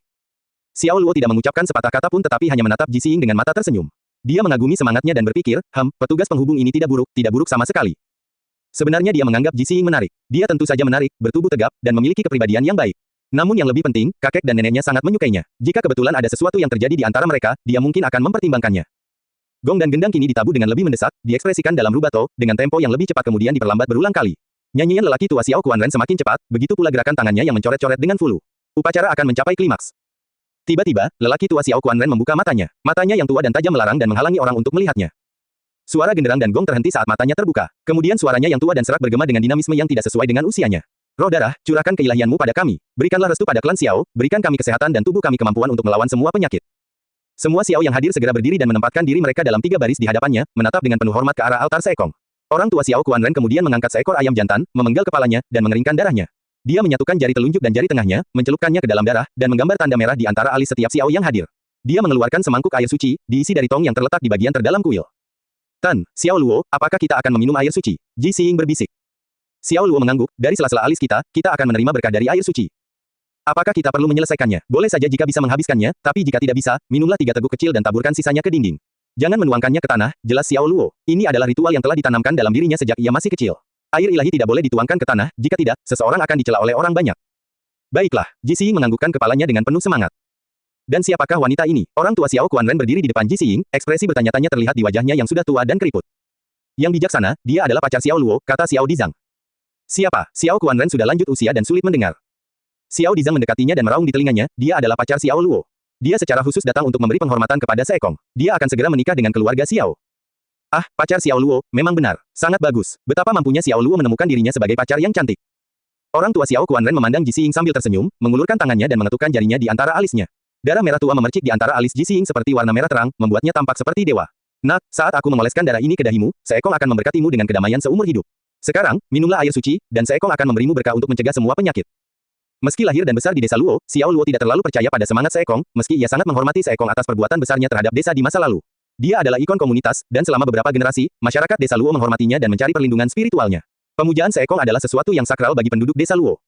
Xiao Luo tidak mengucapkan sepatah kata pun tetapi hanya menatap Ji Xiying dengan mata tersenyum. Dia mengagumi semangatnya dan berpikir, petugas penghubung ini tidak buruk sama sekali. Sebenarnya dia menganggap Ji Xiying menarik. Dia tentu saja menarik, bertubuh tegap, dan memiliki kepribadian yang baik. Namun yang lebih penting, kakek dan neneknya sangat menyukainya. Jika kebetulan ada sesuatu yang terjadi di antara mereka, dia mungkin akan mempertimbangkannya. Gong dan gendang kini ditabuh dengan lebih mendesak, diekspresikan dalam rubato, dengan tempo yang lebih cepat kemudian diperlambat berulang kali. Nyanyian lelaki tua Xiao Kuan Ren semakin cepat, begitu pula gerakan tangannya yang mencoret-coret dengan fulu. Upacara akan mencapai klimaks. Tiba-tiba, lelaki tua Xiao Kuan Ren membuka matanya. Matanya yang tua dan tajam melarang dan menghalangi orang untuk melihatnya. Suara genderang dan gong terhenti saat matanya terbuka. Kemudian suaranya yang tua dan serak bergema dengan dinamisme yang tidak sesuai dengan usianya. Roh darah, curahkan keilahianmu pada kami. Berikanlah restu pada klan Xiao, berikan kami kesehatan dan tubuh kami kemampuan untuk melawan semua penyakit. Semua Xiao yang hadir segera berdiri dan menempatkan diri mereka dalam 3 baris di hadapannya, menatap dengan penuh hormat ke arah altar seekong. Orang tua Xiao Kuan Ren kemudian mengangkat seekor ayam jantan, memenggal kepalanya, dan mengeringkan darahnya. Dia menyatukan jari telunjuk dan jari tengahnya, mencelupkannya ke dalam darah, dan menggambar tanda merah di antara alis setiap Xiao yang hadir. Dia mengeluarkan semangkuk air suci, diisi dari tong yang terletak di bagian terdalam kuil. Tan, Xiao Luo, apakah kita akan meminum air suci? Ji Xiying berbisik. Xiao Luo mengangguk, dari sela-sela alis kita akan menerima berkah dari air suci. Apakah kita perlu menyelesaikannya? Boleh saja jika bisa menghabiskannya, tapi jika tidak bisa, minumlah 3 teguk kecil dan taburkan sisanya ke dinding. Jangan menuangkannya ke tanah, jelas Xiao Luo. Ini adalah ritual yang telah ditanamkan dalam dirinya sejak ia masih kecil. Air ilahi tidak boleh dituangkan ke tanah, jika tidak, seseorang akan dicela oleh orang banyak. Baiklah, Ji Xiying menganggukkan kepalanya dengan penuh semangat. Dan siapakah wanita ini? Orang tua Xiao Kuan Ren berdiri di depan Ji Xiying, ekspresi bertanya-tanya terlihat di wajahnya yang sudah tua dan keriput. Yang bijaksana, dia adalah pacar Xiao Luo, kata Xiao Dizang. Siapa? Xiao Kuan Ren sudah lanjut usia dan sulit mendengar. Xiao Dizang mendekatinya dan meraung di telinganya, dia adalah pacar Xiao Luo. Dia secara khusus datang untuk memberi penghormatan kepada seekong. Dia akan segera menikah dengan keluarga Xiao. Ah, pacar Xiao Luo, memang benar. Sangat bagus. Betapa mampunya Xiao Luo menemukan dirinya sebagai pacar yang cantik. Orang tua Xiao Kuan Ren memandang Ji Xiying sambil tersenyum, mengulurkan tangannya dan mengetukkan jarinya di antara alisnya. Darah merah tua memercik di antara alis Ji Xiying seperti warna merah terang, membuatnya tampak seperti dewa. Nak, saat aku mengoleskan darah ini ke dahimu, seekong akan memberkatimu dengan kedamaian seumur hidup. Sekarang, minumlah air suci, dan seekong akan memberimu berkah untuk mencegah semua penyakit. Meski lahir dan besar di desa Luo, Xiao Luo tidak terlalu percaya pada semangat seekong, meski ia sangat menghormati seekong atas perbuatan besarnya terhadap desa di masa lalu. Dia adalah ikon komunitas, dan selama beberapa generasi, masyarakat desa Luo menghormatinya dan mencari perlindungan spiritualnya. Pemujaan seekong adalah sesuatu yang sakral bagi penduduk desa Luo.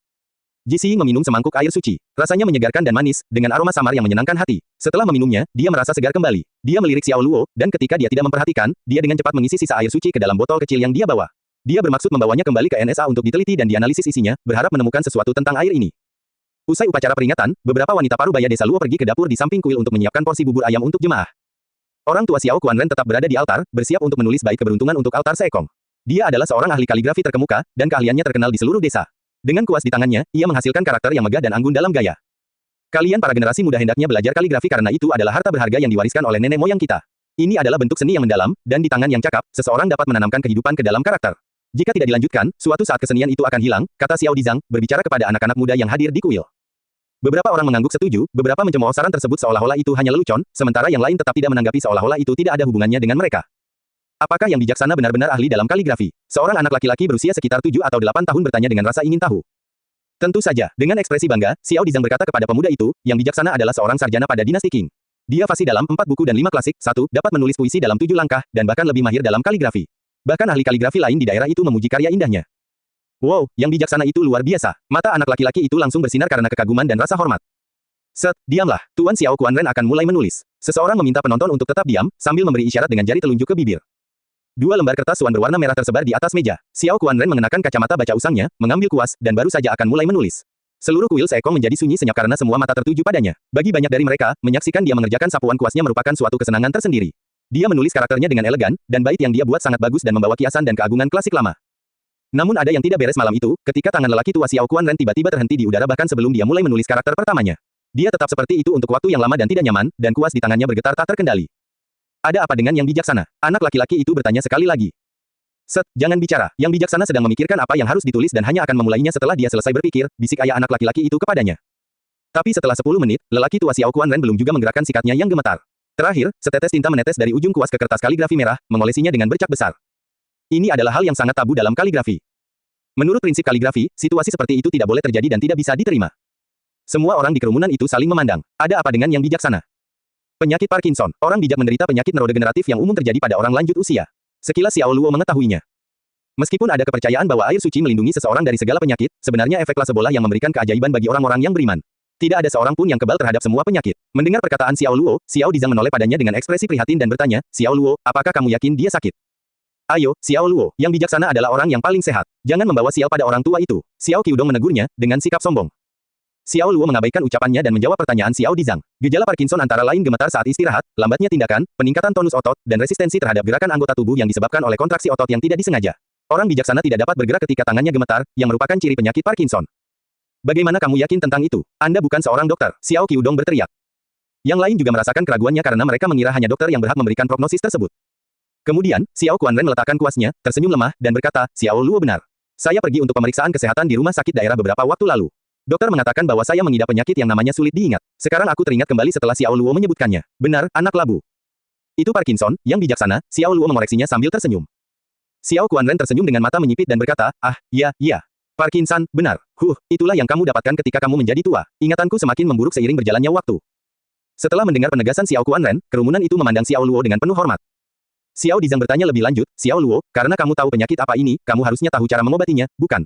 Ji Xiying meminum semangkuk air suci. Rasanya menyegarkan dan manis, dengan aroma samar yang menyenangkan hati. Setelah meminumnya, dia merasa segar kembali. Dia melirik Xiao Luo, dan ketika dia tidak memperhatikan, dia dengan cepat mengisi sisa air suci ke dalam botol kecil yang dia bawa. Dia bermaksud membawanya kembali ke NSA untuk diteliti dan dianalisis isinya, berharap menemukan sesuatu tentang air ini. Usai upacara peringatan, beberapa wanita parubaya desa Luo pergi ke dapur di samping kuil untuk menyiapkan porsi bubur ayam untuk jemaah. Orang tua Xiao Kuan Ren tetap berada di altar, bersiap untuk menulis bait keberuntungan untuk altar seekong. Dia adalah seorang ahli kaligrafi terkemuka, dan keahliannya terkenal di seluruh desa. Dengan kuas di tangannya, ia menghasilkan karakter yang megah dan anggun dalam gaya. Kalian para generasi muda hendaknya belajar kaligrafi karena itu adalah harta berharga yang diwariskan oleh nenek moyang kita. Ini adalah bentuk seni yang mendalam, dan di tangan yang cakap, seseorang dapat menanamkan kehidupan ke dalam karakter. Jika tidak dilanjutkan, suatu saat kesenian itu akan hilang, kata Xiao Dizang, berbicara kepada anak-anak muda yang hadir di kuil. Beberapa orang mengangguk setuju, beberapa mencemooh saran tersebut seolah-olah itu hanya lelucon, sementara yang lain tetap tidak menanggapi seolah-olah itu tidak ada hubungannya dengan mereka. Apakah yang bijaksana benar-benar ahli dalam kaligrafi? Seorang anak laki-laki berusia sekitar 7 atau 8 tahun bertanya dengan rasa ingin tahu. Tentu saja, dengan ekspresi bangga, Xiao Dizang berkata kepada pemuda itu, yang bijaksana adalah seorang sarjana pada dinasti Qing. Dia fasih dalam 4 buku dan 5 klasik, 1, dapat menulis puisi dalam 7 langkah, dan bahkan lebih mahir dalam kaligrafi. Bahkan ahli kaligrafi lain di daerah itu memuji karya indahnya. Wow, yang bijaksana itu luar biasa. Mata anak laki-laki itu langsung bersinar karena kekaguman dan rasa hormat. Set, diamlah. Tuan Xiao Qianren akan mulai menulis. Seseorang meminta penonton untuk tetap diam, sambil memberi isyarat dengan jari telunjuk ke bibir. 2 lembar kertas suan berwarna merah tersebar di atas meja. Xiao Qianren mengenakan kacamata baca usangnya, mengambil kuas, dan baru saja akan mulai menulis. Seluruh kuil seekong menjadi sunyi senyap karena semua mata tertuju padanya. Bagi banyak dari mereka, menyaksikan dia mengerjakan sapuan kuasnya merupakan suatu kesenangan tersendiri. Dia menulis karakternya dengan elegan, dan bait yang dia buat sangat bagus dan membawa kiasan dan keagungan klasik lama. Namun ada yang tidak beres malam itu, ketika tangan lelaki tua Xiao Qianren tiba-tiba terhenti di udara bahkan sebelum dia mulai menulis karakter pertamanya. Dia tetap seperti itu untuk waktu yang lama dan tidak nyaman, dan kuas di tangannya bergetar tak terkendali. Ada apa dengan yang bijaksana? Anak laki-laki itu bertanya sekali lagi. Set, jangan bicara. Yang bijaksana sedang memikirkan apa yang harus ditulis dan hanya akan memulainya setelah dia selesai berpikir, bisik ayah anak laki-laki itu kepadanya. Tapi setelah 10 menit, lelaki tua Xiao Qianren belum juga menggerakkan sikatnya yang gemetar. Terakhir, setetes tinta menetes dari ujung kuas ke kertas kaligrafi merah, mengolesinya dengan bercak besar. Ini adalah hal yang sangat tabu dalam kaligrafi. Menurut prinsip kaligrafi, situasi seperti itu tidak boleh terjadi dan tidak bisa diterima. Semua orang di kerumunan itu saling memandang. Ada apa dengan yang bijaksana? Penyakit Parkinson. Orang bijak menderita penyakit neurodegeneratif yang umum terjadi pada orang lanjut usia. Sekilas Xiao Luo mengetahuinya. Meskipun ada kepercayaan bahwa air suci melindungi seseorang dari segala penyakit, sebenarnya efek placebo yang memberikan keajaiban bagi orang-orang yang beriman. Tidak ada seorang pun yang kebal terhadap semua penyakit. Mendengar perkataan Xiao Luo, Xiao Dizang menoleh padanya dengan ekspresi prihatin dan bertanya, Xiao Luo, apakah kamu yakin dia sakit? Ayo, Xiao Luo, yang bijaksana adalah orang yang paling sehat. Jangan membawa sial pada orang tua itu. Xiao Qiudong menegurnya, dengan sikap sombong. Xiao Luo mengabaikan ucapannya dan menjawab pertanyaan Xiao Dizang. Gejala Parkinson antara lain gemetar saat istirahat, lambatnya tindakan, peningkatan tonus otot, dan resistensi terhadap gerakan anggota tubuh yang disebabkan oleh kontraksi otot yang tidak disengaja. Orang bijaksana tidak dapat bergerak ketika tangannya gemetar, yang merupakan ciri penyakit Parkinson. Bagaimana kamu yakin tentang itu? Anda bukan seorang dokter, Xiao Qiudong berteriak. Yang lain juga merasakan keraguannya karena mereka mengira hanya dokter yang berhak memberikan prognosis tersebut. Kemudian, Xiao Qianren meletakkan kuasnya, tersenyum lemah, dan berkata, Xiao Luo benar. Saya pergi untuk pemeriksaan kesehatan di rumah sakit daerah beberapa waktu lalu. Dokter mengatakan bahwa saya mengidap penyakit yang namanya sulit diingat. Sekarang aku teringat kembali setelah Xiao Luo menyebutkannya. Benar, anak labu. Itu Parkinson, yang bijaksana, Xiao Luo mengoreksinya sambil tersenyum. Xiao Qianren tersenyum dengan mata menyipit dan berkata, iya. Parkinson, benar. Itulah yang kamu dapatkan ketika kamu menjadi tua. Ingatanku semakin memburuk seiring berjalannya waktu. Setelah mendengar penegasan Xiao Qianren, kerumunan itu memandang Xiao Luo dengan penuh hormat. Xiao Dizang bertanya lebih lanjut, Xiao Luo, karena kamu tahu penyakit apa ini, kamu harusnya tahu cara mengobatinya, bukan?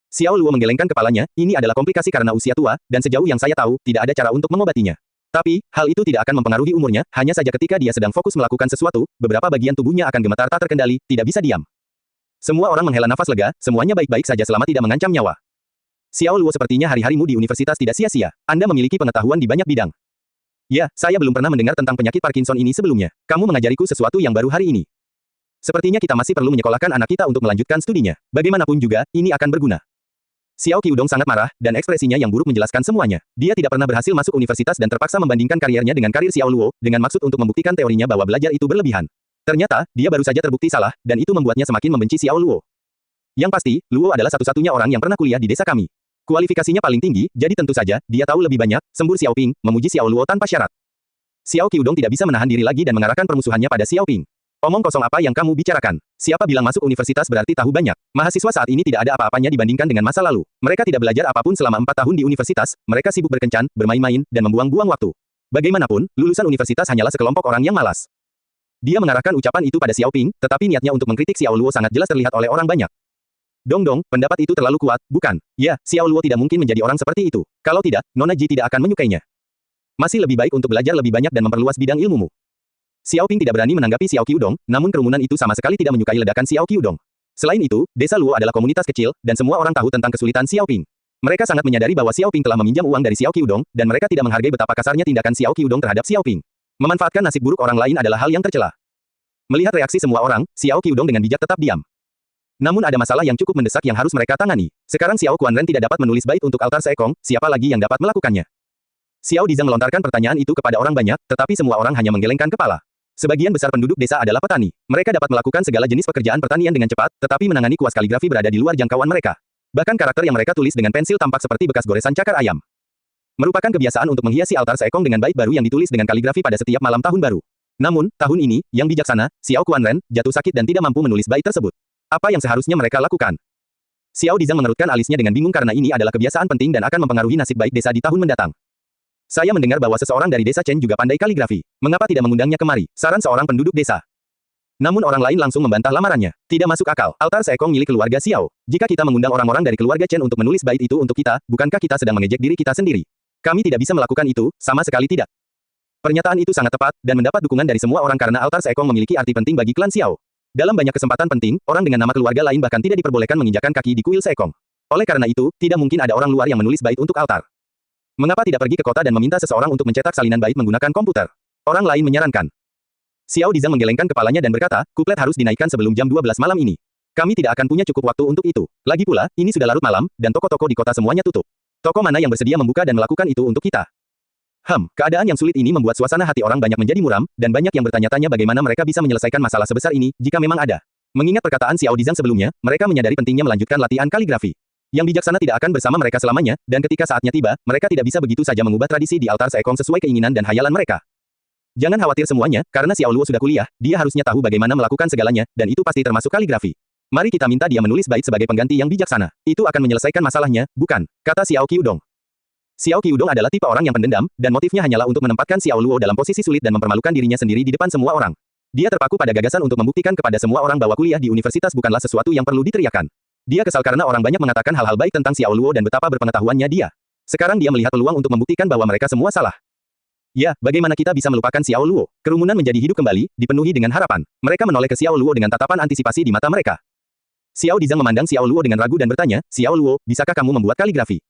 Xiao Luo menggelengkan kepalanya, ini adalah komplikasi karena usia tua, dan sejauh yang saya tahu, tidak ada cara untuk mengobatinya. Tapi, hal itu tidak akan mempengaruhi umurnya, hanya saja ketika dia sedang fokus melakukan sesuatu, beberapa bagian tubuhnya akan gemetar tak terkendali, tidak bisa diam. Semua orang menghela nafas lega, semuanya baik-baik saja selama tidak mengancam nyawa. Xiao Luo, sepertinya hari-harimu di universitas tidak sia-sia. Anda memiliki pengetahuan di banyak bidang. Ya, saya belum pernah mendengar tentang penyakit Parkinson ini sebelumnya. Kamu mengajariku sesuatu yang baru hari ini. Sepertinya kita masih perlu menyekolahkan anak kita untuk melanjutkan studinya. Bagaimanapun juga, ini akan berguna. Xiao Qiudong sangat marah, dan ekspresinya yang buruk menjelaskan semuanya. Dia tidak pernah berhasil masuk universitas dan terpaksa membandingkan kariernya dengan karir Xiao Luo, dengan maksud untuk membuktikan teorinya bahwa belajar itu berlebihan. Ternyata, dia baru saja terbukti salah, dan itu membuatnya semakin membenci Xiao Luo. Yang pasti, Luo adalah satu-satunya orang yang pernah kuliah di desa kami. Kualifikasinya paling tinggi, jadi tentu saja, dia tahu lebih banyak, sembur Xiao Ping, memuji Xiao Luo tanpa syarat. Xiao Qiudong tidak bisa menahan diri lagi dan mengarahkan permusuhannya pada Xiao Ping. Omong kosong apa yang kamu bicarakan? Siapa bilang masuk universitas berarti tahu banyak? Mahasiswa saat ini tidak ada apa-apanya dibandingkan dengan masa lalu. Mereka tidak belajar apapun selama 4 tahun di universitas, mereka sibuk berkencan, bermain-main, dan membuang-buang waktu. Bagaimanapun, lulusan universitas hanyalah sekelompok orang yang malas. Dia mengarahkan ucapan itu pada Xiao Ping, tetapi niatnya untuk mengkritik Xiao Luo sangat jelas terlihat oleh orang banyak. Dong, pendapat itu terlalu kuat, bukan? Ya, Xiao Luo tidak mungkin menjadi orang seperti itu. Kalau tidak, Nona Ji tidak akan menyukainya. Masih lebih baik untuk belajar lebih banyak dan memperluas bidang ilmumu. Xiao Ping tidak berani menanggapi Xiao Qiudong, namun kerumunan itu sama sekali tidak menyukai ledakan Xiao Qiudong. Selain itu, desa Luo adalah komunitas kecil, dan semua orang tahu tentang kesulitan Xiao Ping. Mereka sangat menyadari bahwa Xiao Ping telah meminjam uang dari Xiao Qiudong, dan mereka tidak menghargai betapa kasarnya tindakan Xiao Qiudong terhadap Xiao Ping. Memanfaatkan nasib buruk orang lain adalah hal yang tercela. Melihat reaksi semua orang, Xiao Qiudong dengan bijak tetap diam. Namun ada masalah yang cukup mendesak yang harus mereka tangani. Sekarang Xiao Qianren tidak dapat menulis bait untuk altar Seekong, siapa lagi yang dapat melakukannya? Xiao Dizang melontarkan pertanyaan itu kepada orang banyak, tetapi semua orang hanya menggelengkan kepala. Sebagian besar penduduk desa adalah petani. Mereka dapat melakukan segala jenis pekerjaan pertanian dengan cepat, tetapi menangani kuas kaligrafi berada di luar jangkauan mereka. Bahkan karakter yang mereka tulis dengan pensil tampak seperti bekas goresan cakar ayam. Merupakan kebiasaan untuk menghiasi altar Seekong dengan bait baru yang ditulis dengan kaligrafi pada setiap malam tahun baru. Namun, tahun ini, yang bijaksana, Xiao Qianren, jatuh sakit dan tidak mampu menulis bait tersebut. Apa yang seharusnya mereka lakukan? Xiao Dizang mengerutkan alisnya dengan bingung karena ini adalah kebiasaan penting dan akan mempengaruhi nasib baik desa di tahun mendatang. Saya mendengar bahwa seseorang dari desa Chen juga pandai kaligrafi. Mengapa tidak mengundangnya kemari? Saran seorang penduduk desa. Namun orang lain langsung membantah lamarannya. Tidak masuk akal. Altar Seekong milik keluarga Xiao. Jika kita mengundang orang-orang dari keluarga Chen untuk menulis bait itu untuk kita, bukankah kita sedang mengejek diri kita sendiri? Kami tidak bisa melakukan itu, sama sekali tidak. Pernyataan itu sangat tepat, dan mendapat dukungan dari semua orang karena altar Seekong memiliki arti penting bagi klan Xiao. Dalam banyak kesempatan penting, orang dengan nama keluarga lain bahkan tidak diperbolehkan menginjakkan kaki di kuil Seekong. Oleh karena itu, tidak mungkin ada orang luar yang menulis bait untuk altar. Mengapa tidak pergi ke kota dan meminta seseorang untuk mencetak salinan bait menggunakan komputer? Orang lain menyarankan. Xiao Dizang menggelengkan kepalanya dan berkata, kuplet harus dinaikkan sebelum jam 12 malam ini. Kami tidak akan punya cukup waktu untuk itu. Lagi pula, ini sudah larut malam, dan toko-toko di kota semuanya tutup. Toko mana yang bersedia membuka dan melakukan itu untuk kita? Keadaan yang sulit ini membuat suasana hati orang banyak menjadi muram, dan banyak yang bertanya-tanya bagaimana mereka bisa menyelesaikan masalah sebesar ini, jika memang ada. Mengingat perkataan Xiao Dizang sebelumnya, mereka menyadari pentingnya melanjutkan latihan kaligrafi. Yang bijaksana tidak akan bersama mereka selamanya, dan ketika saatnya tiba, mereka tidak bisa begitu saja mengubah tradisi di altar Seekong sesuai keinginan dan hayalan mereka. Jangan khawatir semuanya, karena Xiao Luo sudah kuliah, dia harusnya tahu bagaimana melakukan segalanya, dan itu pasti termasuk kaligrafi. Mari kita minta dia menulis bait sebagai pengganti yang bijaksana. Itu akan menyelesaikan masalahnya, bukan? Kata Xiao Qiudong. Xiao Qiudong adalah tipe orang yang pendendam, dan motifnya hanyalah untuk menempatkan Xiao Luo dalam posisi sulit dan mempermalukan dirinya sendiri di depan semua orang. Dia terpaku pada gagasan untuk membuktikan kepada semua orang bahwa kuliah di universitas bukanlah sesuatu yang perlu diteriakan. Dia kesal karena orang banyak mengatakan hal-hal baik tentang Xiao Luo dan betapa berpengetahuannya dia. Sekarang dia melihat peluang untuk membuktikan bahwa mereka semua salah. Ya, bagaimana kita bisa melupakan Xiao Luo? Kerumunan menjadi hidup kembali, dipenuhi dengan harapan. Mereka menoleh ke Xiao Luo dengan tatapan antisipasi di mata mereka. Xiao Dizang memandang Xiao Luo dengan ragu dan bertanya, Xiao Luo, bisakah kamu membuat kaligrafi?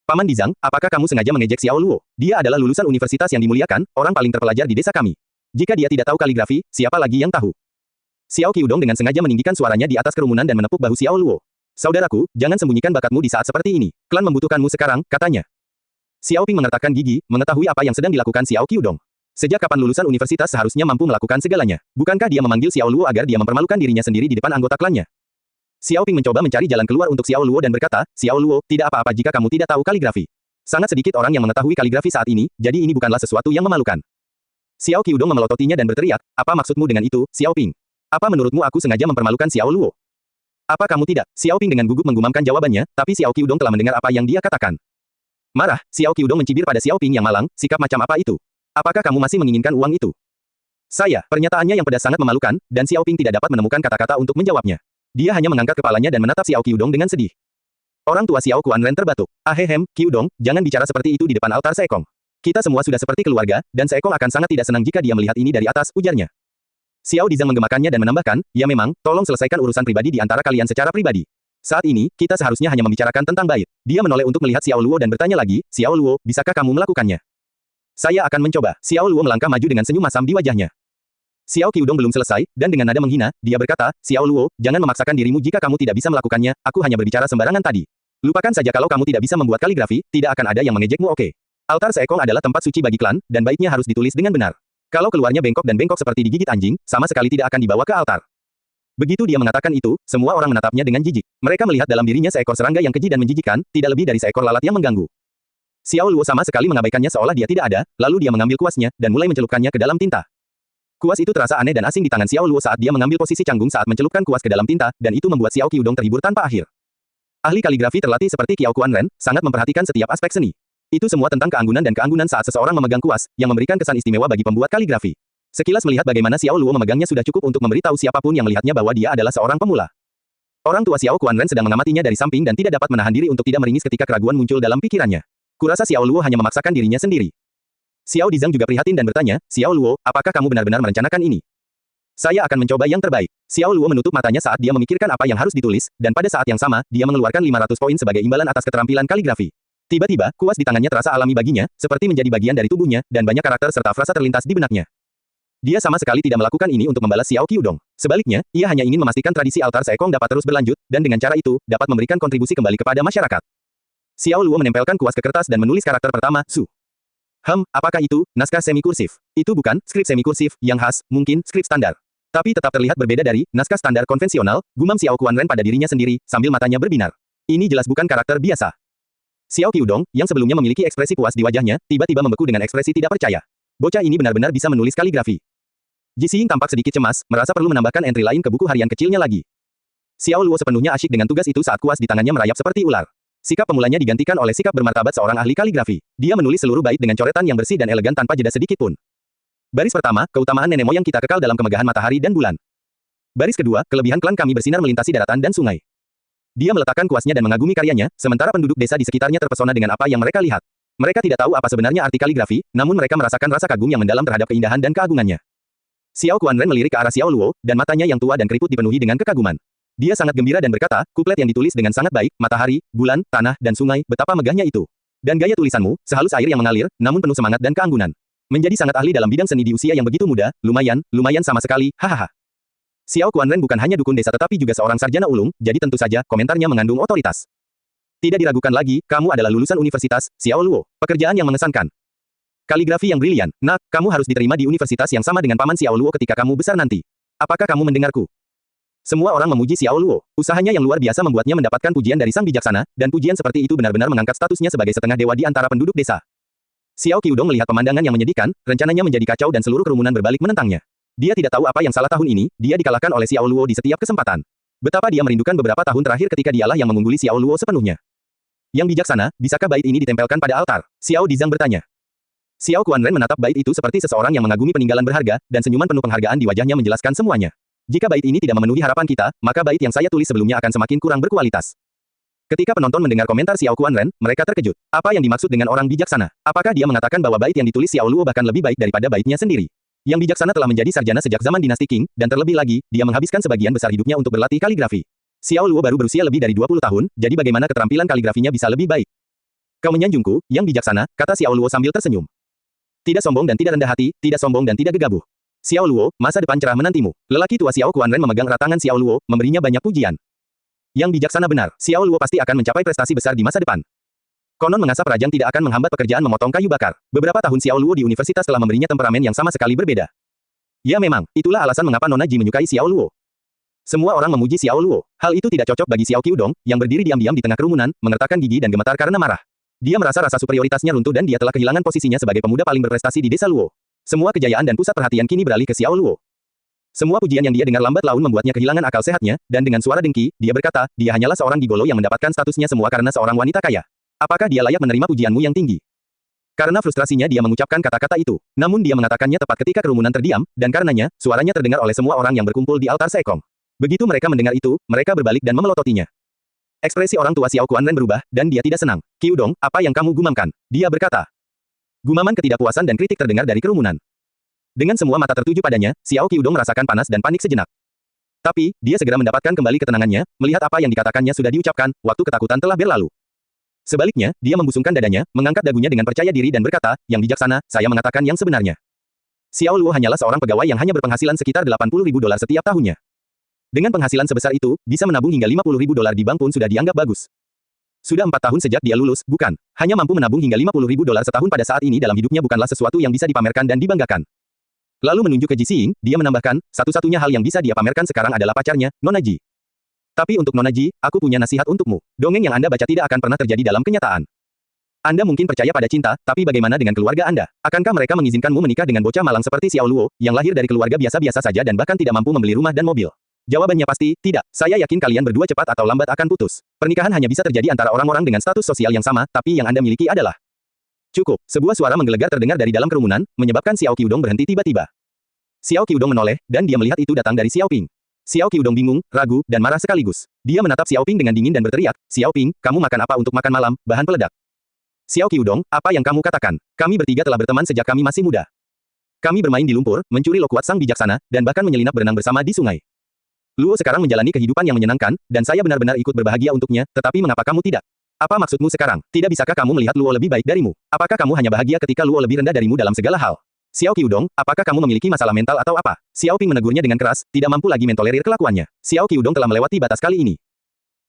Paman Dizang, apakah kamu sengaja mengejek Xiao Luo? Dia adalah lulusan universitas yang dimuliakan, orang paling terpelajar di desa kami. Jika dia tidak tahu kaligrafi, siapa lagi yang tahu? Xiao Qiudong dengan sengaja meninggikan suaranya di atas kerumunan dan menepuk bahu Xiao Luo. Saudaraku, jangan sembunyikan bakatmu di saat seperti ini. Klan membutuhkanmu sekarang, katanya. Xiao Ping mengertakkan gigi, mengetahui apa yang sedang dilakukan Xiao Qiudong. Sejak kapan lulusan universitas seharusnya mampu melakukan segalanya? Bukankah dia memanggil Xiao Luo agar dia mempermalukan dirinya sendiri di depan anggota klannya? Xiao Ping mencoba mencari jalan keluar untuk Xiao Luo dan berkata, Xiao Luo, tidak apa-apa jika kamu tidak tahu kaligrafi. Sangat sedikit orang yang mengetahui kaligrafi saat ini, jadi ini bukanlah sesuatu yang memalukan. Xiao Qiudong memelototinya dan berteriak, apa maksudmu dengan itu, Xiao Ping? Apa menurutmu aku sengaja mempermalukan Xiao Luo? Apa kamu tidak? Xiao Ping dengan gugup menggumamkan jawabannya, tapi Xiao Qiudong telah mendengar apa yang dia katakan. Marah, Xiao Qiudong mencibir pada Xiao Ping yang malang, sikap macam apa itu? Apakah kamu masih menginginkan uang itu? Pernyataannya yang pedas sangat memalukan, dan Xiao Ping tidak dapat menemukan kata-kata untuk menjawabnya. Dia hanya mengangkat kepalanya dan menatap Xiao Qiudong dengan sedih. Orang tua Xiao Kuanren terbatuk. Ahehem, Qiudong, jangan bicara seperti itu di depan altar Seekong. Kita semua sudah seperti keluarga, dan Seekong akan sangat tidak senang jika dia melihat ini dari atas, ujarnya. Xiao Dizang menggemakannya dan menambahkan, ya memang, tolong selesaikan urusan pribadi di antara kalian secara pribadi. Saat ini, kita seharusnya hanya membicarakan tentang bait. Dia menoleh untuk melihat Xiao Luo dan bertanya lagi, Xiao Luo, bisakah kamu melakukannya? Saya akan mencoba. Xiao Luo melangkah maju dengan senyum masam di wajahnya. Xiao Qiudong belum selesai, dan dengan nada menghina, dia berkata, Xiao Luo, jangan memaksakan dirimu jika kamu tidak bisa melakukannya, aku hanya berbicara sembarangan tadi. Lupakan saja kalau kamu tidak bisa membuat kaligrafi, tidak akan ada yang mengejekmu oke. Altar Seekong adalah tempat suci bagi klan, dan baitnya harus ditulis dengan benar. Kalau keluarnya bengkok dan bengkok seperti digigit anjing, sama sekali tidak akan dibawa ke altar. Begitu dia mengatakan itu, semua orang menatapnya dengan jijik. Mereka melihat dalam dirinya seekor serangga yang keji dan menjijikkan, tidak lebih dari seekor lalat yang mengganggu. Xiao Luo sama sekali mengabaikannya seolah dia tidak ada, lalu dia mengambil kuasnya, dan mulai mencelupkannya ke dalam tinta. Kuas itu terasa aneh dan asing di tangan Xiao Luo saat dia mengambil posisi canggung saat mencelupkan kuas ke dalam tinta, dan itu membuat Xiao Qiudong terhibur tanpa akhir. Ahli kaligrafi terlatih seperti Qiao Kuanren, sangat memperhatikan setiap aspek seni. Itu semua tentang keanggunan dan keanggunan saat seseorang memegang kuas, yang memberikan kesan istimewa bagi pembuat kaligrafi. Sekilas melihat bagaimana Xiao Luo memegangnya sudah cukup untuk memberitahu siapapun yang melihatnya bahwa dia adalah seorang pemula. Orang tua Xiao Kuanren sedang mengamatinya dari samping dan tidak dapat menahan diri untuk tidak meringis ketika keraguan muncul dalam pikirannya. Kurasa Xiao Luo hanya memaksakan dirinya sendiri. Xiao Dizang juga prihatin dan bertanya, Xiao Luo, apakah kamu benar-benar merencanakan ini? Saya akan mencoba yang terbaik. Xiao Luo menutup matanya saat dia memikirkan apa yang harus ditulis, dan pada saat yang sama, dia mengeluarkan 500 poin sebagai imbalan atas keterampilan kaligrafi. Tiba-tiba, kuas di tangannya terasa alami baginya, seperti menjadi bagian dari tubuhnya, dan banyak karakter serta frasa terlintas di benaknya. Dia sama sekali tidak melakukan ini untuk membalas Xiao Qiudong. Sebaliknya, ia hanya ingin memastikan tradisi altar Seekong dapat terus berlanjut, dan dengan cara itu, dapat memberikan kontribusi kembali kepada masyarakat. Xiao Luo menempelkan kuas ke kertas dan menulis karakter pertama, Su. Apakah itu, naskah semi-kursif? Itu bukan, skrip semi-kursif, yang khas, mungkin, skrip standar. Tapi tetap terlihat berbeda dari, naskah standar konvensional, gumam Xiao Kuanren pada dirinya sendiri, sambil matanya berbinar. Ini jelas bukan karakter biasa. Xiao Qiudong, yang sebelumnya memiliki ekspresi puas di wajahnya, tiba-tiba membeku dengan ekspresi tidak percaya. Bocah ini benar-benar bisa menulis kaligrafi. Ji Xiying tampak sedikit cemas, merasa perlu menambahkan entry lain ke buku harian kecilnya lagi. Xiao Luo sepenuhnya asyik dengan tugas itu saat kuas di tangannya merayap seperti ular. Sikap pemulanya digantikan oleh sikap bermartabat seorang ahli kaligrafi. Dia menulis seluruh bait dengan coretan yang bersih dan elegan tanpa jeda sedikit pun. Baris pertama, keutamaan nenek moyang kita kekal dalam kemegahan matahari dan bulan. Baris kedua, kelebihan klan kami bersinar melintasi daratan dan sungai. Dia meletakkan kuasnya dan mengagumi karyanya, sementara penduduk desa di sekitarnya terpesona dengan apa yang mereka lihat. Mereka tidak tahu apa sebenarnya arti kaligrafi, namun mereka merasakan rasa kagum yang mendalam terhadap keindahan dan keagungannya. Xiao Qianren melirik ke arah Xiao Luo, dan matanya yang tua dan keriput dipenuhi dengan kekaguman. Dia sangat gembira dan berkata, kuplet yang ditulis dengan sangat baik, matahari, bulan, tanah, dan sungai, betapa megahnya itu. Dan gaya tulisanmu, sehalus air yang mengalir, namun penuh semangat dan keanggunan. Menjadi sangat ahli dalam bidang seni di usia yang begitu muda, lumayan sama sekali, hahaha. Xiao Qianren bukan hanya dukun desa tetapi juga seorang sarjana ulung, jadi tentu saja, komentarnya mengandung otoritas. Tidak diragukan lagi, kamu adalah lulusan universitas, Xiao Luo. Pekerjaan yang mengesankan. Kaligrafi yang brilian. Nak, kamu harus diterima di universitas yang sama dengan paman Xiao Luo ketika kamu besar nanti. Apakah kamu mendengarku? Semua orang memuji Xiao Luo. Usahanya yang luar biasa membuatnya mendapatkan pujian dari sang bijaksana, dan pujian seperti itu benar-benar mengangkat statusnya sebagai setengah dewa di antara penduduk desa. Xiao Qiudong melihat pemandangan yang menyedihkan, rencananya menjadi kacau dan seluruh kerumunan berbalik menentangnya. Dia tidak tahu apa yang salah tahun ini, dia dikalahkan oleh Xiao Luo di setiap kesempatan. Betapa dia merindukan beberapa tahun terakhir ketika dialah yang mengungguli Xiao Luo sepenuhnya. Yang bijaksana, bisakah bait ini ditempelkan pada altar? Xiao Dizang bertanya. Xiao Qianren menatap bait itu seperti seseorang yang mengagumi peninggalan berharga, dan senyuman penuh penghargaan di wajahnya menjelaskan semuanya. Jika bait ini tidak memenuhi harapan kita, maka bait yang saya tulis sebelumnya akan semakin kurang berkualitas. Ketika penonton mendengar komentar Xiao Qianren, mereka terkejut. Apa yang dimaksud dengan orang bijaksana? Apakah dia mengatakan bahwa bait yang ditulis Xiao Luo bahkan lebih baik daripada baitnya sendiri? Yang bijaksana telah menjadi sarjana sejak zaman dinasti Qing, dan terlebih lagi, dia menghabiskan sebagian besar hidupnya untuk berlatih kaligrafi. Xiao Luo baru berusia lebih dari 20 tahun, jadi bagaimana keterampilan kaligrafinya bisa lebih baik? Kau menyanjungku, yang bijaksana, kata Xiao Luo sambil tersenyum. Tidak sombong dan tidak rendah hati, tidak sombong dan tidak gegabah. Xiao Luo, masa depan cerah menantimu. Lelaki tua Xiao Qianren memegang erat tangan Xiao Luo, memberinya banyak pujian. Yang bijaksana benar, Xiao Luo pasti akan mencapai prestasi besar di masa depan. Konon mengasah perajang tidak akan menghambat pekerjaan memotong kayu bakar. Beberapa tahun Xiao Luo di universitas telah memberinya temperamen yang sama sekali berbeda. Ya memang, itulah alasan mengapa Nona Ji menyukai Xiao Luo. Semua orang memuji Xiao Luo. Hal itu tidak cocok bagi Xiao Qiudong, yang berdiri diam-diam di tengah kerumunan, mengertakkan gigi dan gemetar karena marah. Dia merasa rasa superioritasnya runtuh dan dia telah kehilangan posisinya sebagai pemuda paling berprestasi di desa Luo. Semua kejayaan dan pusat perhatian kini beralih ke Xiao Luo. Semua pujian yang dia dengar lambat laun membuatnya kehilangan akal sehatnya, dan dengan suara dengki, dia berkata, dia hanyalah seorang gigolo yang mendapatkan statusnya semua karena seorang wanita kaya. Apakah dia layak menerima pujianmu yang tinggi? Karena frustrasinya dia mengucapkan kata-kata itu. Namun dia mengatakannya tepat ketika kerumunan terdiam, dan karenanya, suaranya terdengar oleh semua orang yang berkumpul di altar Sekong. Begitu mereka mendengar itu, mereka berbalik dan memelototinya. Ekspresi orang tua Xiao Qianren berubah, dan dia tidak senang. Qiudong, apa yang kamu gumamkan? Dia berkata. Gumaman ketidakpuasan dan kritik terdengar dari kerumunan. Dengan semua mata tertuju padanya, Xiao Qiudong merasakan panas dan panik sejenak. Tapi, dia segera mendapatkan kembali ketenangannya, melihat apa yang dikatakannya sudah diucapkan, waktu ketakutan telah berlalu. Sebaliknya, dia membusungkan dadanya, mengangkat dagunya dengan percaya diri dan berkata, yang bijaksana, saya mengatakan yang sebenarnya. Xiao Luo hanyalah seorang pegawai yang hanya berpenghasilan sekitar $80.000 setiap tahunnya. Dengan penghasilan sebesar itu, bisa menabung hingga $50.000 di bank pun sudah dianggap bagus. Sudah 4 tahun sejak dia lulus, bukan? Hanya mampu menabung hingga $50.000 setahun pada saat ini dalam hidupnya bukanlah sesuatu yang bisa dipamerkan dan dibanggakan. Lalu menunjuk ke Ji Xing, dia menambahkan, satu-satunya hal yang bisa dia pamerkan sekarang adalah pacarnya, Nona Ji. Tapi untuk Nona Ji, aku punya nasihat untukmu. Dongeng yang Anda baca tidak akan pernah terjadi dalam kenyataan. Anda mungkin percaya pada cinta, tapi bagaimana dengan keluarga Anda? Akankah mereka mengizinkanmu menikah dengan bocah malang seperti Xiao Luo, yang lahir dari keluarga biasa-biasa saja dan bahkan tidak mampu membeli rumah dan mobil? Jawabannya pasti, tidak. Saya yakin kalian berdua cepat atau lambat akan putus. Pernikahan hanya bisa terjadi antara orang-orang dengan status sosial yang sama, tapi yang Anda miliki adalah... Cukup. Sebuah suara menggelegar terdengar dari dalam kerumunan, menyebabkan Xiao Qiudong berhenti tiba-tiba. Xiao Qiudong menoleh, dan dia melihat itu datang dari Xiao Ping. Xiao Qiudong bingung, ragu, dan marah sekaligus. Dia menatap Xiao Ping dengan dingin dan berteriak, Xiao Ping, kamu makan apa untuk makan malam, bahan peledak. Xiao Qiudong, apa yang kamu katakan? Kami bertiga telah berteman sejak kami masih muda. Kami bermain di lumpur, mencuri lokuat sang bijaksana, dan bahkan menyelinap berenang bersama di sungai. Luo sekarang menjalani kehidupan yang menyenangkan, dan saya benar-benar ikut berbahagia untuknya, tetapi mengapa kamu tidak? Apa maksudmu sekarang? Tidak bisakah kamu melihat Luo lebih baik darimu? Apakah kamu hanya bahagia ketika Luo lebih rendah darimu dalam segala hal? Xiao Qiudong, apakah kamu memiliki masalah mental atau apa? Xiao Ping menegurnya dengan keras, tidak mampu lagi mentolerir kelakuannya. Xiao Qiudong telah melewati batas kali ini.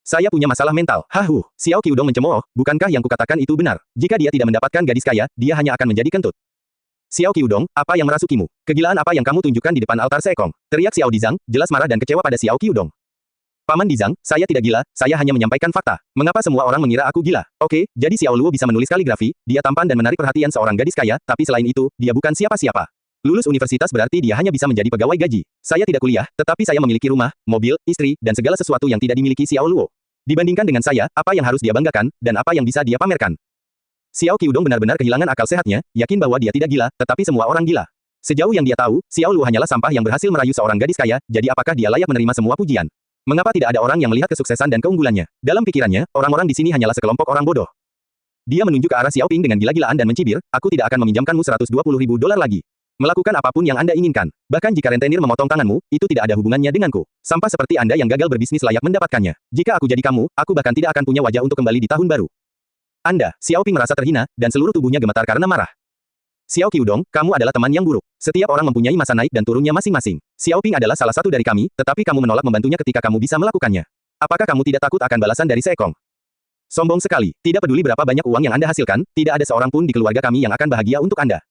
Saya punya masalah mental. Hahu. Xiao Qiudong mencemooh, bukankah yang kukatakan itu benar? Jika dia tidak mendapatkan gadis kaya, dia hanya akan menjadi kentut. Xiao Qiudong, apa yang merasukimu? Kegilaan apa yang kamu tunjukkan di depan altar Sekong? Teriak Xiao Dizang, jelas marah dan kecewa pada Xiao Qiudong. Paman Dizang, saya tidak gila, saya hanya menyampaikan fakta. Mengapa semua orang mengira aku gila? Oke, jadi Xiao Luo bisa menulis kaligrafi, dia tampan dan menarik perhatian seorang gadis kaya, tapi selain itu, dia bukan siapa-siapa. Lulus universitas berarti dia hanya bisa menjadi pegawai gaji. Saya tidak kuliah, tetapi saya memiliki rumah, mobil, istri, dan segala sesuatu yang tidak dimiliki Xiao Luo. Dibandingkan dengan saya, apa yang harus dia banggakan, dan apa yang bisa dia pamerkan? Xiao Qiudong benar-benar kehilangan akal sehatnya, yakin bahwa dia tidak gila, tetapi semua orang gila. Sejauh yang dia tahu, Xiao Luo hanyalah sampah yang berhasil merayu seorang gadis kaya, jadi apakah dia layak menerima semua pujian? Mengapa tidak ada orang yang melihat kesuksesan dan keunggulannya? Dalam pikirannya, orang-orang di sini hanyalah sekelompok orang bodoh. Dia menunjuk ke arah Xiaoping dengan gila-gilaan dan mencibir, aku tidak akan meminjamkanmu 120.000 dolar lagi. Melakukan apapun yang Anda inginkan. Bahkan jika rentenir memotong tanganmu, itu tidak ada hubungannya denganku. Sampah seperti Anda yang gagal berbisnis layak mendapatkannya. Jika aku jadi kamu, aku bahkan tidak akan punya wajah untuk kembali di tahun baru. Anda, Xiaoping merasa terhina, dan seluruh tubuhnya gemetar karena marah. Xiao Qiudong, kamu adalah teman yang buruk. Setiap orang mempunyai masa naik dan turunnya masing-masing. Xiaoping adalah salah satu dari kami, tetapi kamu menolak membantunya ketika kamu bisa melakukannya. Apakah kamu tidak takut akan balasan dari Sekong? Sombong sekali. Tidak peduli berapa banyak uang yang Anda hasilkan, tidak ada seorang pun di keluarga kami yang akan bahagia untuk Anda.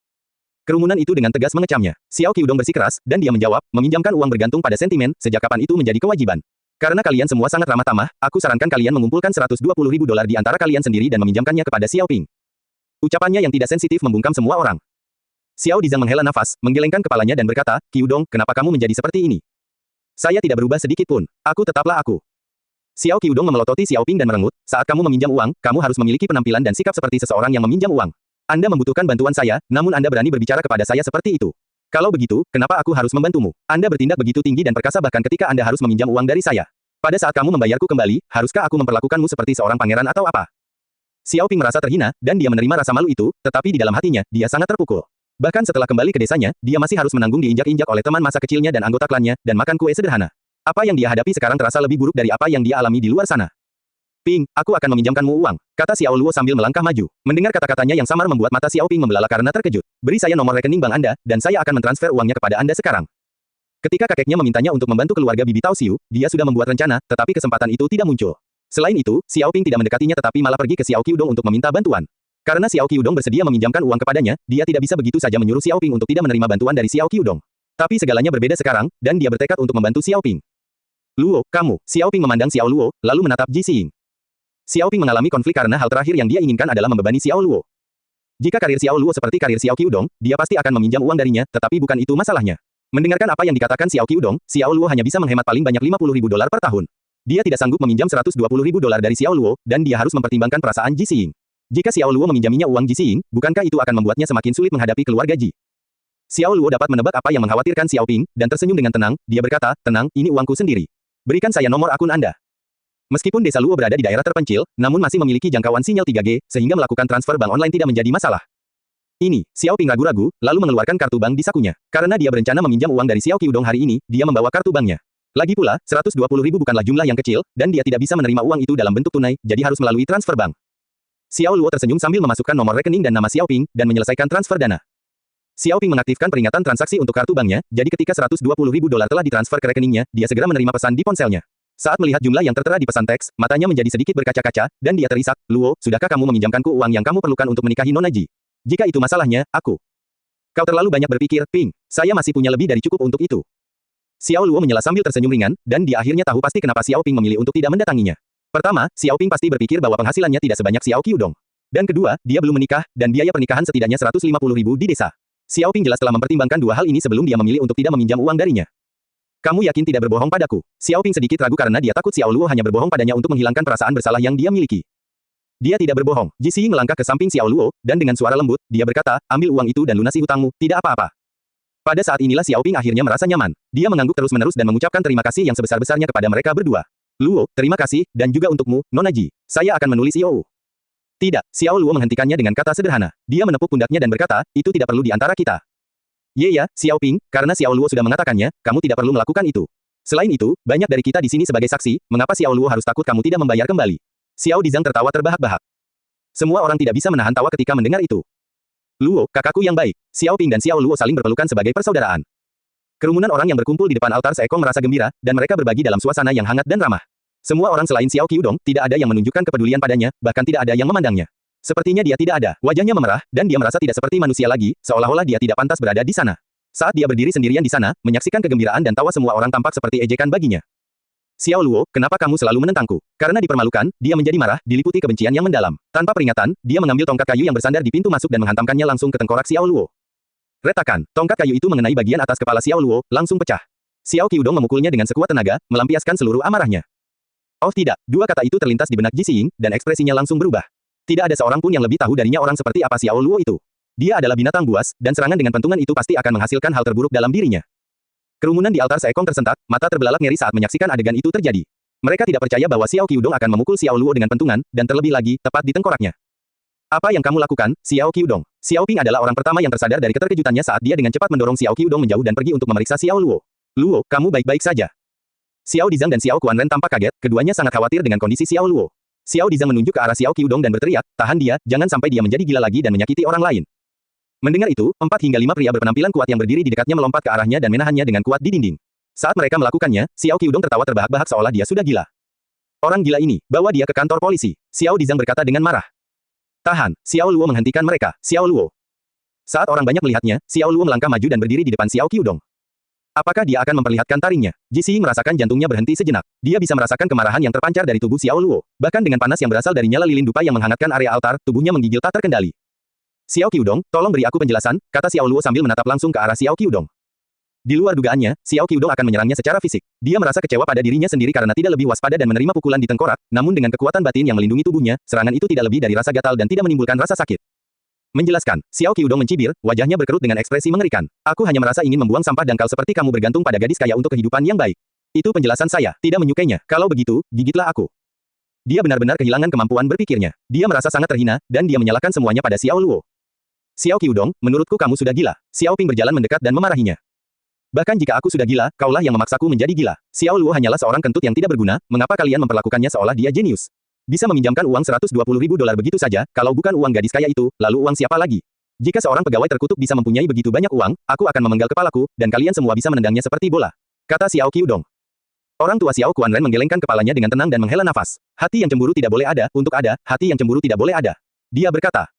Kerumunan itu dengan tegas mengecamnya. Xiao Qiudong bersikeras, dan dia menjawab, meminjamkan uang bergantung pada sentimen, sejak kapan itu menjadi kewajiban. Karena kalian semua sangat ramah tamah, aku sarankan kalian mengumpulkan 120.000 dolar di antara kalian sendiri dan meminjamkannya kepada Xiaoping. Ucapannya yang tidak sensitif membungkam semua orang. Xiao Dizang menghela nafas, menggelengkan kepalanya dan berkata, Qiudong, kenapa kamu menjadi seperti ini? Saya tidak berubah sedikit pun. Aku tetaplah aku. Xiao Qiudong memelototi Xiaoping dan merengut, saat kamu meminjam uang, kamu harus memiliki penampilan dan sikap seperti seseorang yang meminjam uang. Anda membutuhkan bantuan saya, namun Anda berani berbicara kepada saya seperti itu. Kalau begitu, kenapa aku harus membantumu? Anda bertindak begitu tinggi dan perkasa bahkan ketika Anda harus meminjam uang dari saya. Pada saat kamu membayarku kembali, haruskah aku memperlakukanmu seperti seorang pangeran atau apa? Xiaoping merasa terhina, dan dia menerima rasa malu itu, tetapi di dalam hatinya, dia sangat terpukul. Bahkan setelah kembali ke desanya, dia masih harus menanggung diinjak-injak oleh teman masa kecilnya dan anggota klannya, dan makan kue sederhana. Apa yang dia hadapi sekarang terasa lebih buruk dari apa yang dia alami di luar sana. Ping, aku akan meminjamkanmu uang, kata Xiao Luo sambil melangkah maju. Mendengar kata-katanya yang samar membuat mata Xiaoping membelalak karena terkejut. Beri saya nomor rekening bank Anda, dan saya akan mentransfer uangnya kepada Anda sekarang. Ketika kakeknya memintanya untuk membantu keluarga Bibi Tao Xiu, dia sudah membuat rencana, tetapi kesempatan itu tidak muncul. Selain itu, Xiaoping tidak mendekatinya tetapi malah pergi ke Xiao Qiudong untuk meminta bantuan. Karena Xiao Qiudong bersedia meminjamkan uang kepadanya, dia tidak bisa begitu saja menyuruh Xiaoping untuk tidak menerima bantuan dari Xiao Qiudong. Tapi segalanya berbeda sekarang, dan dia bertekad untuk membantu Xiaoping. Luo, kamu. Xiaoping memandang Xiao Luo, lalu menatap Ji Xiying. Xiaoping mengalami konflik karena hal terakhir yang dia inginkan adalah membebani Xiao Luo. Jika karir Xiao Luo seperti karir Xiao Qiudong, dia pasti akan meminjam uang darinya, tetapi bukan itu masalahnya. Mendengarkan apa yang dikatakan Xiao Qiudong, Xiao Luo hanya bisa menghemat paling banyak 50.000 dolar per tahun. Dia tidak sanggup meminjam 120.000 dolar dari Xiao Luo, dan dia harus mempertimbangkan perasaan Ji Xiying. Jika Xiao Luo meminjaminya uang Ji Xiying, bukankah itu akan membuatnya semakin sulit menghadapi keluarga Ji? Xiao Luo dapat menebak apa yang mengkhawatirkan Xiaoping, dan tersenyum dengan tenang, dia berkata, tenang, ini uangku sendiri. Berikan saya nomor akun Anda. Meskipun desa Luo berada di daerah terpencil, namun masih memiliki jangkauan sinyal 3G, sehingga melakukan transfer bank online tidak menjadi masalah. Ini, Xiaoping ragu-ragu, lalu mengeluarkan kartu bank di sakunya. Karena dia berencana meminjam uang dari Xiao Qiudong hari ini, dia membawa kartu banknya. Lagi pula, 120.000 bukanlah jumlah yang kecil, dan dia tidak bisa menerima uang itu dalam bentuk tunai, jadi harus melalui transfer bank. Xiao Luo tersenyum sambil memasukkan nomor rekening dan nama Xiaoping, dan menyelesaikan transfer dana. Xiaoping mengaktifkan peringatan transaksi untuk kartu banknya, jadi ketika 120.000 dolar telah ditransfer ke rekeningnya, dia segera menerima pesan di ponselnya. Saat melihat jumlah yang tertera di pesan teks, matanya menjadi sedikit berkaca-kaca, dan dia terisak, Luo, sudahkah kamu meminjamkanku uang yang kamu perlukan untuk menikahi Nona Ji? Jika itu masalahnya, aku. Kau terlalu banyak berpikir, Ping. Saya masih punya lebih dari cukup untuk itu. Xiao Luo menyela sambil tersenyum ringan, dan dia akhirnya tahu pasti kenapa Xiaoping memilih untuk tidak mendatanginya. Pertama, Xiaoping pasti berpikir bahwa penghasilannya tidak sebanyak Xiao Qiudong. Dan kedua, dia belum menikah, dan biaya pernikahan setidaknya 150.000 di desa. Xiaoping jelas telah mempertimbangkan dua hal ini sebelum dia memilih untuk tidak meminjam uang darinya. Kamu yakin tidak berbohong padaku? Xiaoping sedikit ragu karena dia takut Xiao Luo hanya berbohong padanya untuk menghilangkan perasaan bersalah yang dia miliki. Dia tidak berbohong. Ji Xiying melangkah ke samping Xiao Luo, dan dengan suara lembut, dia berkata, ambil uang itu dan lunasi hutangmu, tidak apa-apa. Pada saat inilah Xiaoping akhirnya merasa nyaman. Dia mengangguk terus-menerus dan mengucapkan terima kasih yang sebesar-besarnya kepada mereka berdua. Luo, terima kasih, dan juga untukmu, Nona Ji. Saya akan menulis IOU. Tidak, Xiao Luo menghentikannya dengan kata sederhana. Dia menepuk pundaknya dan berkata, itu tidak perlu di antara kita. Ya, Xiaoping, karena Xiao Luo sudah mengatakannya, kamu tidak perlu melakukan itu. Selain itu, banyak dari kita di sini sebagai saksi, mengapa Xiao Luo harus takut kamu tidak membayar kembali? Xiao Dizang tertawa terbahak-bahak. Semua orang tidak bisa menahan tawa ketika mendengar itu. Luo, kakakku yang baik. Xiaoping dan Xiao Luo saling berpelukan sebagai persaudaraan. Kerumunan orang yang berkumpul di depan altar Sekong merasa gembira, dan mereka berbagi dalam suasana yang hangat dan ramah. Semua orang selain Xiao Qiudong, tidak ada yang menunjukkan kepedulian padanya, bahkan tidak ada yang memandangnya. Sepertinya dia tidak ada. Wajahnya memerah, dan dia merasa tidak seperti manusia lagi, seolah-olah dia tidak pantas berada di sana. Saat dia berdiri sendirian di sana, menyaksikan kegembiraan dan tawa semua orang tampak seperti ejekan baginya. Xiao Luo, kenapa kamu selalu menentangku? Karena dipermalukan, dia menjadi marah, diliputi kebencian yang mendalam. Tanpa peringatan, dia mengambil tongkat kayu yang bersandar di pintu masuk dan menghantamkannya langsung ke tengkorak Xiao Luo. Retakan, tongkat kayu itu mengenai bagian atas kepala Xiao Luo, langsung pecah. Xiao Qiudong memukulnya dengan sekuat tenaga, melampiaskan seluruh amarahnya. Oh tidak, dua kata itu terlintas di benak Ji Xiying, dan ekspresinya langsung berubah. Tidak ada seorang pun yang lebih tahu darinya orang seperti apa Xiao Luo itu. Dia adalah binatang buas, dan serangan dengan pentungan itu pasti akan menghasilkan hal terburuk dalam dirinya. Kerumunan di altar Seekong tersentak, mata terbelalak ngeri saat menyaksikan adegan itu terjadi. Mereka tidak percaya bahwa Xiao Qiudong akan memukul Xiao Luo dengan pentungan, dan terlebih lagi, tepat di tengkoraknya. Apa yang kamu lakukan, Xiao Qiudong? Xiao Ping adalah orang pertama yang tersadar dari keterkejutannya saat dia dengan cepat mendorong Xiao Qiudong menjauh dan pergi untuk memeriksa Xiao Luo. Luo, kamu baik-baik saja. Xiao Dizang dan Xiao Kuanren tampak kaget, keduanya sangat khawatir dengan kondisi Xiao Luo. Xiao Dizang menunjuk ke arah Xiao Qiudong dan berteriak, tahan dia, jangan sampai dia menjadi gila lagi dan menyakiti orang lain. Mendengar itu, 4 hingga 5 pria berpenampilan kuat yang berdiri di dekatnya melompat ke arahnya dan menahannya dengan kuat di dinding. Saat mereka melakukannya, Xiao Qiudong tertawa terbahak-bahak seolah dia sudah gila. Orang gila ini, bawa dia ke kantor polisi. Xiao Dizang berkata dengan marah. Tahan, Xiao Luo menghentikan mereka, Xiao Luo. Saat orang banyak melihatnya, Xiao Luo melangkah maju dan berdiri di depan Xiao Qiudong. Apakah dia akan memperlihatkan taringnya? Ji Xing merasakan jantungnya berhenti sejenak. Dia bisa merasakan kemarahan yang terpancar dari tubuh Xiao Luo. Bahkan dengan panas yang berasal dari nyala lilin dupa yang menghangatkan area altar, tubuhnya menggigil tak terkendali. Xiao Qiudong, tolong beri aku penjelasan, kata Xiao Luo sambil menatap langsung ke arah Xiao Qiudong. Di luar dugaannya, Xiao Qiudong akan menyerangnya secara fisik. Dia merasa kecewa pada dirinya sendiri karena tidak lebih waspada dan menerima pukulan di tengkorak, namun dengan kekuatan batin yang melindungi tubuhnya, serangan itu tidak lebih dari rasa gatal dan tidak menimbulkan rasa sakit. Menjelaskan, Xiao Qiudong mencibir, wajahnya berkerut dengan ekspresi mengerikan. Aku hanya merasa ingin membuang sampah dangkal seperti kamu bergantung pada gadis kaya untuk kehidupan yang baik. Itu penjelasan saya, tidak menyukainya. Kalau begitu, gigitlah aku. Dia benar-benar kehilangan kemampuan berpikirnya. Dia merasa sangat terhina, dan dia menyalahkan semuanya pada Xiao Luo. Xiao Qiudong, menurutku kamu sudah gila. Xiao Ping berjalan mendekat dan memarahinya. Bahkan jika aku sudah gila, kaulah yang memaksaku menjadi gila. Xiao Luo hanyalah seorang kentut yang tidak berguna, mengapa kalian memperlakukannya seolah dia jenius? Bisa meminjamkan uang 120.000 dolar begitu saja, kalau bukan uang gadis kaya itu, lalu uang siapa lagi? Jika seorang pegawai terkutuk bisa mempunyai begitu banyak uang, aku akan memenggal kepalaku, dan kalian semua bisa menendangnya seperti bola. Kata Xiao Qiudong. Orang tua Xiao Kuanren menggelengkan kepalanya dengan tenang dan menghela nafas. Hati yang cemburu tidak boleh ada, untuk ada, hati yang cemburu tidak boleh ada. Dia berkata.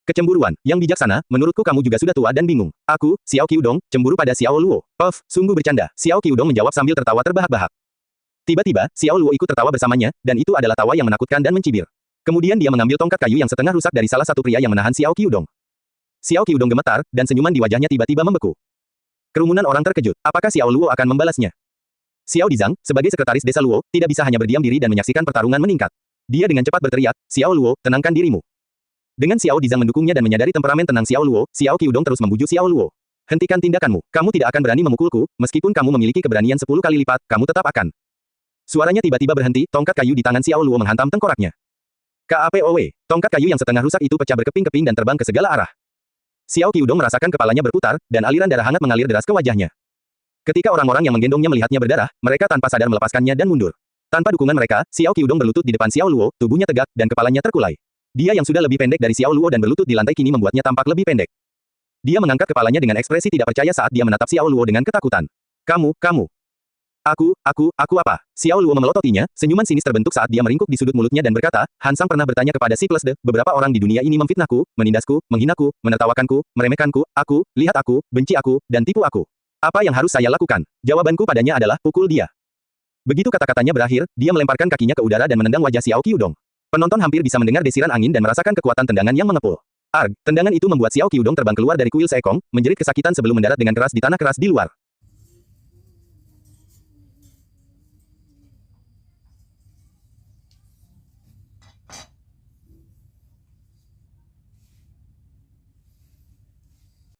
Kecemburuan, yang bijaksana, menurutku kamu juga sudah tua dan bingung. Aku, Xiao Qiudong, cemburu pada Xiao Luo. Sungguh bercanda. Xiao Qiudong menjawab sambil tertawa terbahak-bahak. Tiba-tiba, Xiao Luo ikut tertawa bersamanya, dan itu adalah tawa yang menakutkan dan mencibir. Kemudian dia mengambil tongkat kayu yang setengah rusak dari salah satu pria yang menahan Xiao Qiudong. Xiao Qiudong gemetar, dan senyuman di wajahnya tiba-tiba membeku. Kerumunan orang terkejut. Apakah Xiao Luo akan membalasnya? Xiao Dizang, sebagai sekretaris desa Luo, tidak bisa hanya berdiam diri dan menyaksikan pertarungan meningkat. Dia dengan cepat berteriak, Xiao Luo, tenangkan dirimu. Dengan Xiao Dizang mendukungnya dan menyadari temperamen tenang Xiao Luo, Xiao Qiudong terus membujuk Xiao Luo. Hentikan tindakanmu. Kamu tidak akan berani memukulku, meskipun kamu memiliki keberanian 10 kali lipat, kamu tetap akan. Suaranya tiba-tiba berhenti, tongkat kayu di tangan Xiao Luo menghantam tengkoraknya. KAPOW, tongkat kayu yang setengah rusak itu pecah berkeping-keping dan terbang ke segala arah. Xiao Qiudong merasakan kepalanya berputar, dan aliran darah hangat mengalir deras ke wajahnya. Ketika orang-orang yang menggendongnya melihatnya berdarah, mereka tanpa sadar melepaskannya dan mundur. Tanpa dukungan mereka, Xiao Qiudong berlutut di depan Xiao Luo, tubuhnya tegak, dan kepalanya terkulai. Dia yang sudah lebih pendek dari Xiao Luo dan berlutut di lantai kini membuatnya tampak lebih pendek. Dia mengangkat kepalanya dengan ekspresi tidak percaya saat dia menatap Xiao Luo dengan ketakutan. Kamu. Aku apa? Xiao Luo memelototinya, senyuman sinis terbentuk saat dia meringkuk di sudut mulutnya dan berkata, Hansang pernah bertanya kepada si plus de, beberapa orang di dunia ini memfitnahku, menindasku, menghinaku, menertawakanku, meremehkanku, aku, lihat aku, benci aku, dan tipu aku. Apa yang harus saya lakukan? Jawabanku padanya adalah, pukul dia. Begitu kata-katanya berakhir, dia melemparkan kakinya ke udara dan menendang wajah Xiao Qiudong. Penonton hampir bisa mendengar desiran angin dan merasakan kekuatan tendangan yang mengepul. Arg, tendangan itu membuat Xiao Qiudong terbang keluar dari kuil Seekong, menjerit kesakitan sebelum mendarat dengan keras di tanah keras di luar.